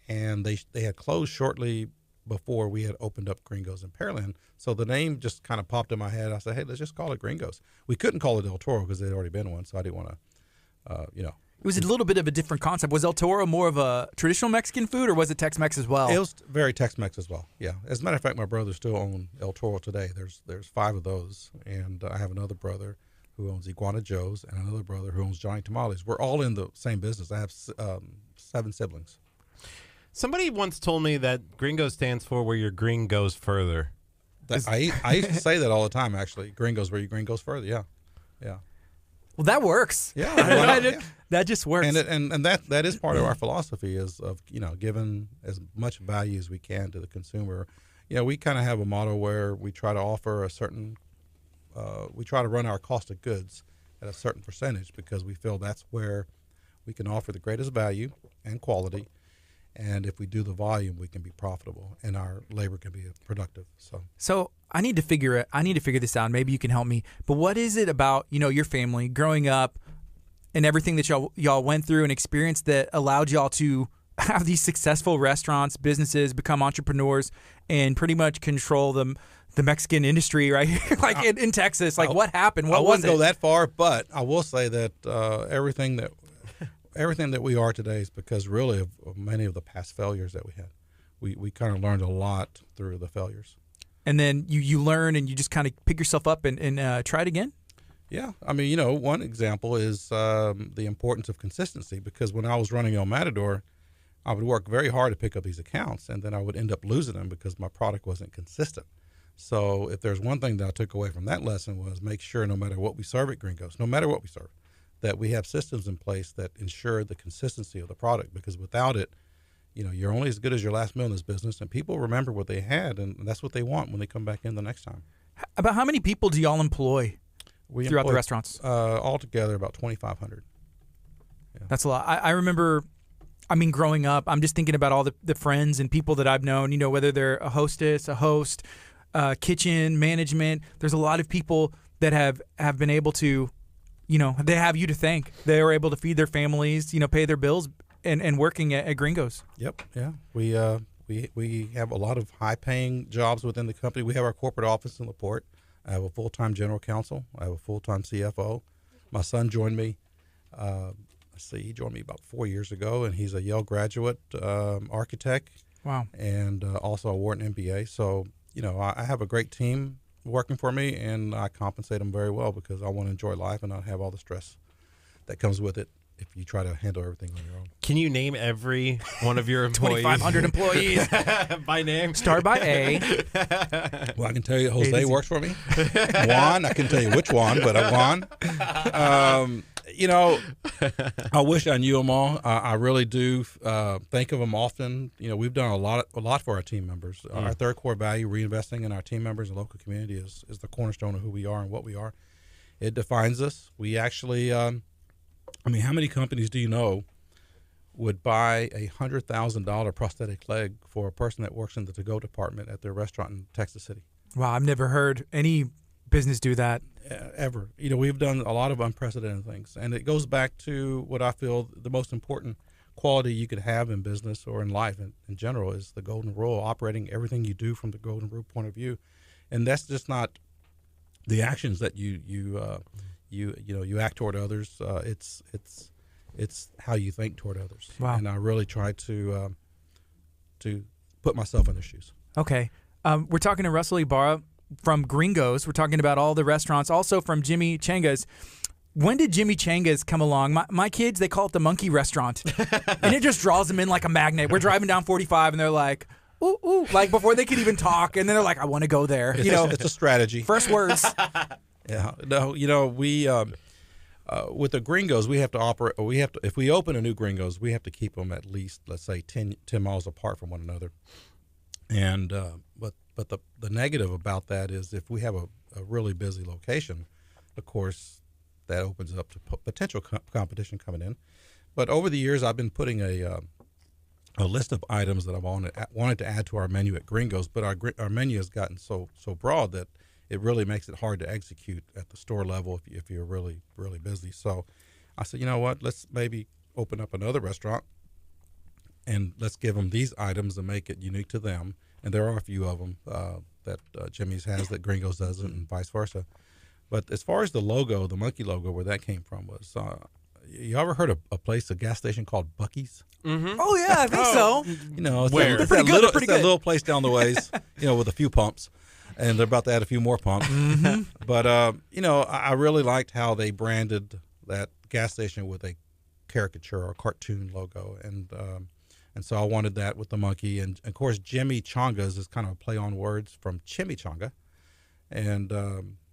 and they had closed shortly before we had opened up Gringos in Pearland. So the name just kind of popped in my head. I said, hey, let's just call it Gringos. We couldn't call it El Toro because there'd already been one, so I didn't want to, It was a little bit of a different concept. Was El Toro more of a traditional Mexican food, or was it Tex-Mex as well? It was very Tex-Mex as well. Yeah. As a matter of fact, my brothers still own El Toro today. There's 5 of those, and I have another brother who owns Iguana Joe's and another brother who owns Johnny Tamales. We're all in the same business. I have 7 siblings. Somebody once told me that Gringo stands for where your green goes further. I used to say that all the time. Actually, green goes where your green goes further. Yeah. Well, that works. Yeah. Well, yeah. That just works. And that is part of our philosophy is of giving as much value as we can to the consumer. We kind of have a motto where we try to offer a certain we try to run our cost of goods at a certain percentage because we feel that's where we can offer the greatest value and quality. And if we do the volume, we can be profitable, and our labor can be productive. So I need to figure this out. Maybe you can help me. But what is it about your family growing up and everything that y'all went through and experienced that allowed y'all to have these successful restaurants, businesses, become entrepreneurs, and pretty much control the Mexican industry right here, like in Texas? Like, what happened? What I was wouldn't it? go that far, but I will say that everything that we are today is because really of many of the past failures that we had. We kind of learned a lot through the failures. And then you learn and you just kind of pick yourself up and try it again? Yeah. I mean, one example is the importance of consistency, because when I was running El Matador, I would work very hard to pick up these accounts, and then I would end up losing them because my product wasn't consistent. So if there's one thing that I took away from that lesson was make sure no matter what we serve at Gringos, no matter what we serve, that we have systems in place that ensure the consistency of the product, because without it, you're only as good as your last meal in this business, and people remember what they had, and that's what they want when they come back in the next time. About how many people do y'all employ throughout the restaurants? Altogether, about 2,500. Yeah. That's a lot. I remember, growing up, I'm just thinking about all the friends and people that I've known, whether they're a hostess, a host, kitchen, management. There's a lot of people that have been able to, they have you to thank. They were able to feed their families, pay their bills, and working at Gringos. Yep. Yeah. We have a lot of high-paying jobs within the company. We have our corporate office in LaPorte. I have a full-time general counsel. I have a full-time CFO. My son joined me. He joined me about 4 years ago, and he's a Yale graduate architect. Wow. And also a Wharton MBA. So, I have a great team working for me, and I compensate them very well because I want to enjoy life and not have all the stress that comes with it if you try to handle everything on your own. Can you name every one of your employees? 2,500 employees. By name? Start by A. Well, I can tell you Jose works for me. Juan, I can tell you which one, but Juan. I wish I knew them all. I really do think of them often. We've done a lot for our team members. Our third core value, reinvesting in our team members and local community, is the cornerstone of who we are and what we are. It defines us. We actually, how many companies do you know would buy a $100,000 prosthetic leg for a person that works in the to-go department at their restaurant in Texas City? Wow, I've never heard any business do that. Ever. We've done a lot of unprecedented things, and it goes back to what I feel the most important quality you could have in business or in life in general is the golden rule, operating everything you do from the golden rule point of view. And that's just not the actions that you act toward others. It's how you think toward others. Wow. And I really try to put myself in their shoes. Okay. We're talking to Russell Ibarra from Gringos. We're talking about all the restaurants, also from Jimmy Changa's. When did Jimmy Changa's come along? My kids, they call it the monkey restaurant. And it just draws them in like a magnet. We're driving down 45 and they're like, ooh, ooh, like before they could even talk. And then they're like, I want to go there. It's a strategy. First words. Yeah. No, we with the Gringos, we have to operate. If we open a new Gringos, we have to keep them at least, let's say, 10 miles apart from one another. And but the negative about that is if we have a really busy location, of course, that opens up to potential competition coming in. But over the years, I've been putting a list of items that I wanted to add to our menu at Gringos, but our menu has gotten so broad that it really makes it hard to execute at the store level if you're really, really busy. So I said, you know what, let's maybe open up another restaurant and let's give them these items and make it unique to them. And there are a few of them that Jimmy's has that Gringos doesn't, and vice versa. But as far as the logo, the monkey logo, where that came from was, you ever heard of a gas station called Buc-ee's? Mm-hmm. Oh, yeah, I think so. It's Where? that, They're little, pretty it's that good. little place down the ways, with a few pumps. And they're about to add a few more pumps. Mm-hmm. But, I really liked how they branded that gas station with a caricature or cartoon logo. And so I wanted that with the monkey. And, of course, Jimmy Changa's is kind of a play on words from chimichanga. And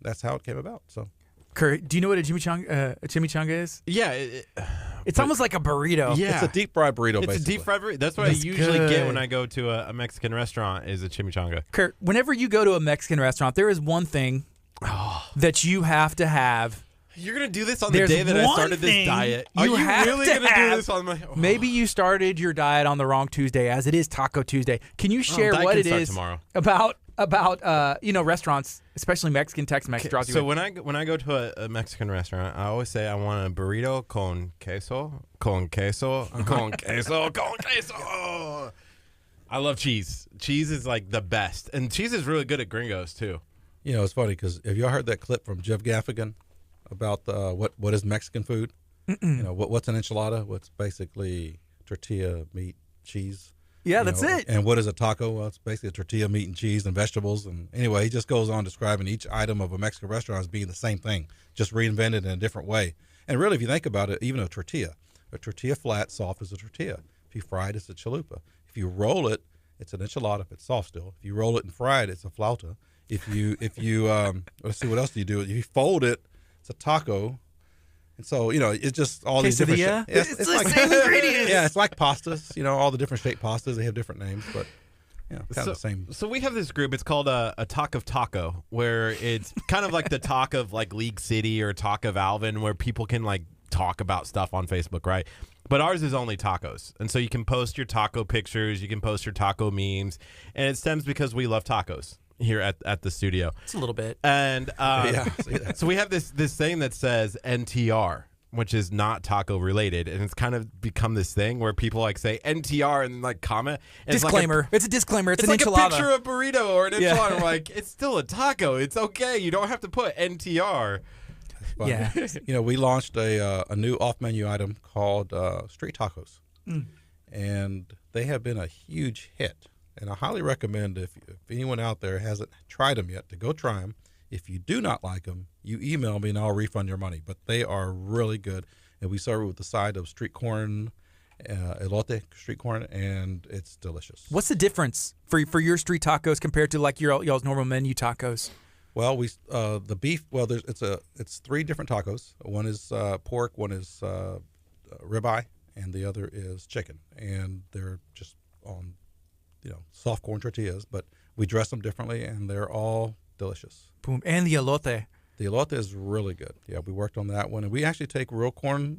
that's how it came about. So, Curt, do you know what a chimichanga is? Yeah. It's almost like a burrito. Yeah. it's a deep fried burrito, It's basically. a deep fried burrito. That's what That's I usually good. get when I go to a Mexican restaurant is a chimichanga. Curt, whenever you go to a Mexican restaurant, there is one thing that you have to have. You're going to do this on the There's day that I one started this thing diet? you Are you have really to going to do have. this on my... Maybe you started your diet on the wrong Tuesday, as it is Taco Tuesday. Can you share diet what can it start is tomorrow. about restaurants, especially Mexican, Tex-Mex draws you So in? when I go to a Mexican restaurant, I always say I want a burrito con queso, con queso, con queso, con queso. I love cheese. Cheese is like the best, and cheese is really good at Gringos too. It's funny because have you all heard that clip from Jeff Gaffigan about what is Mexican food? What's an enchilada? What's basically tortilla, meat, cheese. Yeah, that's it. And what is a taco? Well, it's basically a tortilla, meat, and cheese and vegetables. And anyway, he just goes on describing each item of a Mexican restaurant as being the same thing, just reinvented in a different way. And really, if you think about it, even a tortilla flat, soft is a tortilla. If you fry it, it's a chalupa. If you roll it, it's an enchilada. If it's soft still. If you roll it and fry it, it's a flauta. If you let's see, what else do you do? If you fold it, it's a taco. And so, it's just all these different Quesadilla? shapes. It's the same ingredients. Yeah, it's like pastas. All the different shaped pastas, they have different names, but kind of the same. So we have this group. It's called a Talk of Taco, where it's kind of like the talk of like League City or Talk of Alvin, where people can like talk about stuff on Facebook, right? But ours is only tacos. And so you can post your taco pictures, you can post your taco memes, and it stems because we love tacos here at the studio. It's a little bit. And Yeah, I see that. so we have this thing that says NTR, which is not taco related, and it's kind of become this thing where people like say NTR and like comment. And Disclaimer. It's a disclaimer. It's an like enchilada. a picture of burrito or an enchilada. Yeah. I'm like, it's still a taco. It's okay. You don't have to put NTR. But, Yeah. we launched a new off-menu item called street tacos, and they have been a huge hit. And I highly recommend if anyone out there hasn't tried them yet, to go try them. If you do not like them, you email me and I'll refund your money. But they are really good, and we serve it with the side of street corn, elote street corn, and it's delicious. What's the difference for your street tacos compared to like y'all's normal menu tacos? Well, the beef. Well, it's three different tacos. One is pork, one is ribeye, and the other is chicken. And they're just on, soft corn tortillas. But we dress them differently, and they're all delicious. Boom. And the elote. The elote is really good. Yeah, we worked on that one, and we actually take real corn,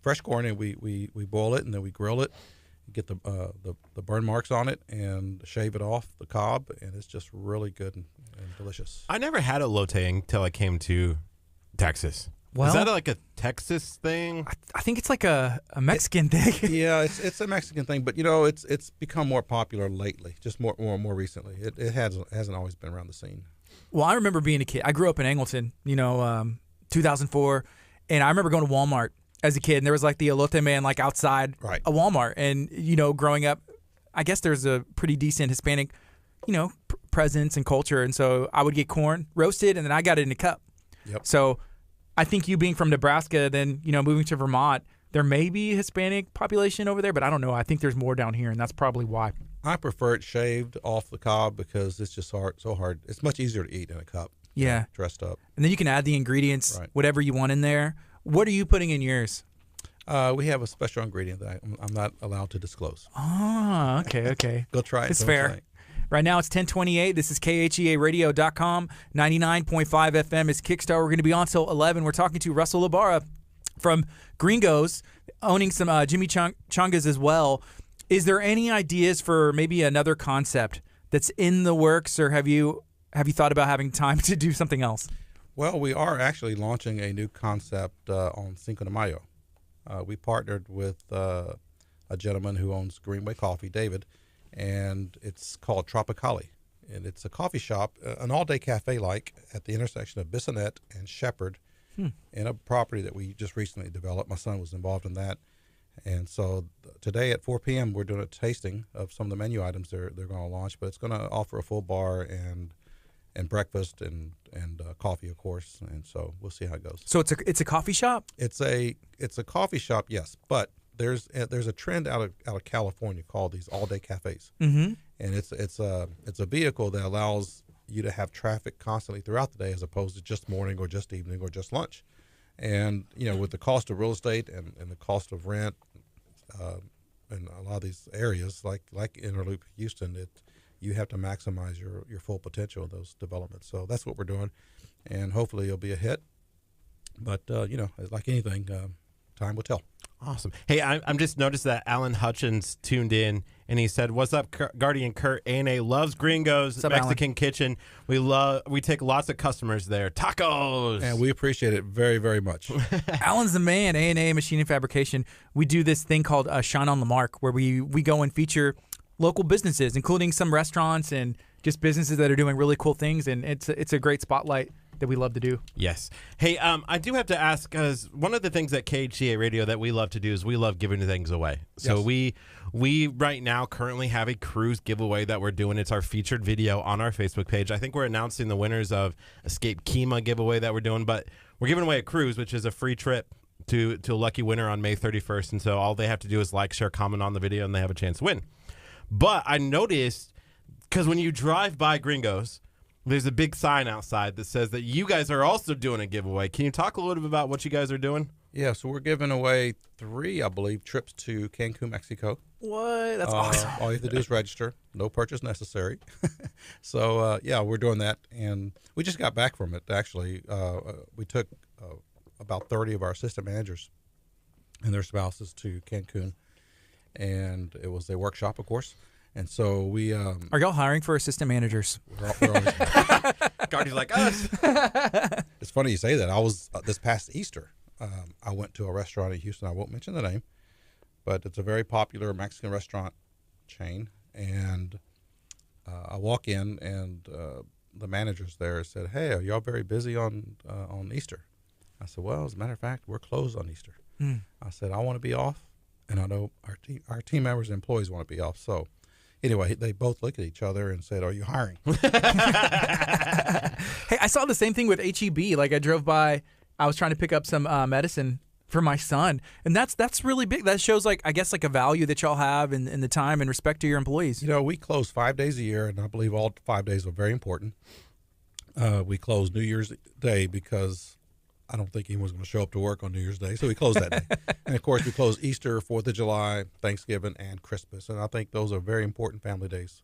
fresh corn, and we boil it, and then we grill it. Get the burn marks on it and shave it off the cob, and it's just really good and delicious. I never had elote until I came to Texas. Well- is that like a Texas thing? I think it's like a Mexican thing. Yeah, it's a Mexican thing, but it's become more popular lately, just more recently. It hasn't always been around the scene. Well, I remember being a kid. I grew up in Angleton, 2004, and I remember going to Walmart as a kid, and there was like the elote man like outside Right. a Walmart, and growing up, I guess there's a pretty decent Hispanic, presence and culture, and so I would get corn roasted, and then I got it in a cup. Yep. So I think you being from Nebraska, then moving to Vermont, there may be a Hispanic population over there, but I don't know. I think there's more down here, and that's probably why. I prefer it shaved off the cob because it's just so hard. It's much easier to eat in a cup. Yeah. Dressed up. And then you can add the ingredients, Right. whatever you want in there. What are you putting in yours? We have a special ingredient that I'm not allowed to disclose. Oh, okay. Go try it. It's sometime. fair. Right now it's 10:28. This is KHEAradio.com. 99.5 FM is Kickstart. We're going to be on till 11. We're talking to Russell Ibarra from Gringos, owning some Jimmy Chungas as well. Is there any ideas for maybe another concept that's in the works, or have you thought about having time to do something else? Well, we are actually launching a new concept on Cinco de Mayo. We partnered with a gentleman who owns Greenway Coffee, David, and it's called Tropicali. And it's a coffee shop, an all-day cafe-like, at the intersection of Bissonnet and Shepherd, in a property that we just recently developed. My son was involved in that. And so today at 4 p.m., we're doing a tasting of some of the menu items they're going to launch, but it's going to offer a full bar and breakfast and coffee, of course. And so we'll see how it goes. So it's a coffee shop? It's a coffee shop, yes, but there's a trend out of California called these all-day cafes. Mm-hmm. And it's a vehicle that allows you to have traffic constantly throughout the day, as opposed to just morning or just evening or just lunch. And with the cost of real estate and the cost of rent, in a lot of these areas like Interloop Houston, you have to maximize your full potential of those developments. So that's what we're doing, and hopefully it'll be a hit. But like anything, time will tell. Awesome. Hey, I'm just noticed that Alan Hutchins tuned in, and he said, "What's up, Gardy and Curt? A&A loves Gringos up, Mexican Kitchen. We take lots of customers there. Tacos." And we appreciate it very, very much. Alan's the man. A&A Machine and Fabrication. We do this thing called Shine on the Mark, where we go and feature local businesses, including some restaurants and just businesses that are doing really cool things. And it's a great spotlight that we love to do. Yes. Hey, I do have to ask, because one of the things at KHEA Radio that we love to do is we love giving things away. So Yes. we right now currently have a cruise giveaway that we're doing. It's our featured video on our Facebook page. I think we're announcing the winners of Escape KEMA giveaway that we're doing, but we're giving away a cruise, which is a free trip to a lucky winner on May 31st. And so all they have to do is like, share, comment on the video, and they have a chance to win. But I noticed, because when you drive by Gringos, there's a big sign outside that says that you guys are also doing a giveaway. Can you talk a little bit about what you guys are doing? Yeah, so we're giving away 3, I believe, trips to Cancun, Mexico. What? That's awesome. All you have to do is register. No purchase necessary. So, we're doing that. And we just got back from it, actually. We took about 30 of our assistant managers and their spouses to Cancun. And it was a workshop, of course. And so we... Are y'all hiring for assistant managers? we're always, Gardy's like us. it's funny you say that. I was, this past Easter, I went to a restaurant in Houston. I won't mention the name, but it's a very popular Mexican restaurant chain. And I walk in, and the managers there said, "Hey, are y'all very busy on Easter?" I said, "Well, as a matter of fact, we're closed on Easter." I said, "I want to be off, and I know our team members and employees want to be off." So anyway, they both looked at each other and said, "Are you hiring?" Hey, I saw the same thing with HEB. Like, I drove by, I was trying to pick up some medicine for my son, and that's really big. That shows, like, I guess, like a value that y'all have in the time and respect to your employees. We close 5 days a year, and I believe all 5 days are very important. We close New Year's Day because I don't think anyone's going to show up to work on New Year's Day, so we close that day. And, of course, we close Easter, 4th of July, Thanksgiving, and Christmas. And I think those are very important family days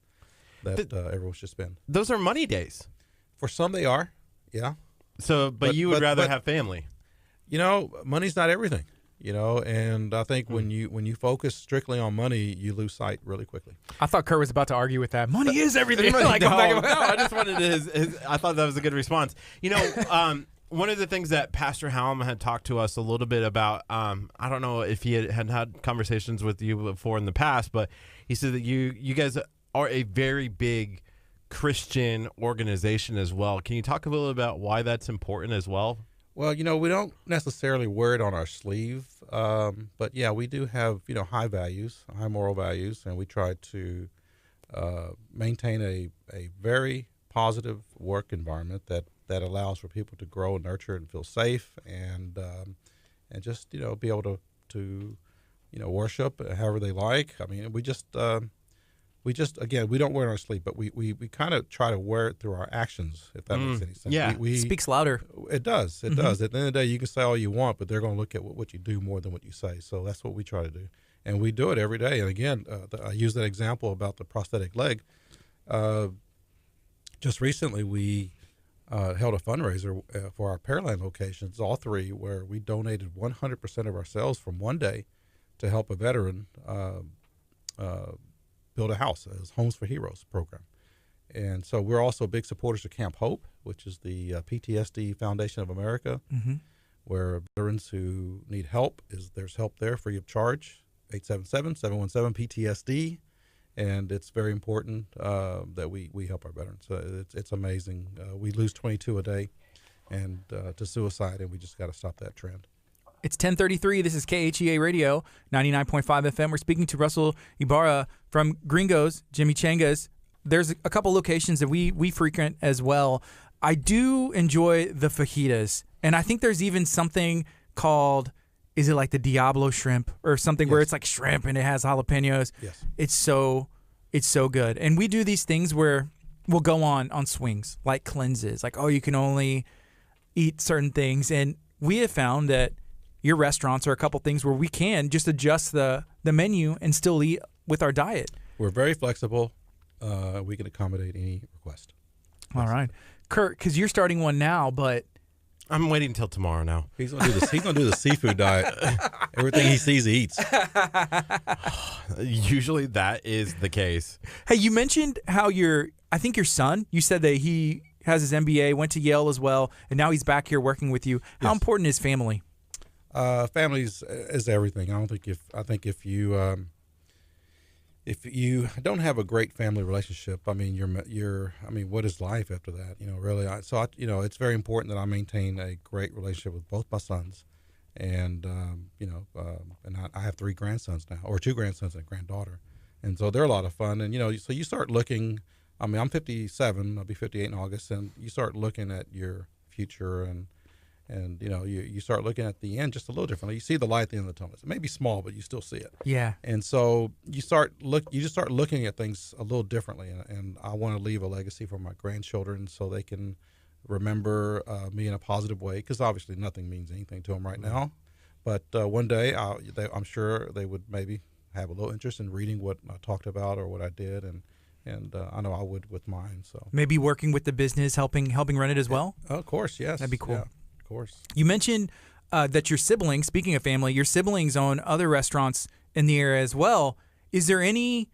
that everyone should spend. Those are money days. For some, they are, yeah. So, but you would rather have family. Money's not everything, and I think when you focus strictly on money, you lose sight really quickly. I thought Curt was about to argue with that. Money is everything. No, Like, I just wanted I thought that was a good response. One of the things that Pastor Hallam had talked to us a little bit about, I don't know if he had conversations with you before in the past, but he said that you guys are a very big Christian organization as well. Can you talk a little about why that's important as well? Well, we don't necessarily wear it on our sleeve, but yeah, we do have high values, high moral values, and we try to maintain a very positive work environment that allows for people to grow and nurture and feel safe, and just be able to worship however they like. I mean, we just again, we don't wear it on our sleeve, but we kind of try to wear it through our actions, if that makes any sense. Yeah. we Speaks louder. It does. It does. At the end of the day, you can say all you want, but they're going to look at what you do more than what you say. So that's what we try to do, and we do it every day. And again, I use that example about the prosthetic leg. Just recently, we held a fundraiser for our Pearland locations, all three, where we donated 100% of our sales from one day to help a veteran build a house as Homes for Heroes program. And so we're also big supporters of Camp Hope, which is the PTSD Foundation of America, where veterans who need help, there's help there free of charge, 877-717-PTSD. And it's very important that we help our veterans. It's amazing. We lose 22 a day and to suicide, and we just got to stop that trend. It's 10:33. This is KHEA Radio, 99.5 FM. We're speaking to Russell Ibarra from Gringos, Jimmy Changa's. There's a couple locations that we frequent as well. I do enjoy the fajitas, and I think there's even something called, is it like the Diablo shrimp or something where it's like shrimp and it has jalapenos? Yes. It's so good. And we do these things where we'll go on swings, like cleanses, like, you can only eat certain things. And we have found that your restaurants are a couple things where we can just adjust the menu and still eat with our diet. We're very flexible. We can accommodate any request. All right. Curt, because you're starting one now, but I'm waiting until tomorrow now. He's gonna do this. He's gonna do the seafood diet. Everything he sees, he eats. Usually that is the case. hey, you mentioned how I think your son, you said that he has his MBA, went to Yale as well, and now he's back here working with you. How important is family? Families is everything. I think if you don't have a great family relationship, I mean, what is life after that? Really. It's very important that I maintain a great relationship with both my sons, and and I have 3 grandsons now, or 2 grandsons and a granddaughter, and so they're a lot of fun. And so you start looking. I mean, I'm 57. I'll be 58 in August, and you start looking at your future and you start looking at the end just a little differently. You see the light at the end of the tunnel. It may be small, but you still see it. Yeah. And so you just start looking at things a little differently. And I want to leave a legacy for my grandchildren so they can remember me in a positive way, because obviously nothing means anything to them right now. But one day, I'm sure they would maybe have a little interest in reading what I talked about or what I did, and I know I would with mine. So maybe working with the business, helping run it as well. Of course, yes. That'd be cool. Yeah. Of course. You mentioned that your siblings, speaking of family, your siblings own other restaurants in the area as well. Is there any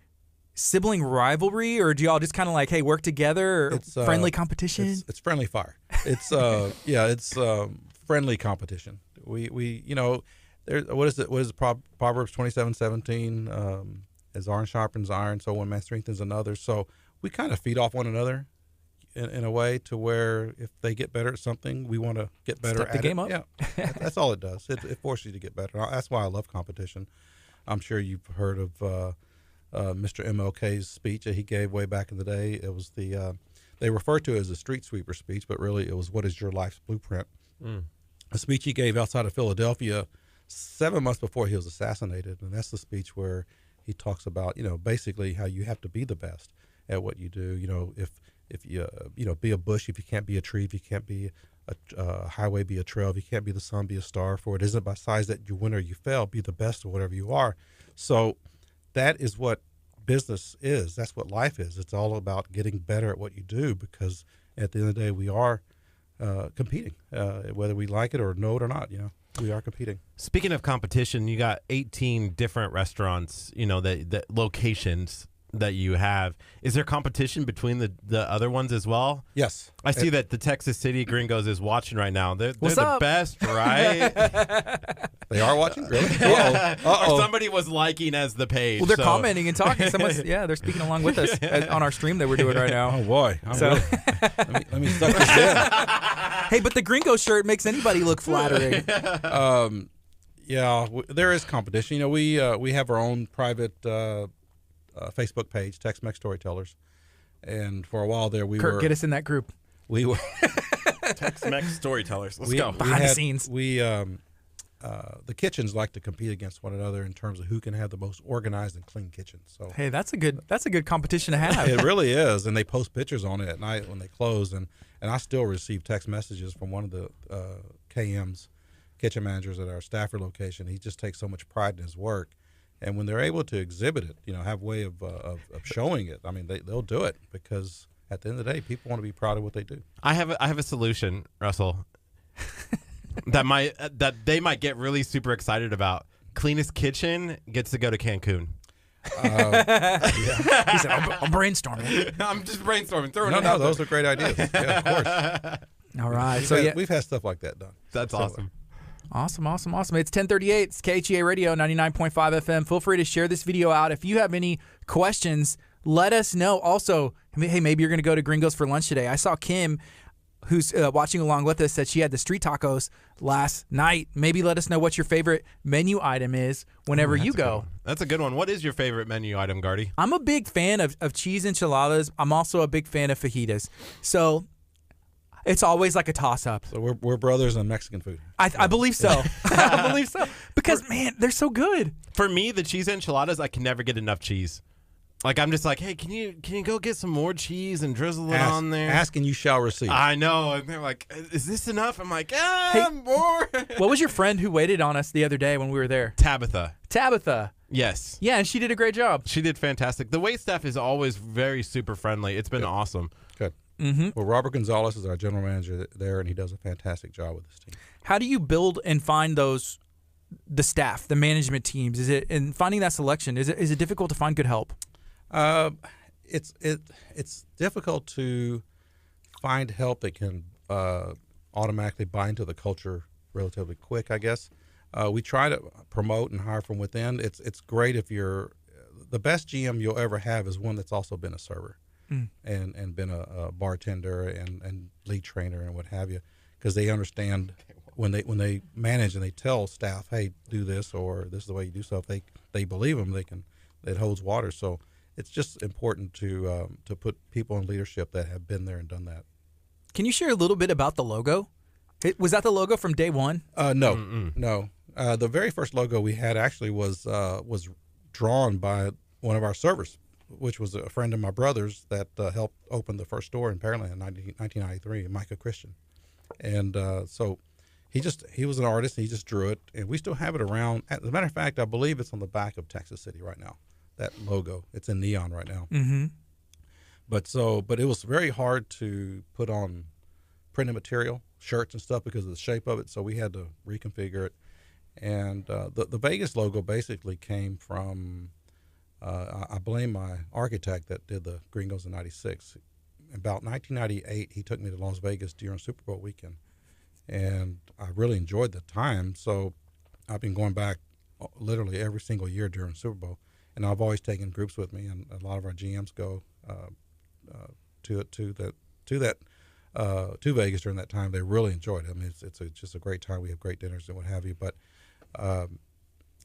sibling rivalry, or do y'all just kind of like, hey, work together, or it's friendly competition? It's friendly fire. It's it's friendly competition. We what is it? What is it? Proverbs 27:17? As iron sharpens iron, so one man strengthens another. So we kind of feed off one another in a way to where if they get better at something, we want to get better Step the at game it. up. Yeah, that's all it does. It forces you to get better. That's why I love competition. I'm sure you've heard of Mr. MLK's speech that he gave way back in the day. It was they refer to it as a street sweeper speech, but really it was, what is your life's blueprint? A speech he gave outside of Philadelphia 7 months before he was assassinated. And that's the speech where he talks about, basically how you have to be the best at what you do. If you be a bush, if you can't be a tree, if you can't be a highway, be a trail, if you can't be the sun, be a star. For it isn't by size that you win or you fail. Be the best of whatever you are. So that is what business is. That's what life is. It's all about getting better at what you do, because at the end of the day, we are competing, whether we like it or know it or not. We are competing. Speaking of competition, you got 18 different restaurants, that locations that you have. Is there competition between the other ones as well? Yes. I see that the Texas City Gringos is watching right now. They're What's the up? best, right? They are watching? Really? Yeah. Uh-oh. Or somebody was liking as the page. Well, they're so- commenting and talking. Someone's, yeah, they're speaking along with us on our stream that we're doing right now. Oh, boy. I'm So- really- let me suck this in. Hey, but the Gringo shirt makes anybody look flattering. Yeah, there is competition. You know, we have our own private Facebook page, Tex-Mex Storytellers. And for a while there, Kurt, get us in that group. we were Tex-Mex storytellers. Let's we, go. we Behind the had- scenes. We the kitchens like to compete against one another in terms of who can have the most organized and clean kitchen. So Hey, that's a good competition to have. it really is, and they post pictures on it at night when they close, and I still receive text messages from one of the KM's kitchen managers at our Stafford location. He just takes so much pride in his work, and when they're able to exhibit it, you know, have a way of showing it. I mean, they'll do it because at the end of the day, people want to be proud of what they do. I have a solution, Russell. that they might get really super excited about. Cleanest kitchen gets to go to Cancun. He said, I'm brainstorming. I'm just brainstorming. Throwing No, it out those there. are great ideas. Yeah, of course. All right. So yeah, We've had stuff like that done. That's awesome. awesome. It's 1038. It's KHEA Radio 99.5 FM. Feel free to share this video out. If you have any questions, let us know. Also, hey, maybe you're going to go to Gringos for lunch today. I saw Kim, who's watching along with us, said she had the street tacos last night. Maybe let us know what your favorite menu item is whenever you go. That's a good one. What is your favorite menu item, Gardy? I'm a big fan of cheese enchiladas. I'm also a big fan of fajitas. So it's always like a toss-up. So we're brothers on Mexican food. I believe so. I believe so. Because, man, they're so good. For me, the cheese enchiladas, I can never get enough cheese. Like, I'm just like, hey, can you go get some more cheese and drizzle it on there? Ask and you shall receive. I know. And they're like, is this enough? I'm like, Hey, more. What was your friend who waited on us the other day when we were there? Tabitha. Tabitha. Yes. Yeah, and she did a great job. She did fantastic. The wait staff is always very super friendly. It's been awesome. Good. Mm-hmm. Well, Robert Gonzalez is our general manager there, and he does a fantastic job with his team. How do you build and find the staff, the management teams? Is it in finding that selection? Is it difficult to find good help? It's difficult to find help that can automatically buy into the culture relatively quick, I guess. We try to promote and hire from within. It's great if you're the best GM you'll ever have is one that's also been a server and been a bartender and lead trainer and what have you, because they understand when they manage and they tell staff, hey, do this, or this is the way you do stuff. They believe them. It holds water. So it's just important to put people in leadership that have been there and done that. Can you share a little bit about the logo? Was that the logo from day one? No. The very first logo we had actually was drawn by one of our servers, which was a friend of my brother's that helped open the first store in Pearland in 1993, Micah Christian. And so he was an artist, and he just drew it, and we still have it around. As a matter of fact, I believe it's on the back of Texas City right now, that logo. It's in neon right now. Mm-hmm. But it was very hard to put on printed material, shirts and stuff, because of the shape of it, so we had to reconfigure it. And the Vegas logo basically came from, I blame my architect that did the Gringos in '96. About 1998, he took me to Las Vegas during Super Bowl weekend, and I really enjoyed the time. So I've been going back literally every single year during Super Bowl, and I've always taken groups with me, and a lot of our GMs go to Vegas during that time. They really enjoyed it. I mean, it's just a great time. We have great dinners and what have you. But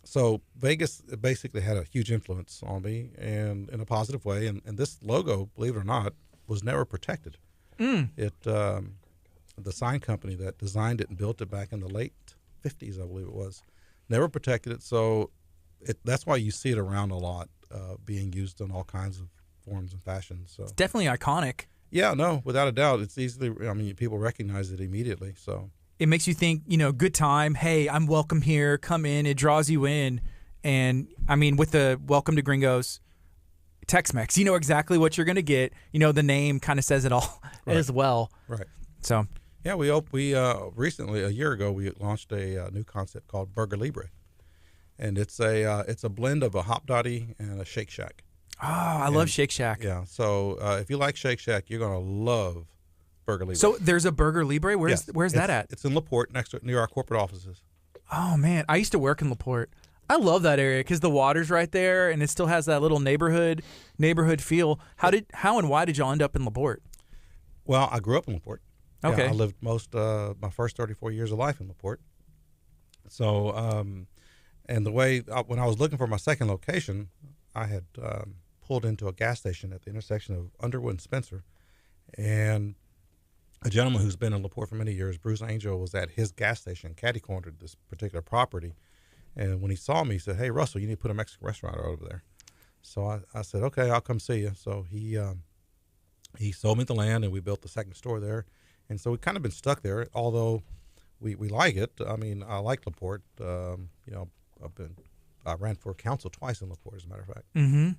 so Vegas basically had a huge influence on me, and in a positive way. And this logo, believe it or not, was never protected. It the sign company that designed it and built it back in the late 50s, I believe it was, never protected it. So that's why you see it around a lot, being used in all kinds of forms and fashions. So It's definitely iconic. yeah, no, without a doubt, it's easily. I mean, people recognize it immediately. So It makes you think, good time. Hey, I'm welcome here. Come in. It draws you in. And, I mean, with the Welcome to Gringos Tex-Mex, you know exactly what you're going to get. The name kind of says it all as well. right. So, Yeah, we recently, a year ago, we launched a new concept called Burger Libre, and it's a blend of a Hop Dotty and a Shake Shack. oh, I love Shake Shack. Yeah, so if you like Shake Shack, you're gonna love Burger Libre. So there's a Burger Libre. Where's Yes, that at? It's in LaPorte, near our corporate offices. Oh man, I used to work in LaPorte. I love that area because the water's right there, and it still has that little neighborhood feel. How and why did y'all end up in LaPorte? Well, I grew up in LaPorte. Okay. Yeah, I lived my first 34 years of life in LaPorte. So, and the way when I was looking for my second location, I had pulled into a gas station at the intersection of Underwood and Spencer, and a gentleman who's been in LaPorte for many years, Bruce Angel, was at his gas station, catty-cornered this particular property. And when he saw me, he said, "Hey, Russell, you need to put a Mexican restaurant over there." So I said, "Okay, I'll come see you." So he sold me the land, and we built the second store there. And so we've kind of been stuck there, although we like it. I mean, I like LaPorte. I ran for council twice in LaPorte, as a matter of fact. Mm-hmm.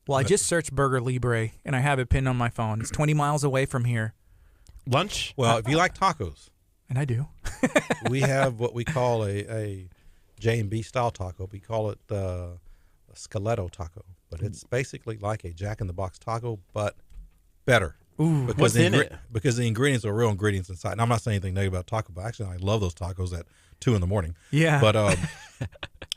Well, I just searched Burger Libre, and I have it pinned on my phone. It's 20 miles away from here. Lunch? Well, if you like tacos, And I do. we have what we call a J&B style taco. We call it a Skeleto taco, but it's basically like a Jack in the Box taco, but better. Ooh. Because What's in it? Because the ingredients are real ingredients inside. And I'm not saying anything negative about taco, but actually I love those tacos at 2 a.m. Yeah.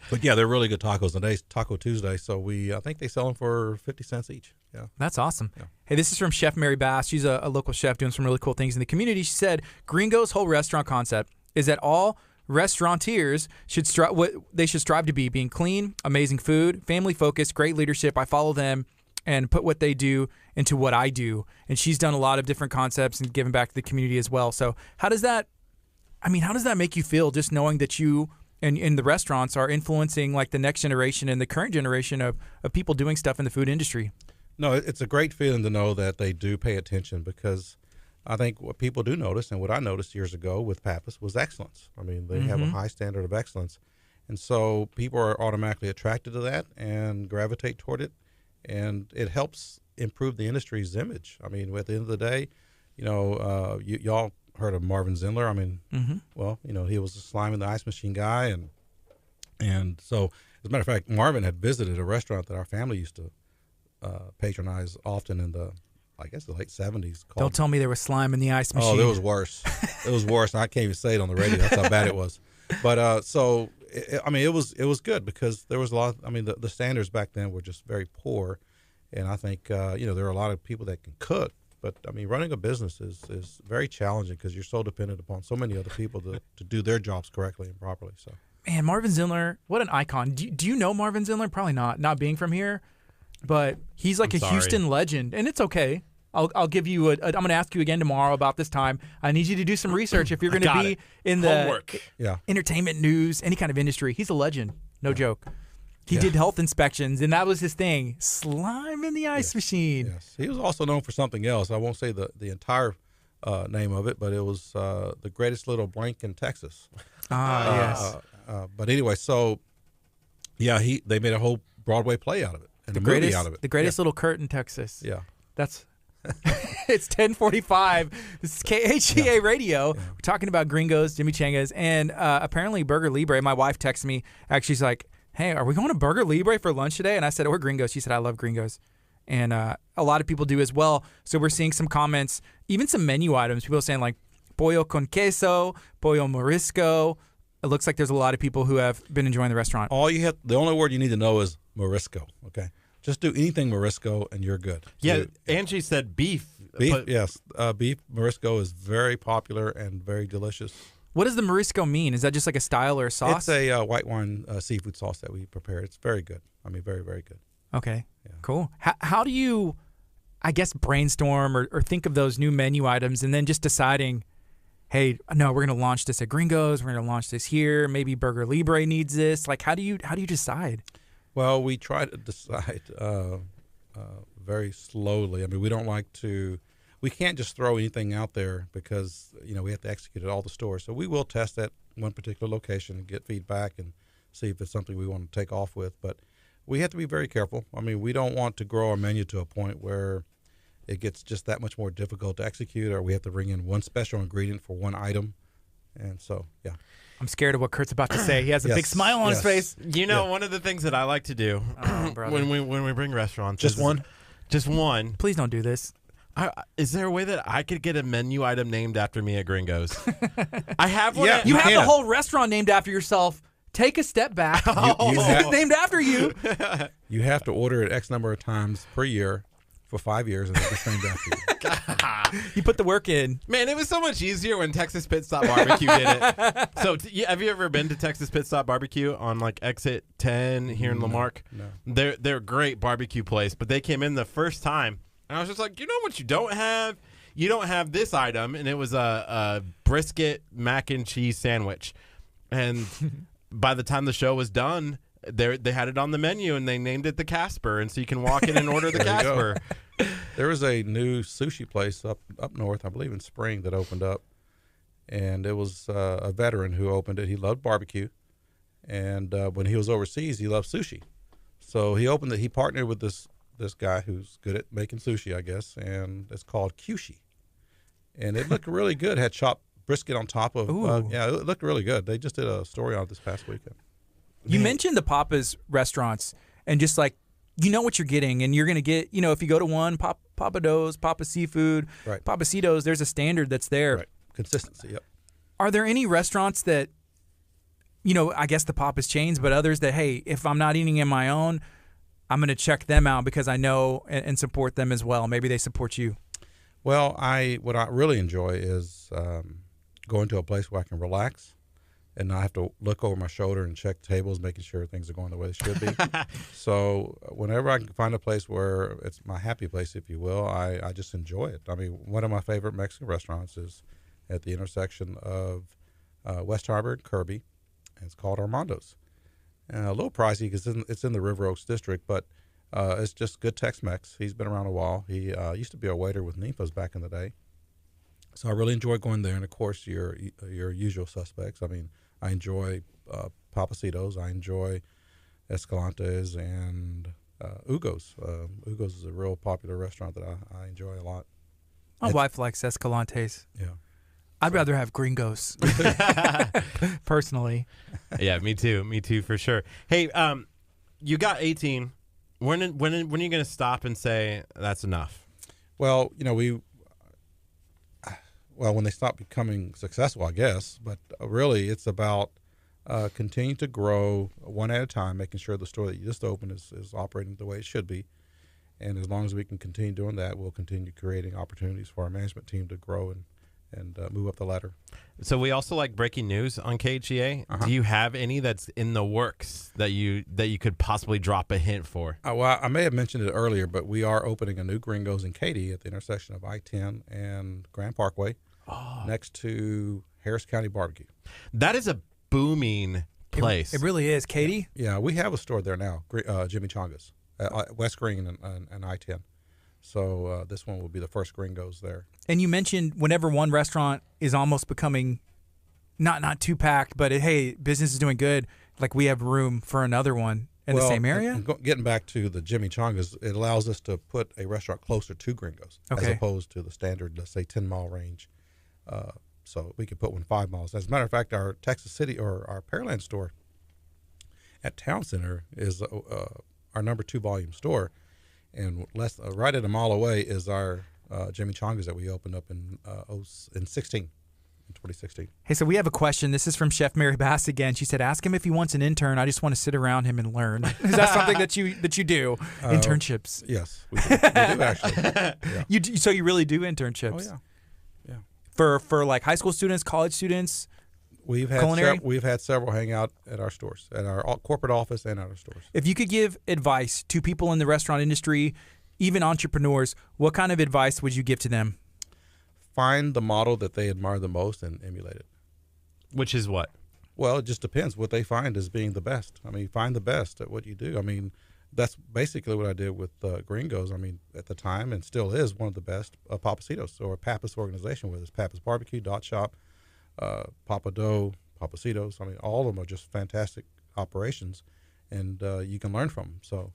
But yeah, they're really good tacos. And today's Taco Tuesday, so I think they sell them for 50 cents each. Yeah. That's awesome. Yeah. Hey, this is from Chef Mary Bass. She's a local chef doing some really cool things in the community. She said Gringo's whole restaurant concept is that all restaurateurs should strive to be, being clean, amazing food, family focused, great leadership. I follow them and put what they do into what I do. And she's done a lot of different concepts and given back to the community as well. So how does that make you feel, just knowing that you and the restaurants are influencing like the next generation and the current generation of people doing stuff in the food industry? No, it's a great feeling to know that they do pay attention, because I think what people do notice, and what I noticed years ago with Pappas, was excellence. I mean, they have a high standard of excellence. And so people are automatically attracted to that and gravitate toward it. And it helps improve the industry's image. I mean, at the end of the day, y'all heard of Marvin Zindler. I mean, well, he was the slime in the ice machine guy. And so, as a matter of fact, Marvin had visited a restaurant that our family used to patronize often in the late 70s. Don't tell me there was slime in the ice machine. Oh, there was worse. It was worse. I can't even say it on the radio. That's how bad it was. But it was good, because there was a lot. The standards back then were just very poor, and I think there are a lot of people that can cook. But running a business is very challenging, because you're so dependent upon so many other people to do their jobs correctly and properly. So, man, Marvin Zindler, what an icon. Do you know Marvin Zindler? Probably not being from here, but he's like I'm sorry. Houston legend, and it's okay. I'll give you I'm going to ask you again tomorrow about this time. I need you to do some research if you're going to be in the Homework. entertainment news, any kind of industry. He's a legend, no joke. He did health inspections, and that was his thing. Slime in the ice machine. yes, he was also known for something else. I won't say the entire name of it, but it was the greatest little blank in Texas. Yes. But anyway, so they made a whole Broadway play out of it, and a movie out of it. The greatest little Curt in Texas. Yeah. That's it's 10:45. This is KHEA Radio. We're talking about Gringos, Jimmy Changas, and apparently Burger Libre. My wife texted me. Actually, she's like, "Hey, are we going to Burger Libre for lunch today?" And I said, "We're Gringos." She said, "I love Gringos," and a lot of people do as well. So we're seeing some comments, even some menu items. People saying like pollo con queso, pollo morisco. It looks like there's a lot of people who have been enjoying the restaurant. The only word you need to know is morisco. Okay. Just do anything Morisco and you're good. Yeah, So, Angie said beef. beef. but- Yes, beef Morisco is very popular and very delicious. What does the morisco mean? Is that just like a style or a sauce? It's a white wine seafood sauce that we prepare. It's very good. Very, very good. Okay, Yeah. cool. How do you, I guess, brainstorm or think of those new menu items and then just deciding, hey, no, we're going to launch this at Gringos. We're going to launch this here. Maybe Burger Libre needs this. Like, how do you decide? Well, we try to decide very slowly. We can't just throw anything out there, because, we have to execute at all the stores. So we will test at one particular location and get feedback and see if it's something we want to take off with. But we have to be very careful. We don't want to grow our menu to a point where it gets just that much more difficult to execute, or we have to bring in one special ingredient for one item. And so, yeah. I'm scared of what Kurt's about to say. He has a Yes, big smile on his yes. face. One of the things that I like to do Oh, brother. when we bring restaurants Just is- one? Just one. Please don't do this. Is there a way that I could get a menu item named after me at Gringo's? I have one. Yeah, You have the can. whole restaurant named after yourself. Take a step back. you It's named after you. You have to order it X number of times per year for 5 years, and it's named after you. You put the work in. Man, it was so much easier when Texas Pit Stop Barbecue did it. So, have you ever been to Texas Pit Stop Barbecue on like exit 10 here in Lamarck? No. They're a great barbecue place, but they came in the first time, and I was just like, you know what you don't have? You don't have this item, and it was a brisket mac and cheese sandwich. And by the time the show was done, they had it on the menu, and they named it the Casper, and so you can walk in and order the There you go. Casper. There was a new sushi place up north, I believe in Spring, that opened up, and it was a veteran who opened it. He loved barbecue, and when he was overseas, he loved sushi. So he opened it. He partnered with this guy who's good at making sushi, I guess, and it's called KHEA. And it looked really good. Had chopped brisket on top of. Yeah, it looked really good. They just did a story on it this past weekend. You mentioned the Papa's restaurants and just like, you know what you're getting, and you're going to get, if you go to one, Papa Do's, Papa Seafood, Right. Papacitos, there's a standard that's there. Right. Consistency, yep. Are there any restaurants that, I guess the Papa's chains, but others that, hey, if I'm not eating in my own, I'm going to check them out because I know and support them as well. Maybe they support you. Well, what I really enjoy is going to a place where I can relax and not have to look over my shoulder and check tables, making sure things are going the way they should be. So whenever I can find a place where it's my happy place, if you will, I just enjoy it. I mean, one of my favorite Mexican restaurants is at the intersection of West Harbor and Kirby, and it's called Armando's. And a little pricey because it's in the River Oaks district, but it's just good Tex-Mex. He's been around a while. He used to be a waiter with Nipa's back in the day. So I really enjoy going there. And, of course, your usual suspects. I mean, I enjoy Papacitos. I enjoy Escalante's and Ugo's. Ugo's is a real popular restaurant that I enjoy a lot. My wife likes Escalante's. Yeah. I'd rather have Gringos, personally. Yeah, me too, for sure. Hey, you got 18. When are you going to stop and say that's enough? Well, when they stop becoming successful, I guess. But really, it's about continuing to grow one at a time, making sure the store that you just opened is operating the way it should be. And as long as we can continue doing that, we'll continue creating opportunities for our management team to grow and move up the ladder. So we also like breaking news on KHEA. Do you have any that's in the works that you could possibly drop a hint for? Well, I may have mentioned it earlier, but we are opening a new Gringo's in Katy at the intersection of I-10 and Grand Parkway, next to Harris County Barbecue. That is a booming place. It really is. Katie? Yeah, we have a store there now, Jimmy Chonga's, West Green and I-10. So this one will be the first Gringo's there. And you mentioned whenever one restaurant is almost becoming not too packed, but hey, business is doing good, like we have room for another one in the same area? And getting back to the Jimmy Chonga's, it allows us to put a restaurant closer to Gringo's as opposed to the standard, let's say, 10-mile range. So we could put one 5 miles. As a matter of fact, our Texas City or our Pearland store at Town Center is our number 2 volume store. And right at a mile away is our Jimmy Chonga's that we opened up in 2016. Hey, so we have a question. This is from Chef Mary Bass again. She said, "Ask him if he wants an intern. I just want to sit around him and learn." Is that something that you do? Internships? Yes, we do actually. Yeah. So you really do internships? Oh yeah. For like high school students, college students. We've had several hang out at our stores, at our corporate office and at our stores. If you could give advice to people in the restaurant industry, even entrepreneurs, what kind of advice would you give to them? Find the model that they admire the most and emulate it. Which is what? Well, it just depends what they find as being the best. I mean, find the best at what you do. I mean, that's basically what I did with Gringo's. I mean, at the time, and still is one of the best, Papacitos, or Pappas organization, whether it's Pappas Barbecue, Dot Shop, Papa Dough, Papacitos. I mean, all of them are just fantastic operations, and you can learn from them. So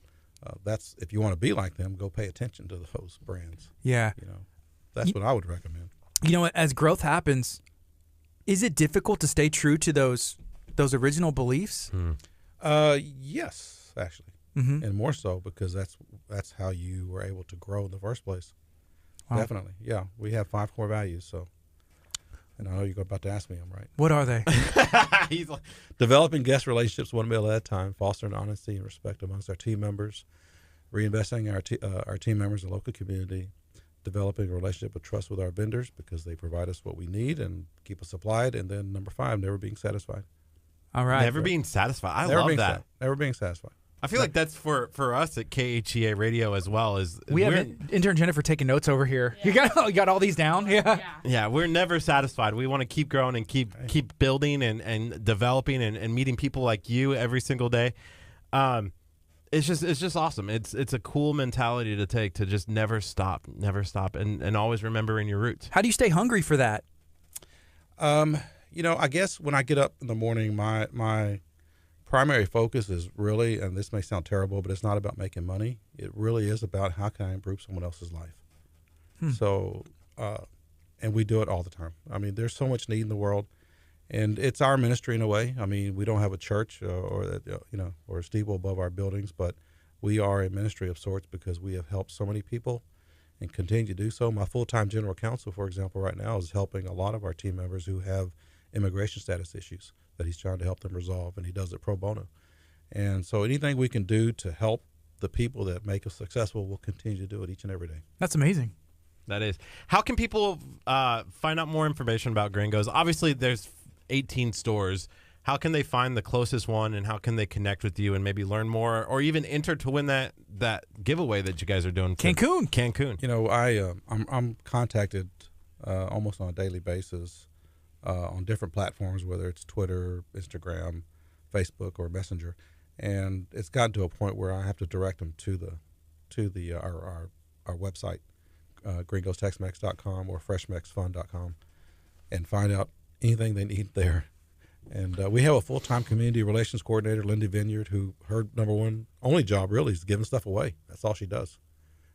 that's, if you want to be like them, go pay attention to those brands. Yeah. That's what I would recommend. As growth happens, is it difficult to stay true to those original beliefs? Yes, actually, Mm-hmm. and more so because that's how you were able to grow in the first place. Wow. Definitely. Yeah, we have 5 core values. So, and I know you're about to ask me them, right? What are they? He's like, Developing guest relationships one meal at a time, fostering honesty and respect amongst our team members, reinvesting our team members in the local community, developing a relationship of trust with our vendors because they provide us what we need and keep us supplied, and then number 5, never being satisfied. All right. never being satisfied. I never love being that. Never being satisfied. I feel like that's for us at KHEA Radio as well. We have intern Jennifer taking notes over here. Yeah. You got all these down? Yeah. Yeah, we're never satisfied. We want to keep growing and keep building and developing and meeting people like you every single day. It's just awesome. It's a cool mentality to take, to just never stop and always remembering your roots. How do you stay hungry for that? I guess when I get up in the morning, my primary focus is really, and this may sound terrible, but it's not about making money. It really is about how can I improve someone else's life. So, and we do it all the time. I mean, there's so much need in the world, and it's our ministry in a way. I mean, we don't have a church or a steeple above our buildings, but we are a ministry of sorts because we have helped so many people and continue to do so. My full-time general counsel, for example, right now is helping a lot of our team members who have immigration status issues that he's trying to help them resolve, and he does it pro bono. And so anything we can do to help the people that make us successful, we'll continue to do it each and every day. That's amazing. That is. How can people find out more information about Gringos? Obviously, there's 18 stores. How can they find the closest one, and how can they connect with you and maybe learn more, or even enter to win that giveaway that you guys are doing? Cancun. I'm contacted almost on a daily basis on different platforms, whether it's Twitter, Instagram, Facebook, or Messenger, and it's gotten to a point where I have to direct them to our website, gringostexmex.com or freshmexfund.com, and find out anything they need there. And we have a full-time community relations coordinator, Lindy Vineyard, who her number one only job really is giving stuff away. That's all she does.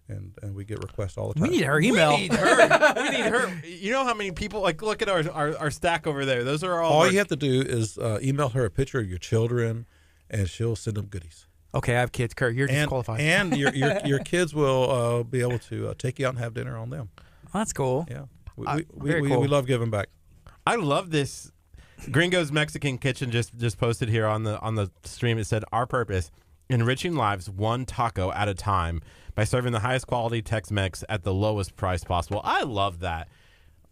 And we get requests all the time. We need her email. We need her. You know how many people, like, look at our stack over there. Those are all you have to do is email her a picture of your children, and she'll send them goodies. Okay, I have kids, Kurt. You're disqualified. And your kids will be able to take you out and have dinner on them. Oh, that's cool. Yeah. Very cool. We love giving back. I love this. Gringo's Mexican Kitchen just posted here on the stream. It said, our purpose, enriching lives one taco at a time by serving the highest quality Tex-Mex at the lowest price possible. I love that.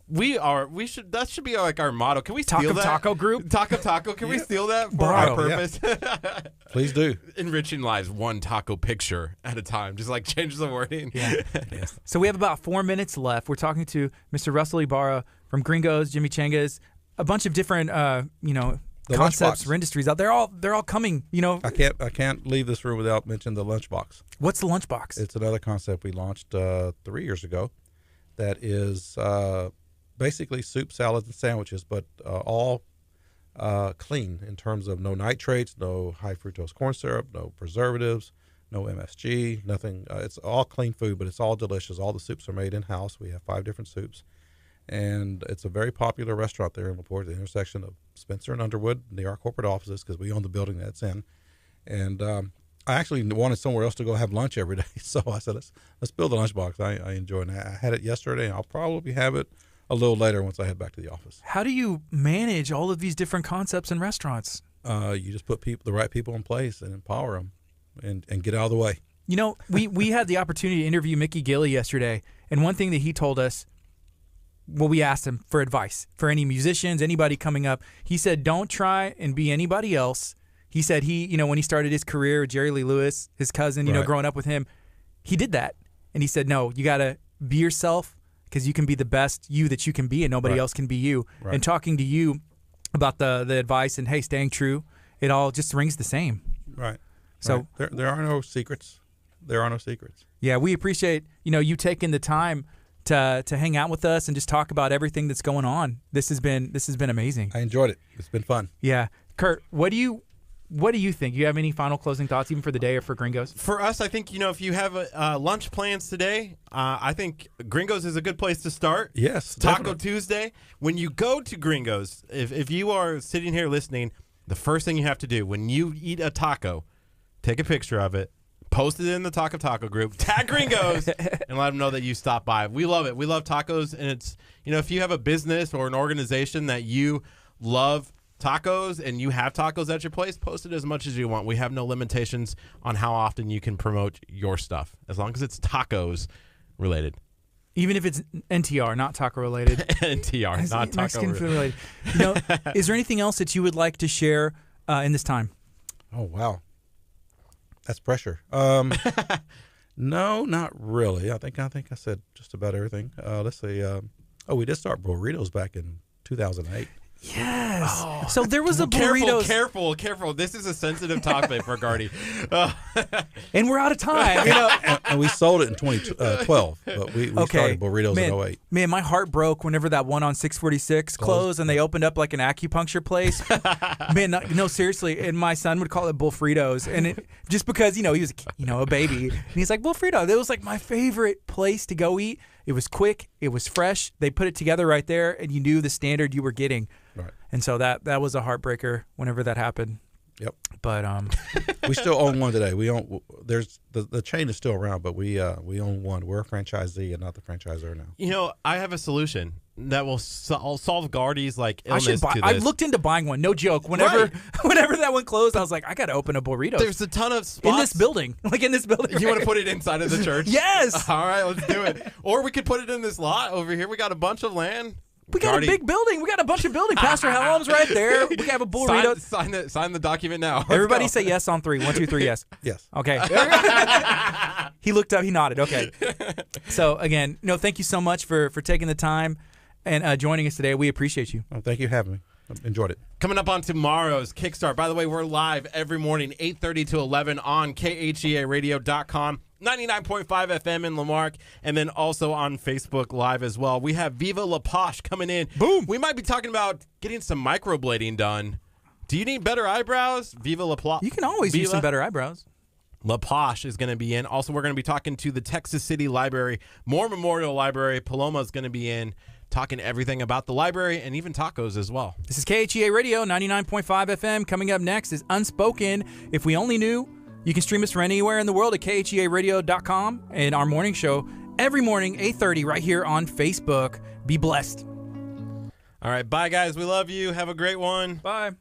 That should be like our motto. Can we steal that? Taco group? Taco. Can we steal that for Borrow. our purpose? Yeah. Please do. Enriching lives one taco picture at a time. Just like change the wording. Yeah. Yes. So we have about 4 minutes left. We're talking to Mr. Russell Ibarra from Gringos, Jimmy Changas, a bunch of different concepts lunchbox or industries out. They're all coming. I can't leave this room without mentioning the lunchbox. What's the lunchbox? It's another concept we launched 3 years ago. That is basically soup, salads, and sandwiches, but all clean in terms of no nitrates, no high fructose corn syrup, no preservatives, no MSG, nothing. It's all clean food, but it's all delicious. All the soups are made in-house. We have 5 different soups. And it's a very popular restaurant there in LaPorte, the intersection of Spencer and Underwood, near our corporate offices, because we own the building that's in. And I actually wanted somewhere else to go have lunch every day, so I said, let's build a lunchbox. I enjoy it. I had it yesterday, and I'll probably have it a little later once I head back to the office. How do you manage all of these different concepts in restaurants? You just put the right people in place and empower them and get out of the way. We had the opportunity to interview Mickey Gilley yesterday, and one thing that he told us, we asked him for advice for any musicians, anybody coming up. He said, don't try and be anybody else. He said when he started his career with Jerry Lee Lewis, his cousin, Right. growing up with him, he did that. And he said, no, you got to be yourself because you can be the best you that you can be and nobody Right. else can be you. Right. And talking to you about the advice and, hey, staying true, it all just rings the same. Right. So right. There are no secrets. There are no secrets. Yeah, we appreciate, you taking the time to hang out with us and just talk about everything that's going on. This has been amazing. I enjoyed it. It's been fun. Yeah. Kurt, what do you think? Do you have any final closing thoughts, even for the day or for Gringos? For us, I think, if you have lunch plans today, I think Gringos is a good place to start. Yes, Taco definitely. Tuesday. When you go to Gringos, if you are sitting here listening, the first thing you have to do when you eat a taco, take a picture of it, Post it in the Taco Taco group. Tag Gringos and let them know that you stopped by. We love it. We love tacos, and it's, if you have a business or an organization that you love tacos and you have tacos at your place, post it as much as you want. We have no limitations on how often you can promote your stuff, as long as it's tacos related. Even if it's NTR, not taco related. NTR, not taco Mexican food related. related. Is there anything else that you would like to share in this time? Oh, wow. That's pressure. No, not really. I think I said just about everything. Let's see. We did start burritos back in 2008. Yes. Oh. So there was a burritos. Careful. This is a sensitive topic for Gardy. And we're out of time. And we sold it in 2012, but we started burritos in 08. Man, my heart broke whenever that one on 646 closed and they opened up like an acupuncture place. Man, no, seriously. And my son would call it Bullfritos. And just because, he was, a baby. And he's like, Bullfrito. It was like my favorite place to go eat. It was quick. It was fresh. They put it together right there, and you knew the standard you were getting. Right. And so that was a heartbreaker whenever that happened. Yep. But we still own one today. We own. There's the chain is still around, but we own one. We're a franchisee and not the franchisor now. I have a solution that will solve Gardy's illness to this. I've looked into buying one. No joke. Whenever that one closed, I was like, I got to open a burrito. There's a ton of spots in this building. You want to put it inside of the church? Yes. All right, let's do it. Or we could put it in this lot over here. We got a bunch of land. We got a big building. We got a bunch of building. Pastor Helm's right there. We can have a burrito. Sign the document now. Everybody say yes on 3. 1, 2, 3, yes. Yes. Okay. He looked up. He nodded. Okay. So, again, thank you so much for taking the time and joining us today. We appreciate you. Oh, thank you for having me. Enjoyed it. Coming up on tomorrow's Kickstart. By the way, we're live every morning, 8:30 to 11 on KHEARadio.com, 99.5 FM in Lamarck, and then also on Facebook Live as well. We have Viva La Poche coming in. Boom. We might be talking about getting some microblading done. Do you need better eyebrows? Viva La Poche. You can always use some better eyebrows. La Poche is going to be in. Also, we're going to be talking to the Texas City Library, Moore Memorial Library. Paloma is going to be in, talking everything about the library and even tacos as well. This is KHEA Radio, 99.5 FM. Coming up next is Unspoken. If We Only Knew. You can stream us from anywhere in the world at KHEARadio.com and our morning show every morning, 8:30, right here on Facebook. Be blessed. All right, bye, guys. We love you. Have a great one. Bye.